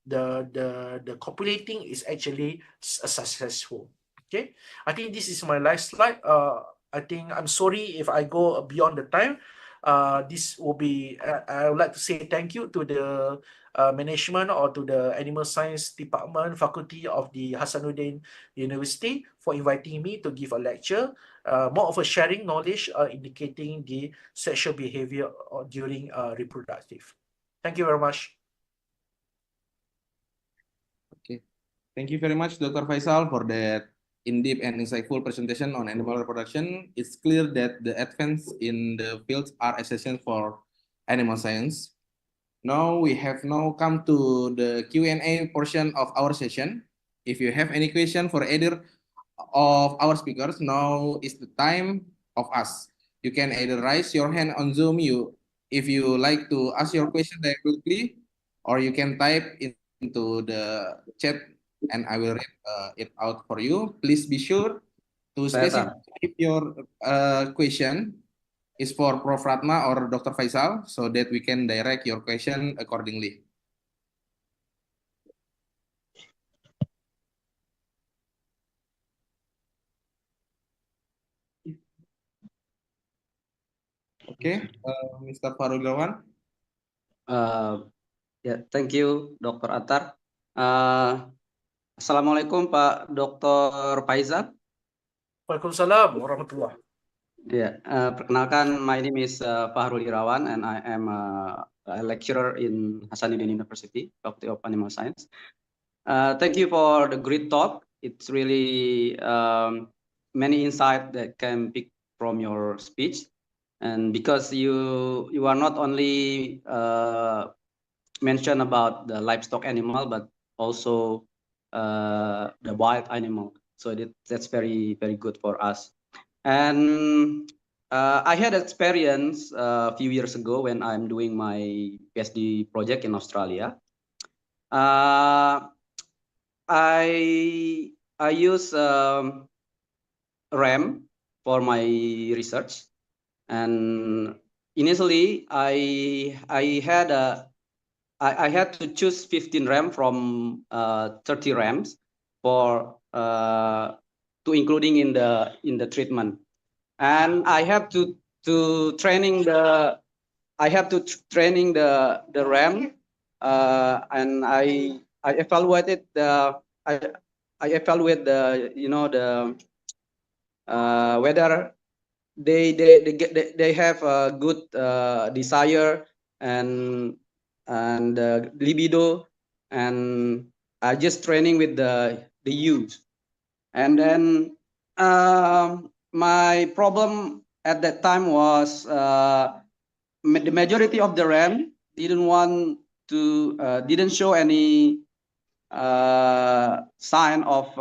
the copulating is actually successful. Okay, I think this is my last slide. I think I'm sorry if I go beyond the time. This will be, I would like to say thank you to the management or to the Animal Science Department, Faculty of the Hasanuddin University for inviting me to give a lecture, more of a sharing knowledge indicating the sexual behavior during reproductive. Thank you very much. Okay, thank you very much, Dr. Faisal, for that in-depth and insightful presentation on animal reproduction. It's clear that the advances in the fields are essential for animal science. Now we have come to the Q&A portion of our session. If you have any question for either of our speakers, now is the time of us. You can either raise your hand on Zoom if you like to ask your question directly, or you can type into the chat and I will read it out for you. Please be sure to specify if your question is for Prof. Ratma or Dr. Faisal so that we can direct your question accordingly. Okay, Mr. Farulawan. Ya, thank you, Dr. Attar. Assalamualaikum, Pak Dr. Faisal. Waalaikumsalam warahmatullah. Ya, perkenalkan, my name is Fahrul Irawan and I am a lecturer in Hasanuddin University, Faculty of Animal Science. Thank you for the great talk. It's really many insights that can pick from your speech, and because you are not only mention about the livestock animal, but also the wild animal. So that's very, very good for us. And I had experience a few years ago when I'm doing my PhD project in Australia. I use RAM for my research, and initially I had to choose 15 RAM from 30 RAMs for to including in the treatment, and I have to training the RAM, and I evaluated I evaluate the the whether they have a good desire and libido, and I just training with the youth. And then my problem at that time was the majority of the RAM didn't show any sign of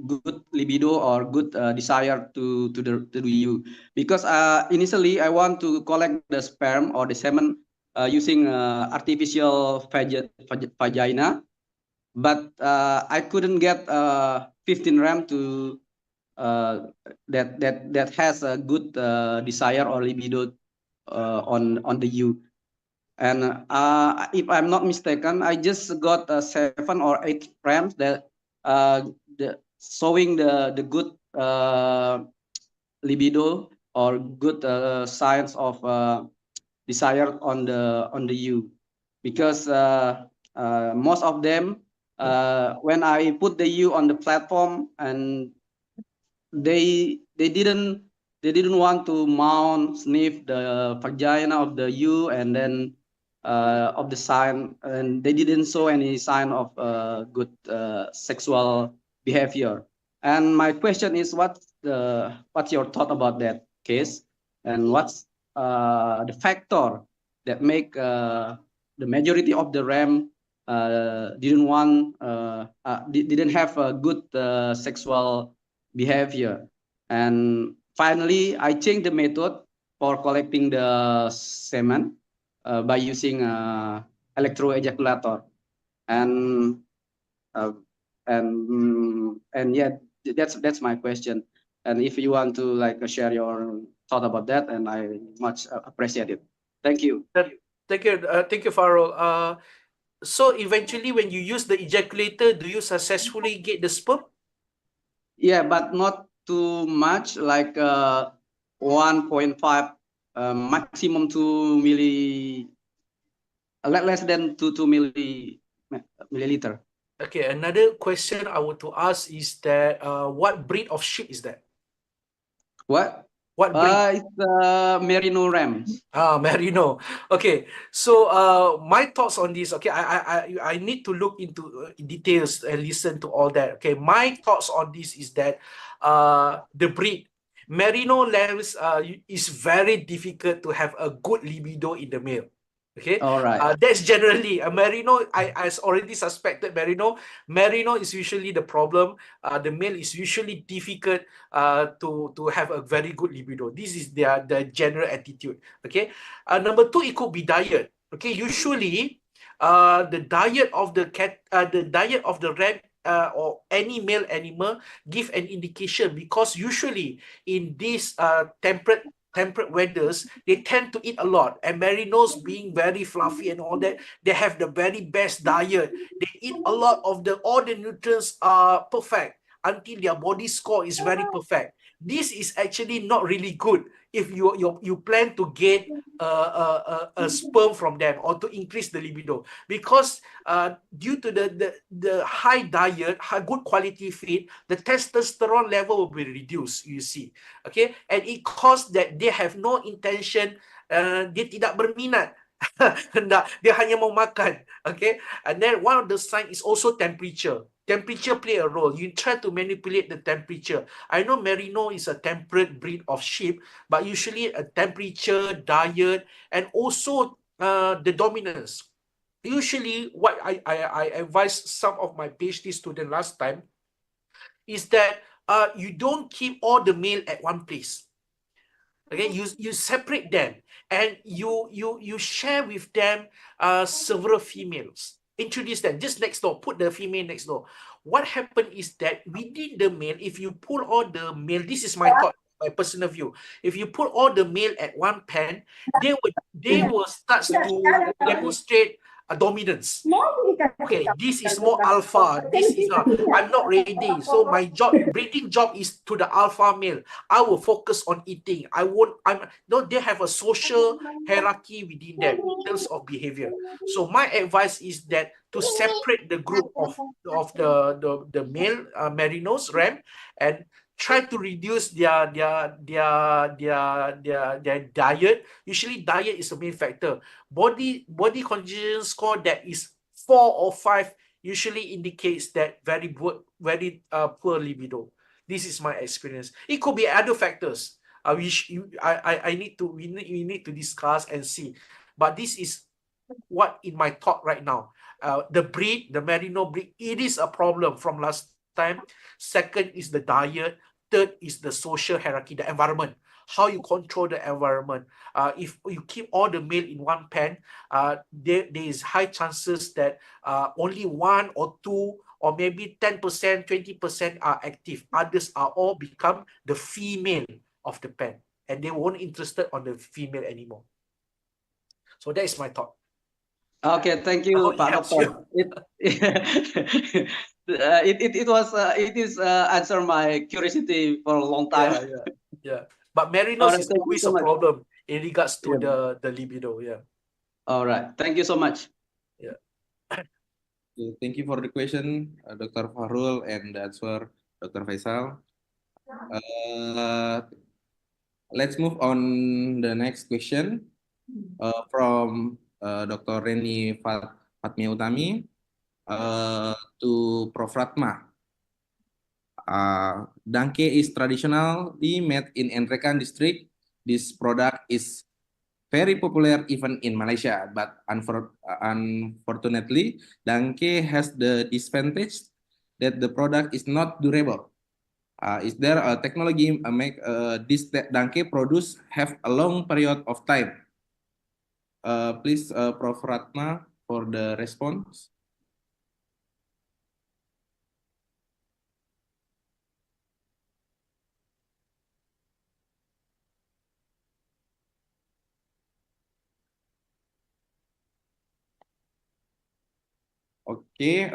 good libido or good desire to the you, because initially I want to collect the sperm or the semen using artificial vagina, but I couldn't get 15 RAM to that has a good desire or libido on the you. And if I'm not mistaken, I just got 7 or 8 RAMs that showing the good libido or good signs of desire on the you, because most of them when I put the you on the platform, and they didn't want to mount, sniff the vagina of the you, and then of the sign, and they didn't show any sign of good sexual behavior. And my question is, what's your thought about that case, and what's the factor that make the majority of the RAM didn't have a good sexual behavior? And finally, I changed the method for collecting the semen by using electroejaculator, and uh, yeah, that's my question. And if you want to share your thought about that, and I much appreciate it. Thank you. Thank you, Farrell. So eventually, when you use the ejaculator, do you successfully get the sperm? Yeah, but not too much, like 1.5, maximum 2 less than 2 milliliter. Okay, another question I want to ask is that what breed of sheep is that? What? What breed? It's merino rams. Merino. Okay, so my thoughts on this. Okay, I need to look into details and listen to all that. Okay, my thoughts on this is that the breed merino lambs is very difficult to have a good libido in the male. Okay, all right. That's generally a merino. I already suspected merino. Merino is usually the problem. The male is usually difficult to have a very good libido. This is the general attitude. Okay. Number two, it could be diet. Okay. Usually, the diet of the ram or any male animal give an indication, because usually in these temperate weathers, they tend to eat a lot, and merinos being very fluffy and all that, they have the very best diet. They eat a lot of all the nutrients are perfect until their body score is very perfect. This is actually not really good if you plan to get a sperm from them or to increase the libido, because due to the high diet, high good quality feed, the testosterone level will be reduced, you see. Okay, and it caused that they have no intention, dia tidak berminat hendak, dia hanya mau makan. Okay, and then one of the signs is also temperature. Temperature play a role. You try to manipulate the temperature. I know merino is a temperate breed of sheep, but usually a temperature, diet, and also the dominance. Usually what I advise some of my PhD students last time is that you don't keep all the male at one place. Okay, you separate them and you share with them several females. Introduce them just next door. Put the female next door. What happened is that within the male, if you pull all the male, this is my thought, my personal view. If you put all the male at one pen, they will start to demonstrate a dominance. Okay, this is more alpha. This is I'm not ready. So my breeding job is to the alpha male. I will focus on eating. They have a social hierarchy within them in terms of behavior. So my advice is that to separate the group of the male merinos ram and try to reduce their diet. Usually diet is a main factor. Body condition score that is 4 or 5 usually indicates that very poor libido. This is my experience. It could be other factors. We need to discuss and see. But this is what in my thought right now. The merino breed, it is a problem from last time. Second is the diet. Third is the social hierarchy, the environment. How you control the environment. If you keep all the male in one pen, there is high chances that only 1 or 2 or maybe 10%, 20% are active. Others are all become the female of the pen, and they won't interested on the female anymore. So that is my thought. Okay, thank you, Pak Doctor. It is answer my curiosity for a long time. Yeah. But merinos Alright, is thank you always so a much. problem in regards to Yeah. the libido. Yeah. All right, thank you so much. Yeah. Okay, thank you for the question, Dr. Fahrul, and the answer, Dr. Faisal. Let's move on the next question from Dr. Reni Fatmiutami to Prof. Ratma. Dangke is traditionally made in Nrekan district. This product is very popular even in Malaysia, but unfortunately, Dangke has the disadvantage that the product is not durable. Is there a technology make this Dangke produce have a long period of time? Please, Prof. Ratma, for the response. Okay.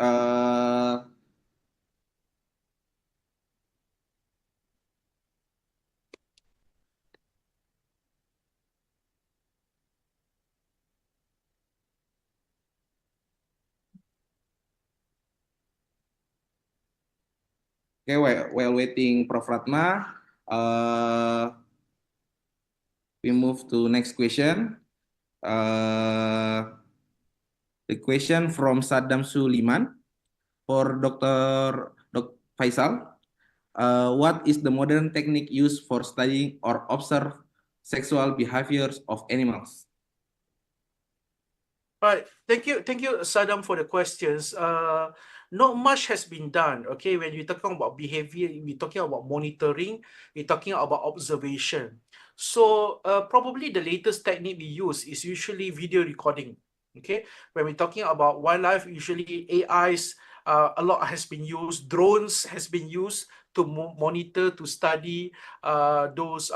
Okay, while waiting Prof. Ratma, we move to next question. The question from Saddam Suliman for Dr. Faisal. What is the modern technique used for studying or observe sexual behaviors of animals? Right. Thank you, Saddam, for the questions. Not much has been done. Okay, when we're talking about behavior, we're talking about monitoring, we're talking about observation. So probably the latest technique we use is usually video recording. Okay, when we're talking about wildlife, usually AIs, a lot has been used. Drones has been used to monitor, to study those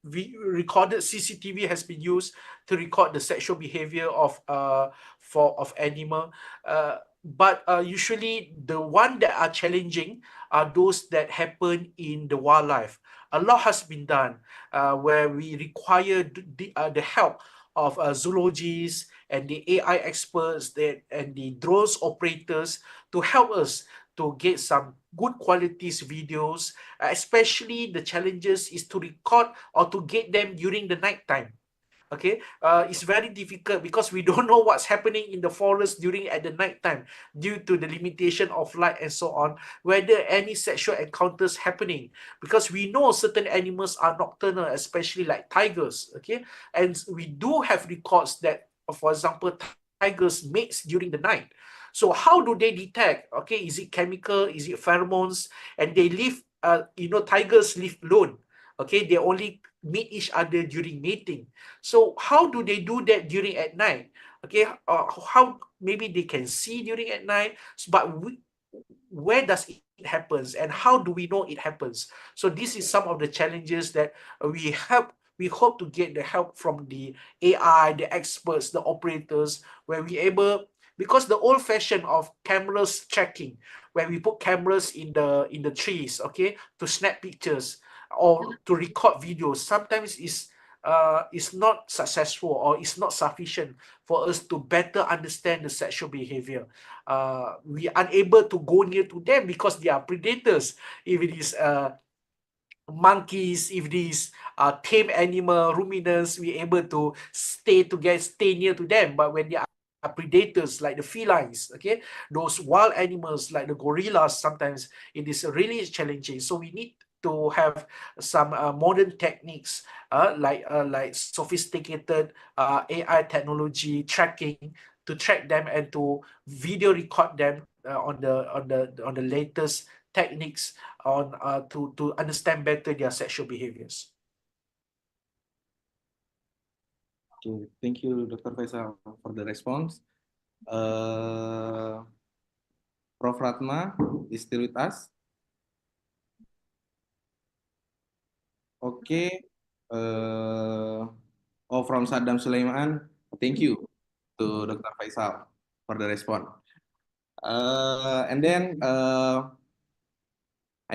recorded CCTV has been used to record the sexual behavior of animal. But usually the one that are challenging are those that happen in the wildlife. A lot has been done where we require the help of zoologists and the AI experts and the drones operators to help us to get some good qualities videos, especially the challenges is to record or to get them during the night time. Okay, it's very difficult because we don't know what's happening in the forest at the night time due to the limitation of light and so on, whether any sexual encounters happening, because we know certain animals are nocturnal, especially like tigers. Okay, and we do have records that, for example, tigers mates during the night. So how do they detect? Okay, is it chemical? Is it pheromones? And they live, tigers live alone. Okay, they only meet each other during mating. So how do they do that during at night? Okay, how maybe they can see during at night, but where does it happens and how do we know it happens? So this is some of the challenges that we hope to get the help from the AI, the experts, the operators, where we able, because the old fashion of cameras tracking, where we put cameras in the trees, okay, to snap pictures or to record videos, sometimes is not successful or is not sufficient for us to better understand the sexual behavior. We are unable to go near to them because they are predators. If it is monkeys, if these tame animal, ruminants, we able to stay near to them. But when they are predators like the felines, okay, those wild animals like the gorillas, sometimes it is really challenging. So we need to have some modern techniques like sophisticated AI technology tracking to track them and to video record them on the latest techniques on to understand better their sexual behaviors. Okay, thank you, Dr. Faisal, for the response. Prof. Ratma is still with us. Okay. From Saddam Sulaiman, thank you to Dr. Faisal for the response. And then I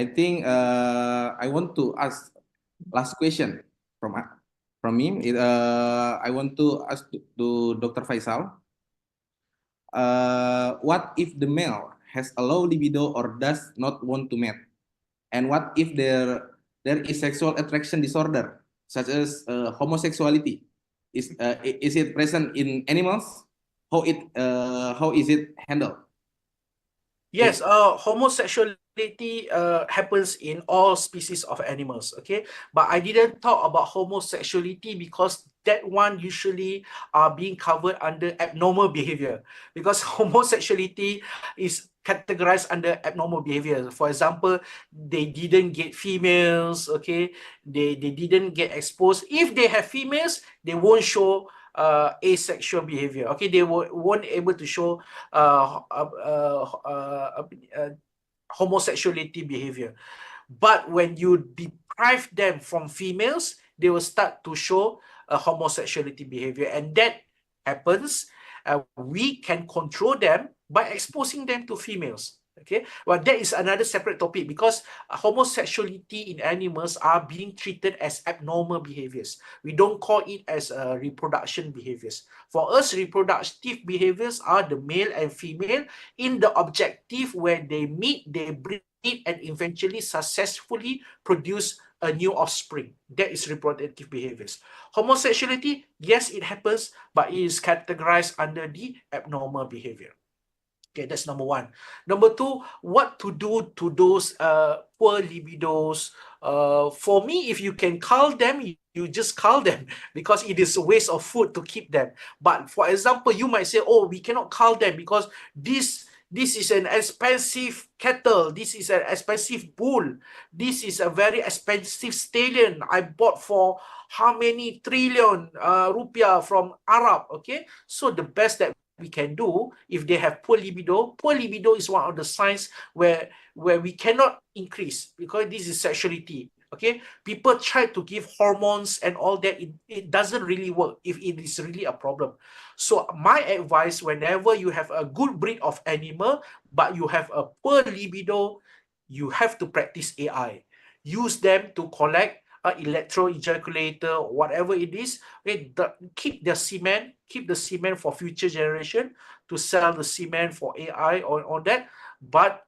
think I want to ask last question from me. I want to ask to Dr. Faisal. What if the male has a low libido or does not want to mate? And what if there is sexual attraction disorder, such as homosexuality? Is it present in animals? How is it handled? Yes, homosexuality happens in all species of animals, okay? But I didn't talk about homosexuality because that one usually are being covered under abnormal behavior, because homosexuality is categorized under abnormal behavior. For example, they didn't get females, okay? They didn't get exposed. If they have females, they won't show asexual behavior, okay? They won't able to show homosexuality behavior. But when you deprive them from females, they will start to show homosexuality behavior, and that happens. We can control them by exposing them to females. Okay, well, that is another separate topic, because homosexuality in animals are being treated as abnormal behaviors. We don't call it as reproduction behaviors. For us, reproductive behaviors are the male and female in the objective where they meet, they breed, and eventually successfully produce a new offspring. That is reproductive behaviors. Homosexuality, yes, it happens, but it is categorized under the abnormal behavior. Okay, that's number one. Number two, what to do to those poor libidos? For me, if you can cull them, you just cull them, because it is a waste of food to keep them. But for example, you might say, oh, we cannot cull them because this is an expensive cattle, this is an expensive bull, this is a very expensive stallion I bought for how many trillion rupiah from Arab, okay? So the best that we can do, if they have poor libido is one of the signs where we cannot increase, because this is sexuality. Okay, people try to give hormones and all that, it doesn't really work if it is really a problem. So my advice, whenever you have a good breed of animal but you have a poor libido, you have to practice AI. Use them to collect electro ejaculator, whatever it is. Okay, keep the semen for future generation, to sell the semen for AI on that. But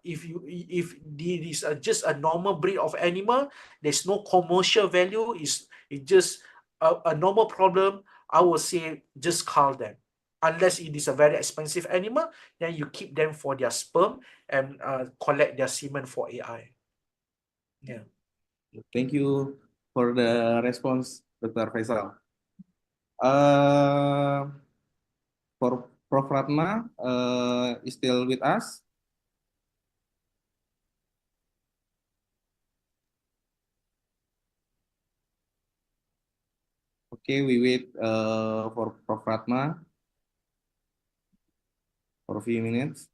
if it is just a normal breed of animal, there's no commercial value, it's just a normal problem, I would say just cull them. Unless it is a very expensive animal, then you keep them for their sperm and collect their semen for AI. Yeah. Thank you for the response, Dr. Faisal. For Prof. Ratma, is still with us. Okay, we wait for Prof. Ratma for a few minutes.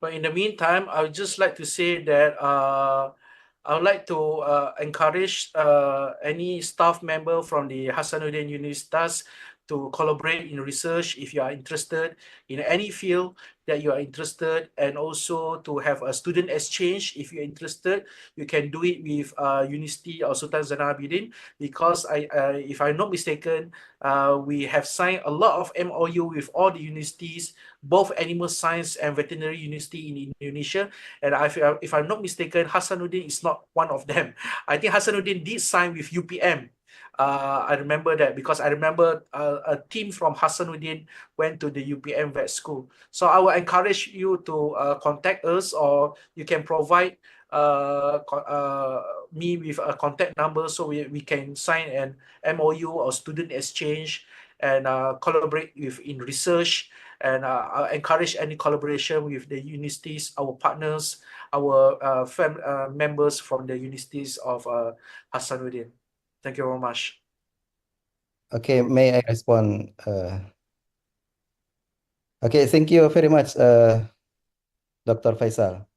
But in the meantime, I would just like to say that I would like to encourage any staff member from the Hasanuddin Universitas to collaborate in research if you are interested in any field that you are interested, and also to have a student exchange if you're interested. You can do it with University of Sultan Zainal Abidin, because if I'm not mistaken, we have signed a lot of MOU with all the universities, both animal science and veterinary university in Indonesia. And if I'm not mistaken, Hasanuddin is not one of them. I think Hasanuddin did sign with UPM. I remember that because I remember a team from Hasanuddin went to the UPM vet school. So I will encourage you to contact us, or you can provide me with a contact number so we can sign an MOU or student exchange and collaborate with in research. And I encourage any collaboration with the universities, our partners, our members from the universities of Hasanuddin. Thank you very much. Okay, may I respond? Okay, thank you very much, Dr. Faisal.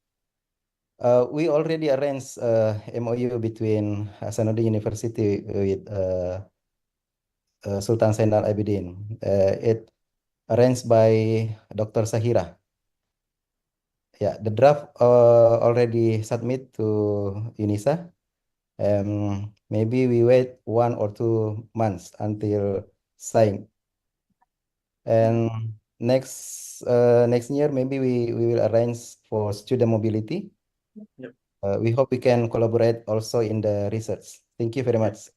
We already arranged MOU between Hasanuddin University with Sultan Zainal Abidin. It arranged by Dr. Sahira. Yeah, the draft already submit to UNISA. Maybe we wait 1 or 2 months until signed. And next year, maybe we will arrange for student mobility. Yep. We hope we can collaborate also in the research. Thank you very much.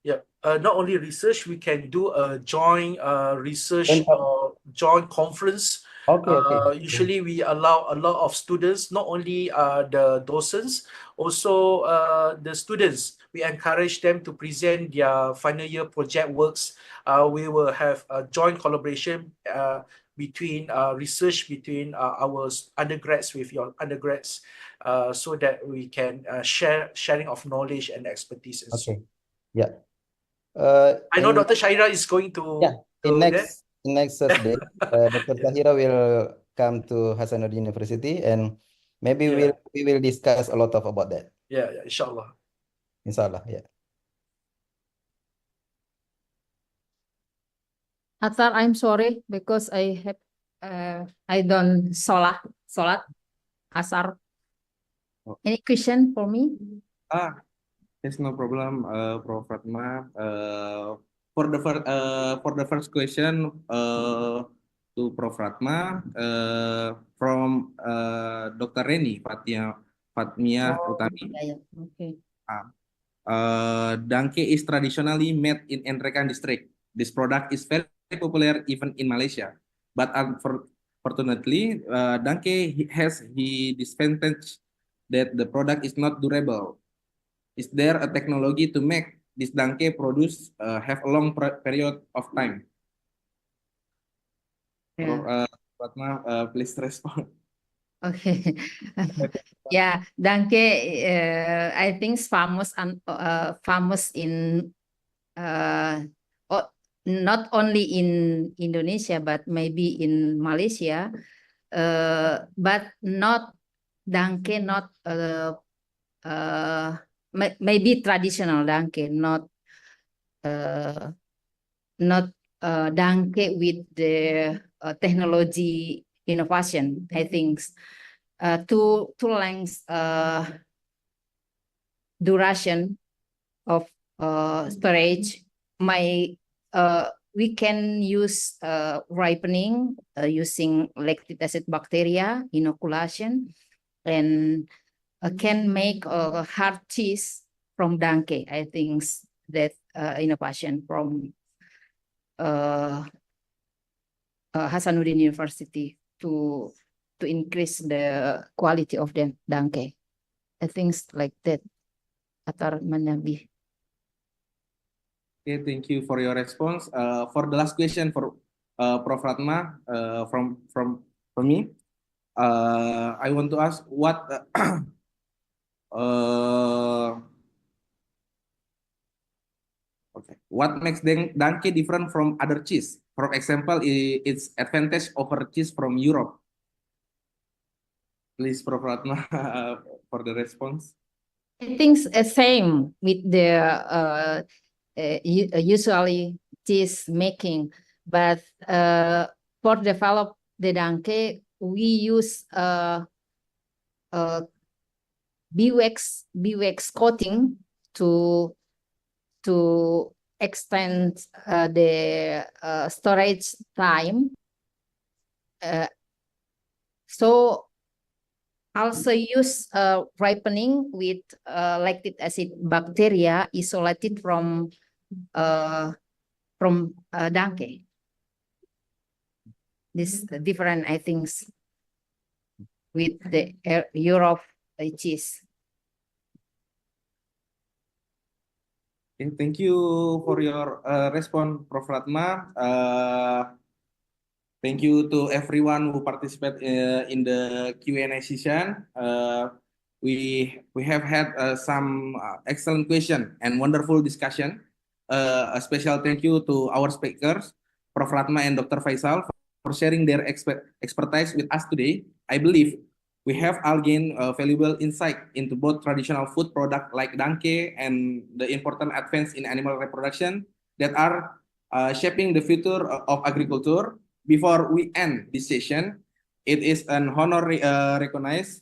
Yeah. Not only research, we can do a joint research And, or joint conference. okay. Usually we allow a lot of students, not only the docents, also the students. We encourage them to present their final year project works. We will have a joint collaboration between research between our undergrads with your undergrads, so that we can sharing of knowledge and expertise and so. Okay. Yeah. I know Dr. Shaira is going to in there. next Thursday, Dr. Sahira will come to Hasanuddin University, and maybe Yeah. we will discuss a lot about that. Yeah, inshallah. Inshallah, yeah. Atar, I'm sorry because I have I don't salat asar. Any question for me? There's no problem, Prof. Ratma. For the first question to Prof. Ratma from Dr. Reni Fatmia Utami. Yeah. Okay. Dangke is traditionally made in Enrekan district. This product is very popular even in Malaysia. But unfortunately, Dangke has the disadvantage that the product is not durable. Is there a technology to make this Dangke produce have a long period of time? Yeah. Fatma, please respond. Okay. Yeah, Dangke, I think is famous and famous in not only in Indonesia but maybe in Malaysia, but not Dangke, not maybe traditional Dangke, not Dangke with the technology innovation. I think two lengths duration of storage. We can use ripening using lactic acid bacteria inoculation, and can make a hard cheese from Dangke. I think that innovation from Hasanuddin University to increase the quality of the Dangke. I think like that. Atar Manabi. Okay, thank you for your response. For the last question for Prof. Ratma, from me, I want to ask what okay, what makes Dangke different from other cheese? For example, its advantage over cheese from Europe. Please, Prof. Ratma, for the response. I think same with the usually cheese making, but for develop the Dangke, we use beeswax coating to extend the storage time. So also use ripening with lactic acid bacteria isolated from Dangke. This different, I think, with the Europe cheese. Okay, thank you for your response, Prof. Ratma. Thank you to everyone who participate in the Q&A session. We have had some excellent question and wonderful discussion. A special thank you to our speakers, Prof. Ratma and Dr. Faisal, for sharing their expertise with us today. I believe we have all gained valuable insight into both traditional food products like Dangke and the important advances in animal reproduction that are shaping the future of agriculture. Before we end this session, it is an honor recognize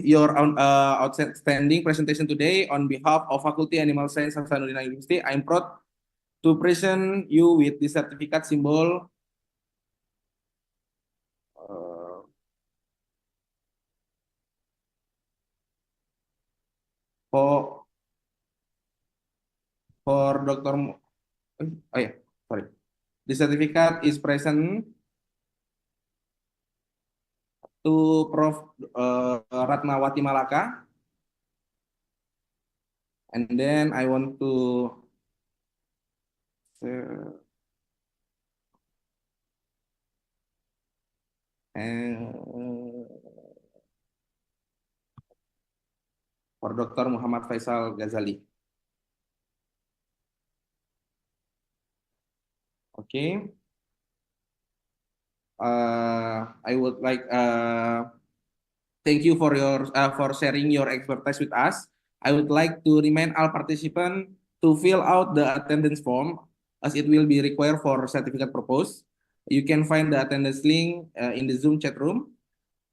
your outstanding presentation today on behalf of Faculty Animal Science Hasanuddin University. I am proud to present you with the certificate symbol for Dr. Oh yeah, sorry. The certificate is present to Prof. Ratmawati Malaka. And then I want to for Dr. Muhammad Faisal Ghazali. Okay. I would like thank you for your for sharing your expertise with us. I would like to remind all participants to fill out the attendance form as it will be required for certificate purpose. You can find the attendance link in the Zoom chat room.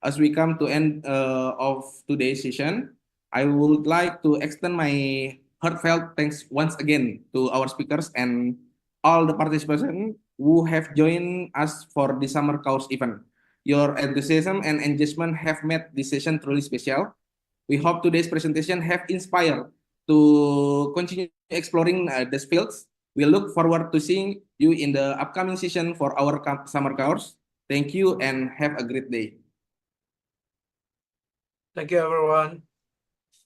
As we come to end of today's session, I would like to extend my heartfelt thanks once again to our speakers and all the participants who have joined us for the summer course event. Your enthusiasm and engagement have made this session truly special. We hope today's presentation have inspired to continue exploring these fields. We look forward to seeing you in the upcoming session for our summer course. Thank you and have a great day. Thank you, everyone.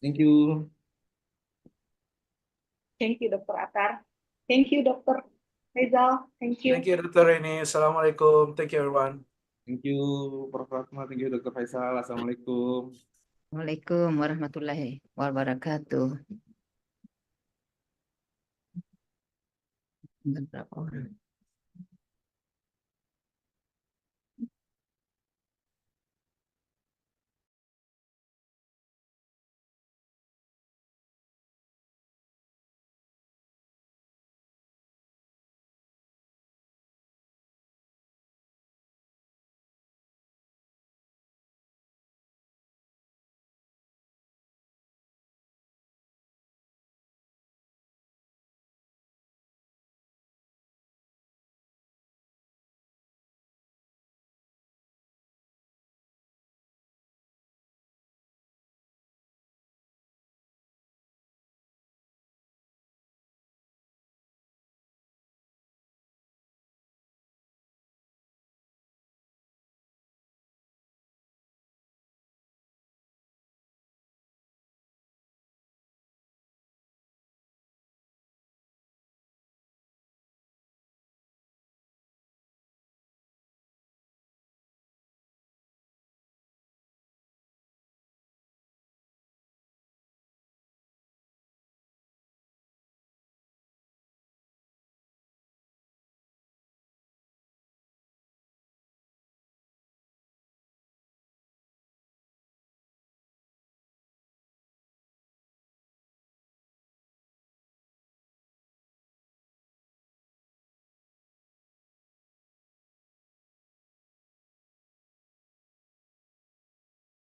Thank you. Thank you, Dr. Atar. Thank you, Dr. Faisal. Thank you. Thank you, Dr. Reni. Assalamualaikum. Thank you, everyone. Thank you, Prof. Ratma. Thank you, Dr. Faisal. Assalamualaikum. Waalaikumsalam warahmatullahi wabarakatuh. Berapa orang?